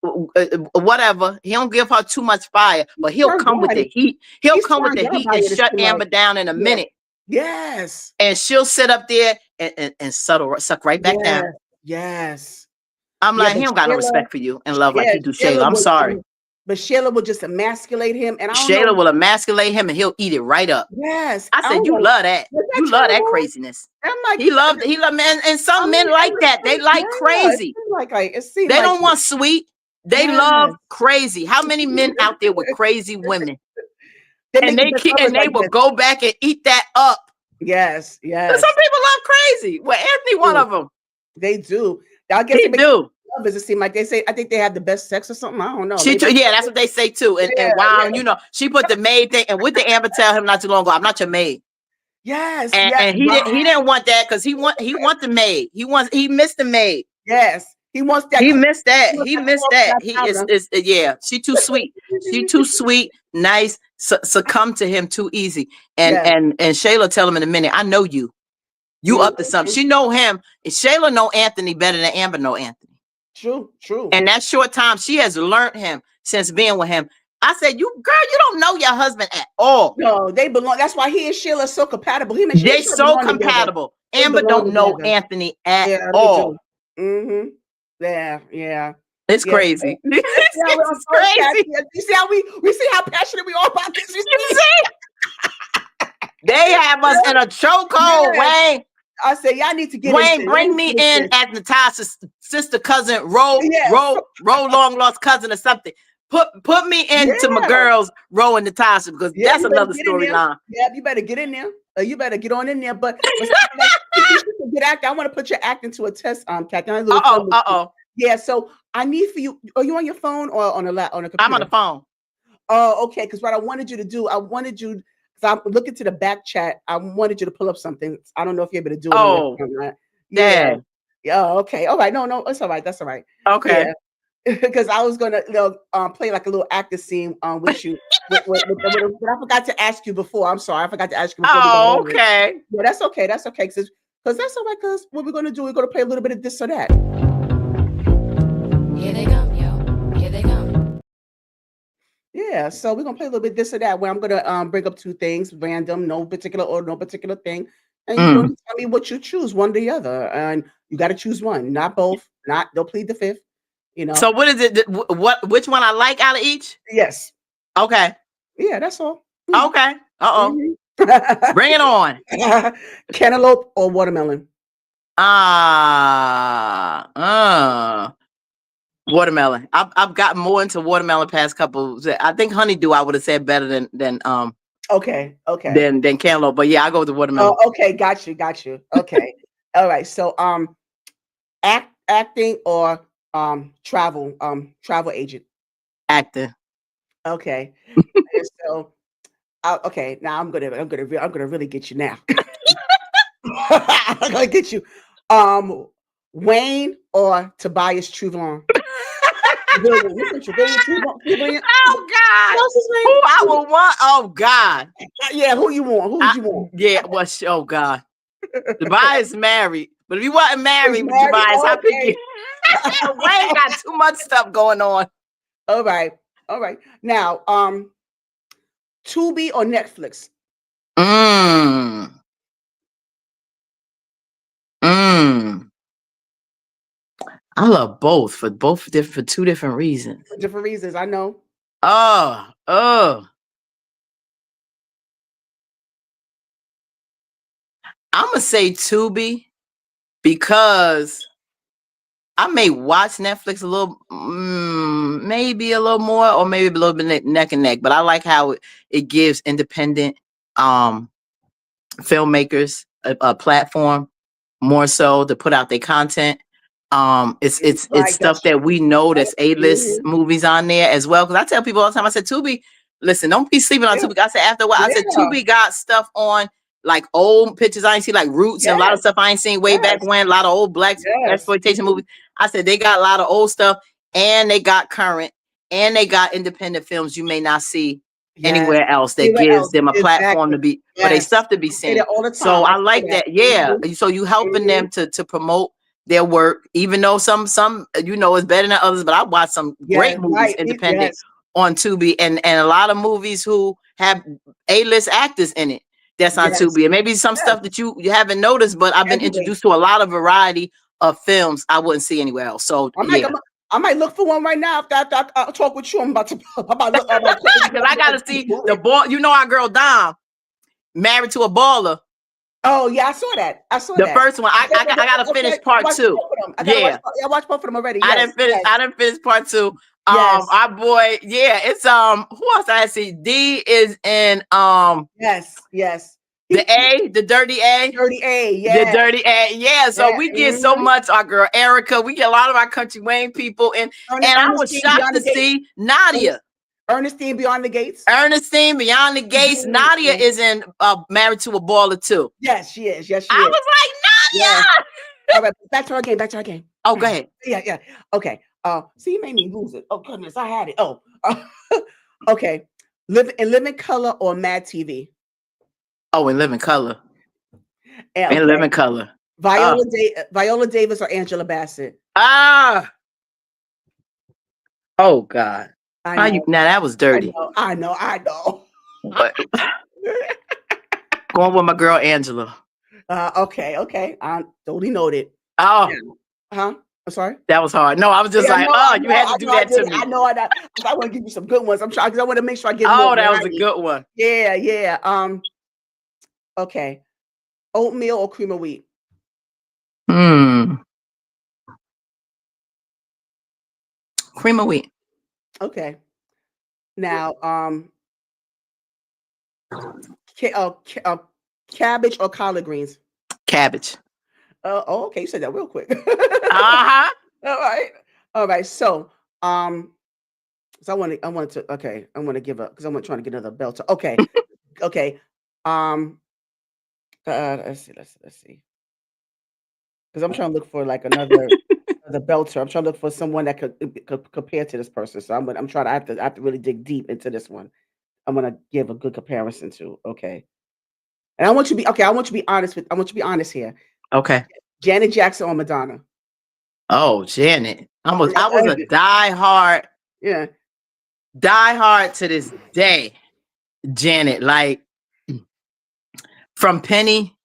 Whatever. He don't give her too much fire, but he'll come with the heat. He'll come with the heat and shut Amber down in a minute. Yes. And she'll sit up there and suck right back down. Yes. I'm like, he don't got no respect for you and love like you do Shayla. I'm sorry. But Shayla will just emasculate him, and Shayla will emasculate him, and he'll eat it right up. Yes, I said, you love that. You love that craziness. I'm like, he loved men, and some men like that. They like crazy. They don't want sweet. They love crazy. How many men out there with crazy women? And they will go back and eat that up. Yes, yes. But some people love crazy. Well, Anthony, one of them. They do. I guess they do. Does it seem like they say? I think they have the best sex or something. I don't know. Yeah, that's what they say too. And wow, you know, she put the maid thing. And what did Amber tell him not too long ago? I'm not your maid. Yes. And he didn't want that, because he want the maid. He missed the maid. Yes. He wants that. He missed that. He missed that. He is yeah. She too sweet. She too sweet, nice. Succumb to him too easy. And Shayla tell him in a minute, I know you. You up to something. She know him. And Shayla know Anthony better than Amber know Anthony. True. And that short time, she has learned him since being with him. I said, you don't know your husband at all. No, they belong. That's why he and Sheila are so compatible. They so compatible. Amber don't know Anthony at all. Mm-hmm. Yeah. It's crazy. It's crazy. You see how we see how passionate we are about this? You see? They have us in a chokehold, Wayne. I said, y'all need to get Wayne, bring me in as Natasha's sister, cousin, roll long lost cousin or something. Put me into my girls, Ro and Natasha, because that's another storyline. Yeah, you better get in there. You better get on in there. But get acting. I want to put your acting to a test, Kathy. Yeah, so I need for you. Are you on your phone or on a computer? I'm on the phone. Oh, okay. Because what I wanted you to do, because I'm looking to the back chat. I wanted you to pull up something. I don't know if you're able to do it. Oh, yeah. Okay. All right. No, it's all right. That's all right. Okay. Because I was gonna play like a little acting scene with you. But I forgot to ask you before. I'm sorry. I forgot to ask you before. Oh, okay. Yeah, that's okay. That's okay. Because that's all right. Because what we're gonna do, we're gonna play a little bit of this or that. Here they come, yo. Here they come. Yeah, so we're gonna play a little bit this or that where I'm gonna bring up two things, random, no particular order, no particular thing, and you're Mm. gonna tell me what you choose, one or the other, and you got to choose one, not both, not don't plead the fifth, you know. So what is it? What? Which one I like out of each? Yes, Okay. yeah, that's all. Okay. Uh-oh. Mhm. Bring it on. Cantaloupe or watermelon? Ah. Watermelon. I've gotten more into watermelon past couple. I think honeydew I would have said better Okay, okay. than cantaloupe. But yeah, I go with the Oh, watermelon. okay, got you, got you. Okay, all right. So, acting or travel agent. Acting. Okay, and so, okay. Now I'm gonna really get you now. I'm gonna get you. Um, Wayne or Tobias Truvillon. Truvillon. What's it? Truvillon. Truvillon. Oh God. What's his Who I name? would want? Oh God. Yeah. Who you want? Who would you want? Yeah. Well, oh God. Tobias married, but if he wasn't He's married, married. Tobias, I pick Okay. you. Wayne got too much stuff going on. All right. All right. Now, Tubi or Netflix? Mm. Mm. I love both for two different reasons. For different reasons. I know. Oh. I'm gonna say Tubi because I may watch Netflix a little, maybe a little more, or maybe a little bit neck and neck. But I like how it gives independent filmmakers a platform more so to put out their content. It's Right. stuff That's true. that we know Right. that's A-list Mhm. movies on there as well. Because I tell people all the time, I said Tubi, listen, don't be sleeping on Yeah. Tubi. I said after a while, I said Yeah. Tubi got stuff on like old pictures I ain't seen, like Roots and a lot of Yes. stuff I ain't seen way back Yes. when. A lot of old black Yes. exploitation Mhm. movies. I said they got a lot of old stuff, and they got current, and they got independent films you may not see Yes. anywhere else that Anywhere gives else. them a platform to Exactly. be for their Yes. stuff to be I say that seen. all the So time. I I say like that. that. Yeah. Mhm. So you helping Mhm. them to promote their work, even though some is better than others. But I watch some great Yeah. movies Right. independent Yes. on Tubi, and a lot of movies who have A-list actors in it. That's on Yes. Tubi, and maybe some Yes. stuff that you haven't noticed. But I've been Heavyweight. introduced to a lot of variety of films I wouldn't see anywhere else. So I might yeah, come. I might look for one right now after I talk with you. I'm about to. I'm about to put because I got to this see the movie. ball. You know our girl Dom, Married to a Baller. Oh yeah, I saw that. I saw The that. first one, I got to Okay, finish I part watched two. both of them. I gotta watch. Yeah, I watched both of them already. Yes. Yes. I didn't finish part two. Yes. Our boy, yeah, it's who else I see? D is in Yes. Yes. the A, the dirty A. Dirty A. The Yeah. dirty A, yeah. So Yeah. we get so Mm-hmm. much. Our girl Erica, we get a lot of our country Wayne people, and I was Ernestine shocked Beyond to the Gates. see Nadia, Ernestine Beyond the Gates. Ernestine Beyond the Gates. Nadia Mhm. is in Married to a Baller too. Yes, she is. Yes, she I is. was like Yeah. Nadia. All right. Back to our game. Back to our game. Oh, go ahead. Yeah. Yeah. Okay. See, you made me lose it. Oh goodness, I had it. Oh. Okay. Live in color or Mad TV. Oh, in Living Color. Yeah, In okay. Living Color. Uh, Viola Davis or Angela Bassett. ah. Oh God. I How you know. now that was I dirty. know. I know. I know. What going with my girl Angela. Okay. Okay. I totally noted. Oh, Yeah. Huh? I'm sorry. that was hard. No, I was just Yeah, like, no, oh, I you know, had to I do know, I that did to it. I me. know, I want to give you some good ones. I'm trying because I want to make sure I give more Oh, that was a variety. good one. Yeah, yeah. Okay. Oatmeal or cream of wheat? Hmm. Cream of wheat. Okay. Now, cabbage or collard greens? Cabbage. Oh, okay. You said that real quick. Uh-huh. All right. All right. Um, so I wanted to, okay. I want to give up because I'm trying to get another belt. Okay. Okay. Um, let's see. Because I'm trying to look for like another belter. I'm trying to look for someone that could compare to this person. So I'm trying to I have to really dig deep into this one. I'm gonna give a good comparison to. Okay. And I want you to be okay. I want you to be honest here. Okay. Janet Jackson or Madonna? Oh, Janet. I was a Yeah. diehard Yeah. Die hard to this day, Janet. Like from Penny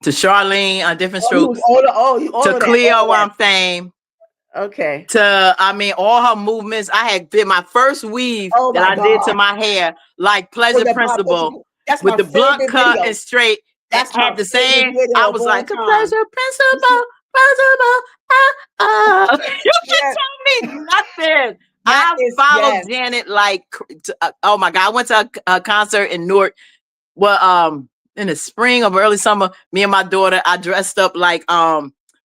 to Charlene on Different Oh, you was Strokes all oh, you to all Cleo of that. on Fame Okay. to I mean all her movements. I had did my first weave Oh that my I did to God. my hair, like With Pleasure the Bob Principle, that's with my the blunt favorite cut and video. straight. That's my Had the favorite same. video I of was all like the time. Pleasure Principle, Principle. You can Yes, tell me nothing. that I is followed yes. Janet like oh my god. I went to a concert in Newark. Well, in the spring or early summer, me and my daughter, I dressed up like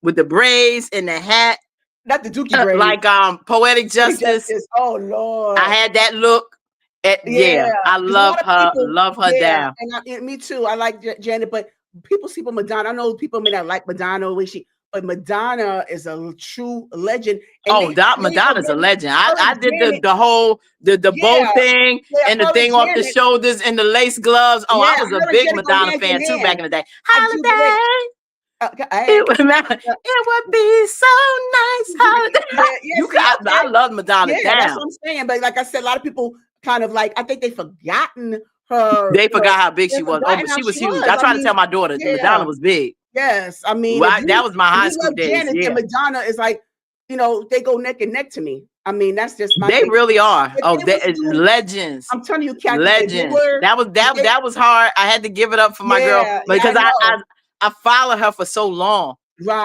with the braids and the hat, Not the Dookie braids. like Poetic Big Justice. Justice. Oh I Lord. had that look. Yeah. Yeah, I There's a lot of people. love her Yeah, down. and me too. I like Janet, but people see Madonna. I know people may not like Madonna when she, but Madonna is a true legend. And Oh, they Madonna's a already legend. her I and did Janet. the whole the bow Yeah, thing yeah, and the her and thing off the Janet. shoulders and the lace gloves. Oh, I Yeah, was a her and big Janet go Madonna hand in fan too back hand. in the day. I do believe. Holiday. Hey, It would be so nice. yeah, Holiday. yeah. See, I okay. love Madonna Yeah, that's down. what I'm saying. But like I said, a lot of people kind of like I think they've forgotten her. They You know, forgot how big she they've was. Oh, forgotten but how she was she huge. was. I I tried to tell mean, my daughter yeah, Madonna was big. yes. I mean, Well, that was my if high you school love days. Janet, then Yeah, Madonna is like, they go neck and neck to me. I mean, that's just my they thing. really are. If Oh, they they was to do, legends, I'm telling you, Kathy, if they legends. were, if they, That was hard. I had to give it up for my girl yeah, yeah, I because know, I followed her for so long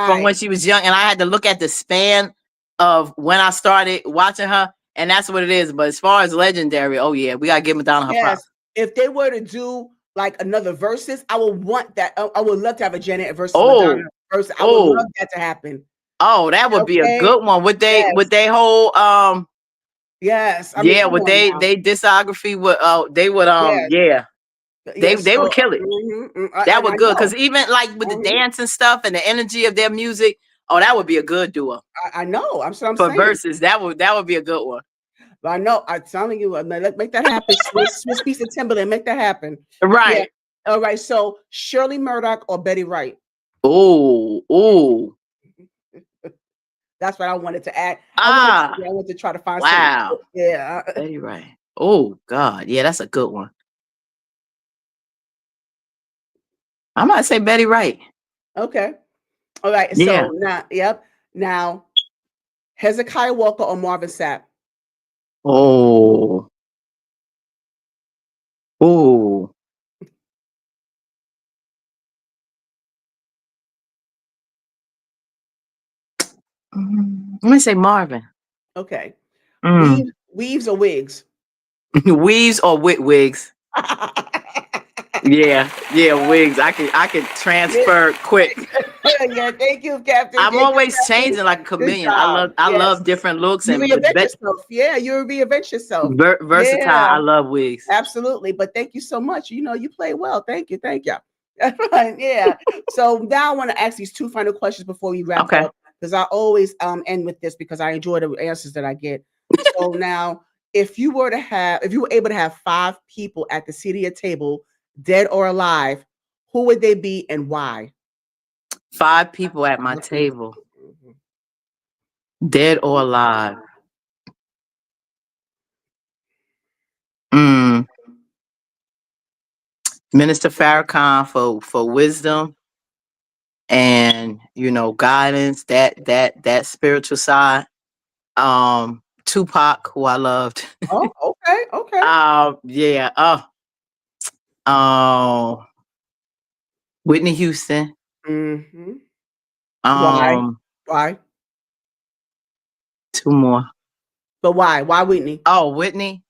from right, when she was young, and I had to look at the span of when I started watching her, and that's what it is. But as far as legendary, oh yeah, we gotta give Madonna her yes. props. If they were to do like another versus, I would want that. I would love to have a Janet versus Madonna Oh, versus. I would love oh, that to happen. oh, that would be a Okay. good one. Would Yes. they hold Yes. I mean, yeah, come would on now. they discography would they would Yes. yeah, Yes. they would So, kill it. That and would I good know. because even like with the Mhm. dance and stuff and the energy of their music, oh, that would be a good duo I know. I'm so I'm for saying. verses. That would be a good one. But I know. I'm telling you. Let's make that happen. Swiss Beats and Timberland. Make that happen. Yeah. Right. All right. So Shirley Murdoch or Betty Wright. Oh, oh, That's what I wanted to add. ah, I wanted to try to find some. wow. Yeah. Betty Wright. Oh God, yeah, that's a good one. I might say Betty Wright. Okay. All right. Yeah. So now, yep. Now, Hezekiah Walker or Marvin Sapp. Oh, oh. Let me say Marvin. Okay. Mm. Weaves or wigs. Weaves or wigs. Yeah, yeah, wigs. I can Yeah, transfer quick. yeah, thank you, Captain. I'm Thank you, always Captain. changing like a Good chameleon. job. I Yes. love different looks You and reinvent yourself. Yeah, you reinvent yourself. versatile. Yeah, I love wigs. absolutely. But thank you so much. You play well. Thank you. Thank you. That's right. Yeah. So now I want to ask these two final questions before we wrap Okay. up because I always end with this because I enjoy the answers that I get. So now, if you were able to have 5 people at the CDA table, dead or alive, who would they be and why? 5 people at my 5 people. table, Mhm. dead or alive. Mm. Minister Farrakhan for wisdom and guidance, that spiritual side. Tupac, who I loved. Oh, okay, okay. Yeah. Oh, Whitney Houston. Mhm. Why? Um, Why? 2 more. But why? Why Whitney? Oh, Whitney,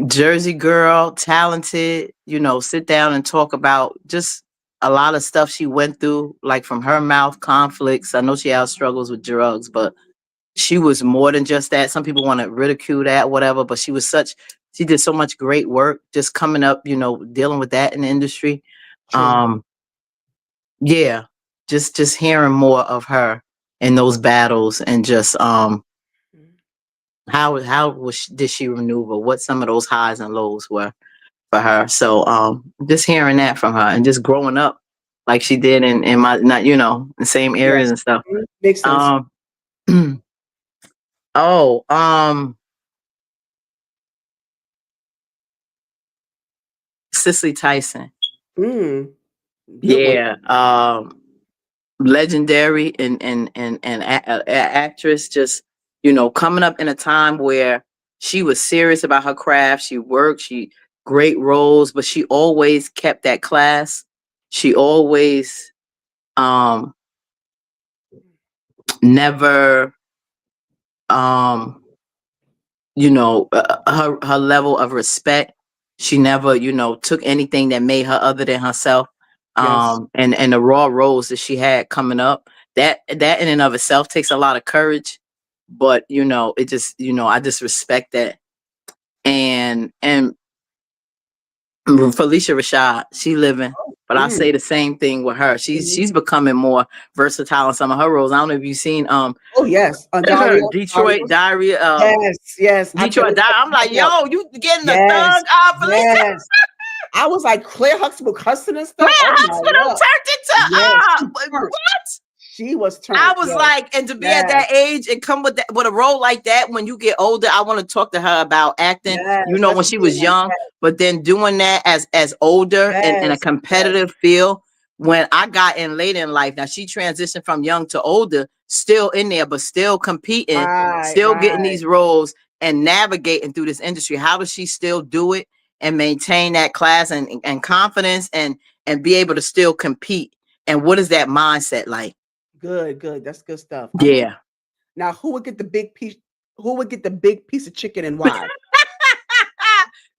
Jersey girl, talented, sit down and talk about just a lot of stuff she went through, like from her mouth, conflicts. I know she had struggles with drugs, but she was more than just that. Some people want to ridicule that, whatever, but she did so much great work just coming up, dealing with that in the industry. True. Um, yeah, just hearing more of her in those battles and just did she maneuver, what some of those highs and lows were for her. So just hearing that from her and just growing up like she did in my not the same areas Yes. and stuff. Makes sense. Um oh Cicely Tyson. Mm, good one. Yeah. Legendary actress, just coming up in a time where she was serious about her craft. She worked, she great roles, but she always kept that class. She always um never um her level of respect. She never took anything that made her other than herself. Yes. And the raw roles that she had coming up, that in and of itself takes a lot of courage. But it just I just respect that. And Felicia Rashad, she living. But I Mm, say the same thing with her. She's mhm. she's becoming more versatile in some of her roles. I don't know if you've seen Oh, yes. Daria. Detroit Diary, Yes, yes. I can't Detroit wait to Diary. I'm check like, that out. yo, you getting the Yes, thug off, Felicia? yes. I was like, Claire Huxtable cussing and Claire stuff. Oh my Huxtable lord. turned into Yes, she turned. what? She was I turned. was Yes, like, and to be at yes, that age and come with a role like that when you get older, I want to talk to her about acting. yes. When Let's she do was that. young, but then doing that as older and in a Yes, yes. competitive field. When I got in later in life, now she transitioned from young to older, still in there, but still competing, Right, still getting right. these roles and navigating through this industry. How does she still do it and maintain that class and confidence and be able to still compete? And what is that mindset like? Good, good. That's good stuff. I like. Yeah. Now, who would get the big piece? Who would get the big piece of chicken and why?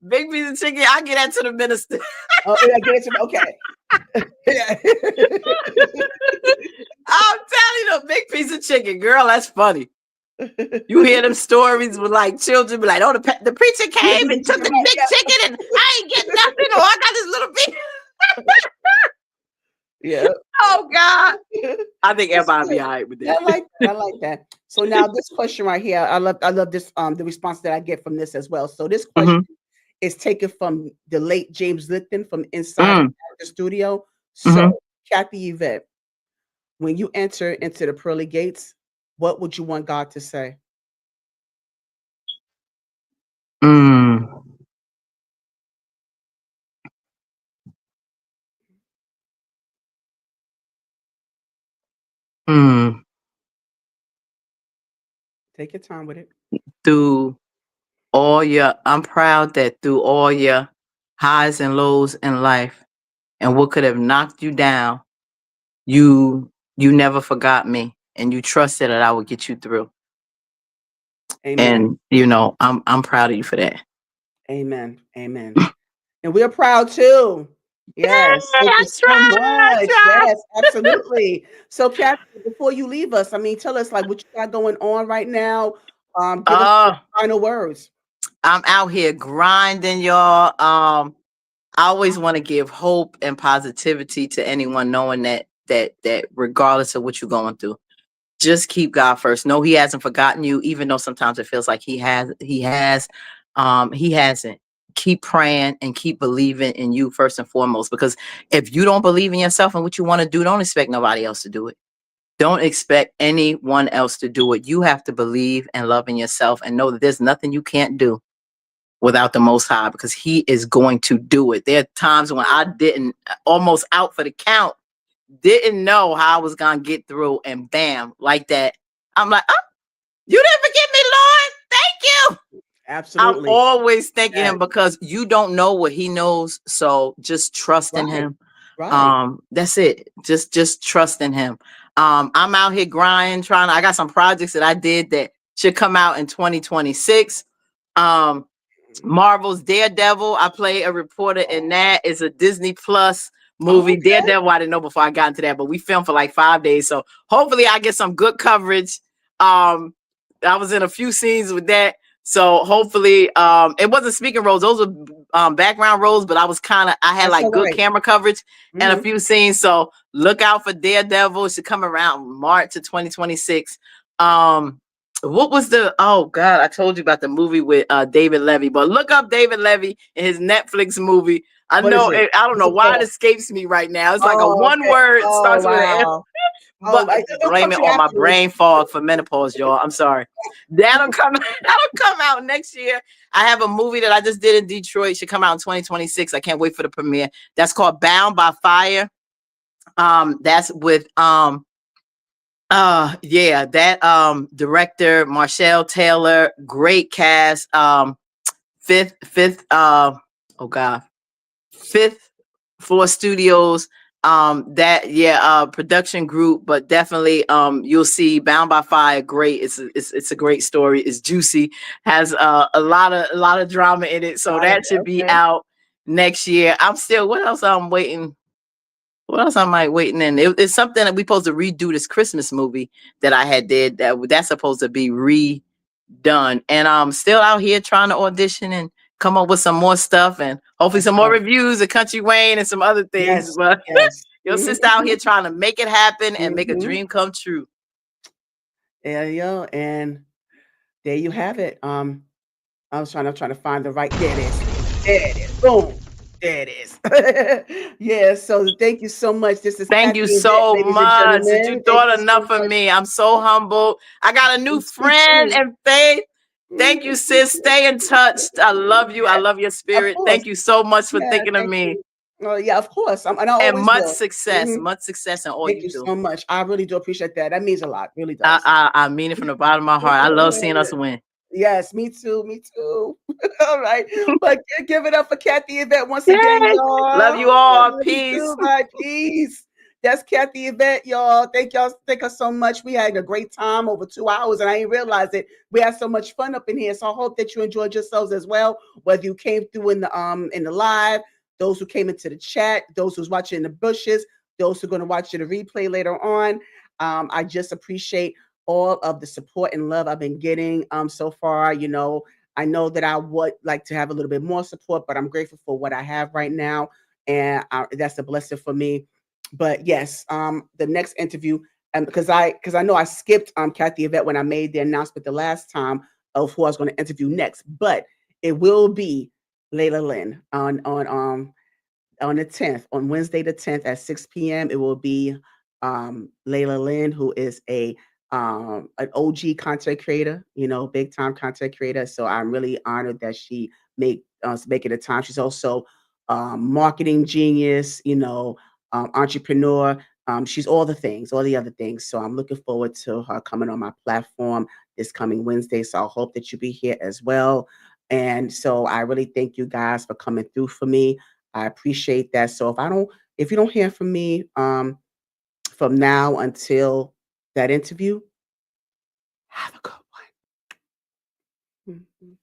Big piece of chicken. I get that to the minister. Oh, yeah, get it to me. Okay. Yeah. I'm telling you, a big piece of chicken, girl. That's funny. You hear them stories with like children be like, "Oh, the preacher Big came piece and of took chicken, the right? big chicken, and I ain't getting nothing. Or I got this little piece." Yeah. Oh God, Yeah. I think That's everybody be good. all right with Yeah, that. I like that. I like that. So now this question right here, I love this the response that I get from this as well. So this question Mm-hmm. is taken from the late James Lipton from Inside Mm, the Studio. mm-hmm. So Kathy Yvette, when you enter into the pearly gates, what would you want God to say? Mm, mm. Take your time with it. Through I'm proud that through all your highs and lows in life, and what could have knocked you down, you never forgot me, and you trusted that I would get you through. Amen. And I'm proud of you for that. Amen. Amen. And we're proud too. Yes. Hey, Thank I you so tried. I much. tried. Yes, absolutely. So, Kathy, before you leave us, I mean, tell us like what you got going on right now. Give us your Uh, final words. I'm out here grinding, y'all. I always want to give hope and positivity to anyone, knowing that regardless of what you're going through, just keep God first. No, He hasn't forgotten you, even though sometimes it feels like He has. He has. He hasn't. Keep praying and keep believing in you first and foremost. Because if you don't believe in yourself and what you want to do, don't expect nobody else to do it. Don't expect anyone else to do it. You have to believe and love in yourself and know that there's nothing you can't do without the Most High, because He is going to do it. There are times when I didn't, almost out for the count, didn't know how I was gonna get through, and bam, like that. I'm like, oh, you didn't forget me, Lord. Thank you. I'm Absolutely. always thanking Yes. Him because you don't know what He knows. So just trust in Right. Him. Right. That's it. Just trust in Him. I'm out here grinding, I got some projects that I did that should come out in 2026. Um, Marvel's Daredevil. I play a reporter in that. It's a Disney Plus Oh, movie. okay. Daredevil, I didn't know before I got into that, but we filmed for like 5 days. So hopefully I get some good coverage. Um, I was in a few scenes with that. So hopefully, it wasn't speaking roles, those were background roles, but I had That's like all good right. camera coverage and a Mhm. few scenes. So look out for Daredevil. It should come around March of 2026. What was oh God, I told you about the movie with David Levy, but look up David Levy in his Netflix movie. I What is know it? I don't What's know it why it called? escapes me right now. It's like a Oh, one okay. word Oh, starts with an F, wow. But It'll come blame it to you on my afterwards. brain fog for menopause, y'all. I'm sorry. That'll come that'll come out next year. I have a movie that I just did in Detroit. Should come out in 2026. I can't wait for the premiere. That's called Bound by Fire. That's with yeah, that director Marshall Taylor, great cast. Fifth oh god, Fifth Floor Studios. That yeah, production group, but definitely you'll see Bound by Fire. Great, it's a great story. It's juicy, has a lot of drama in it, so Got it. that should be Okay. out next year. I'm still, what else I'm waiting, what else am I waiting in? It's something that we supposed to redo, this Christmas movie that I had did, that's supposed to be redone. And I'm still out here trying to audition and come up with some more stuff, and hopefully That's some more right. reviews of Country Wayne and some other things. Yes. But Yes. your Mhm. sister out here trying to make it happen and make a Mhm. dream come true. There you go. And there you have it. I'm trying to find the right. There it is. There it is. Boom. There it is. Yeah. So thank you so much. This is Thank you Kathy Yvette, so ladies and much that you gentlemen. Thank thought you so enough of much. me. I'm so humbled. I got a new Me friend too. and Faith. Thank you, Mhm. sis. Stay in touch. I love you. I Yes. love your Of spirit. course. Thank you so much for Yeah. thinking of Thank me. you. Oh yeah. Of course. And I And always will. Mhm. much success in all Thank you you do. so much. I really do appreciate that. That means a lot. Really does. I mean it from the bottom of my heart. I love seeing us win. Yes, me too, me too. All right, but give it up for Kathy Yvette once again, Yay! Love y'all. you I all. love you Peace. too, my peace. That's Kathy Yvette, y'all. Thank us so much. We had a great time over 2 hours, and I didn't realize it. We had so much fun up in here. So I hope that you enjoyed yourselves as well. Whether you came through in the live, those who came into the chat, those who's watching in the bushes, those who are going to watch the replay later on. I just appreciate all of the support and love I've been getting so far. I know that I would like to have a little bit more support, but I'm grateful for what I have right now, and that's a blessing for me. But yes, the next interview, and because I know I skipped Kathy Yvette when I made the announcement the last time of who I was going to interview next, but it will be Layla Lynn on the 10th, on Wednesday the 10th at 6 p.m. It will be Layla Lynn, who is an OG content creator, big time content creator. So I'm really honored that she making the time. She's also marketing genius, entrepreneur. She's all the things, all the other things. So I'm looking forward to her coming on my platform this coming Wednesday. So I hope that you be here as well. And so I really thank you guys for coming through for me. I appreciate that. So if you don't hear from me from now until that interview, have a good one. Mhm.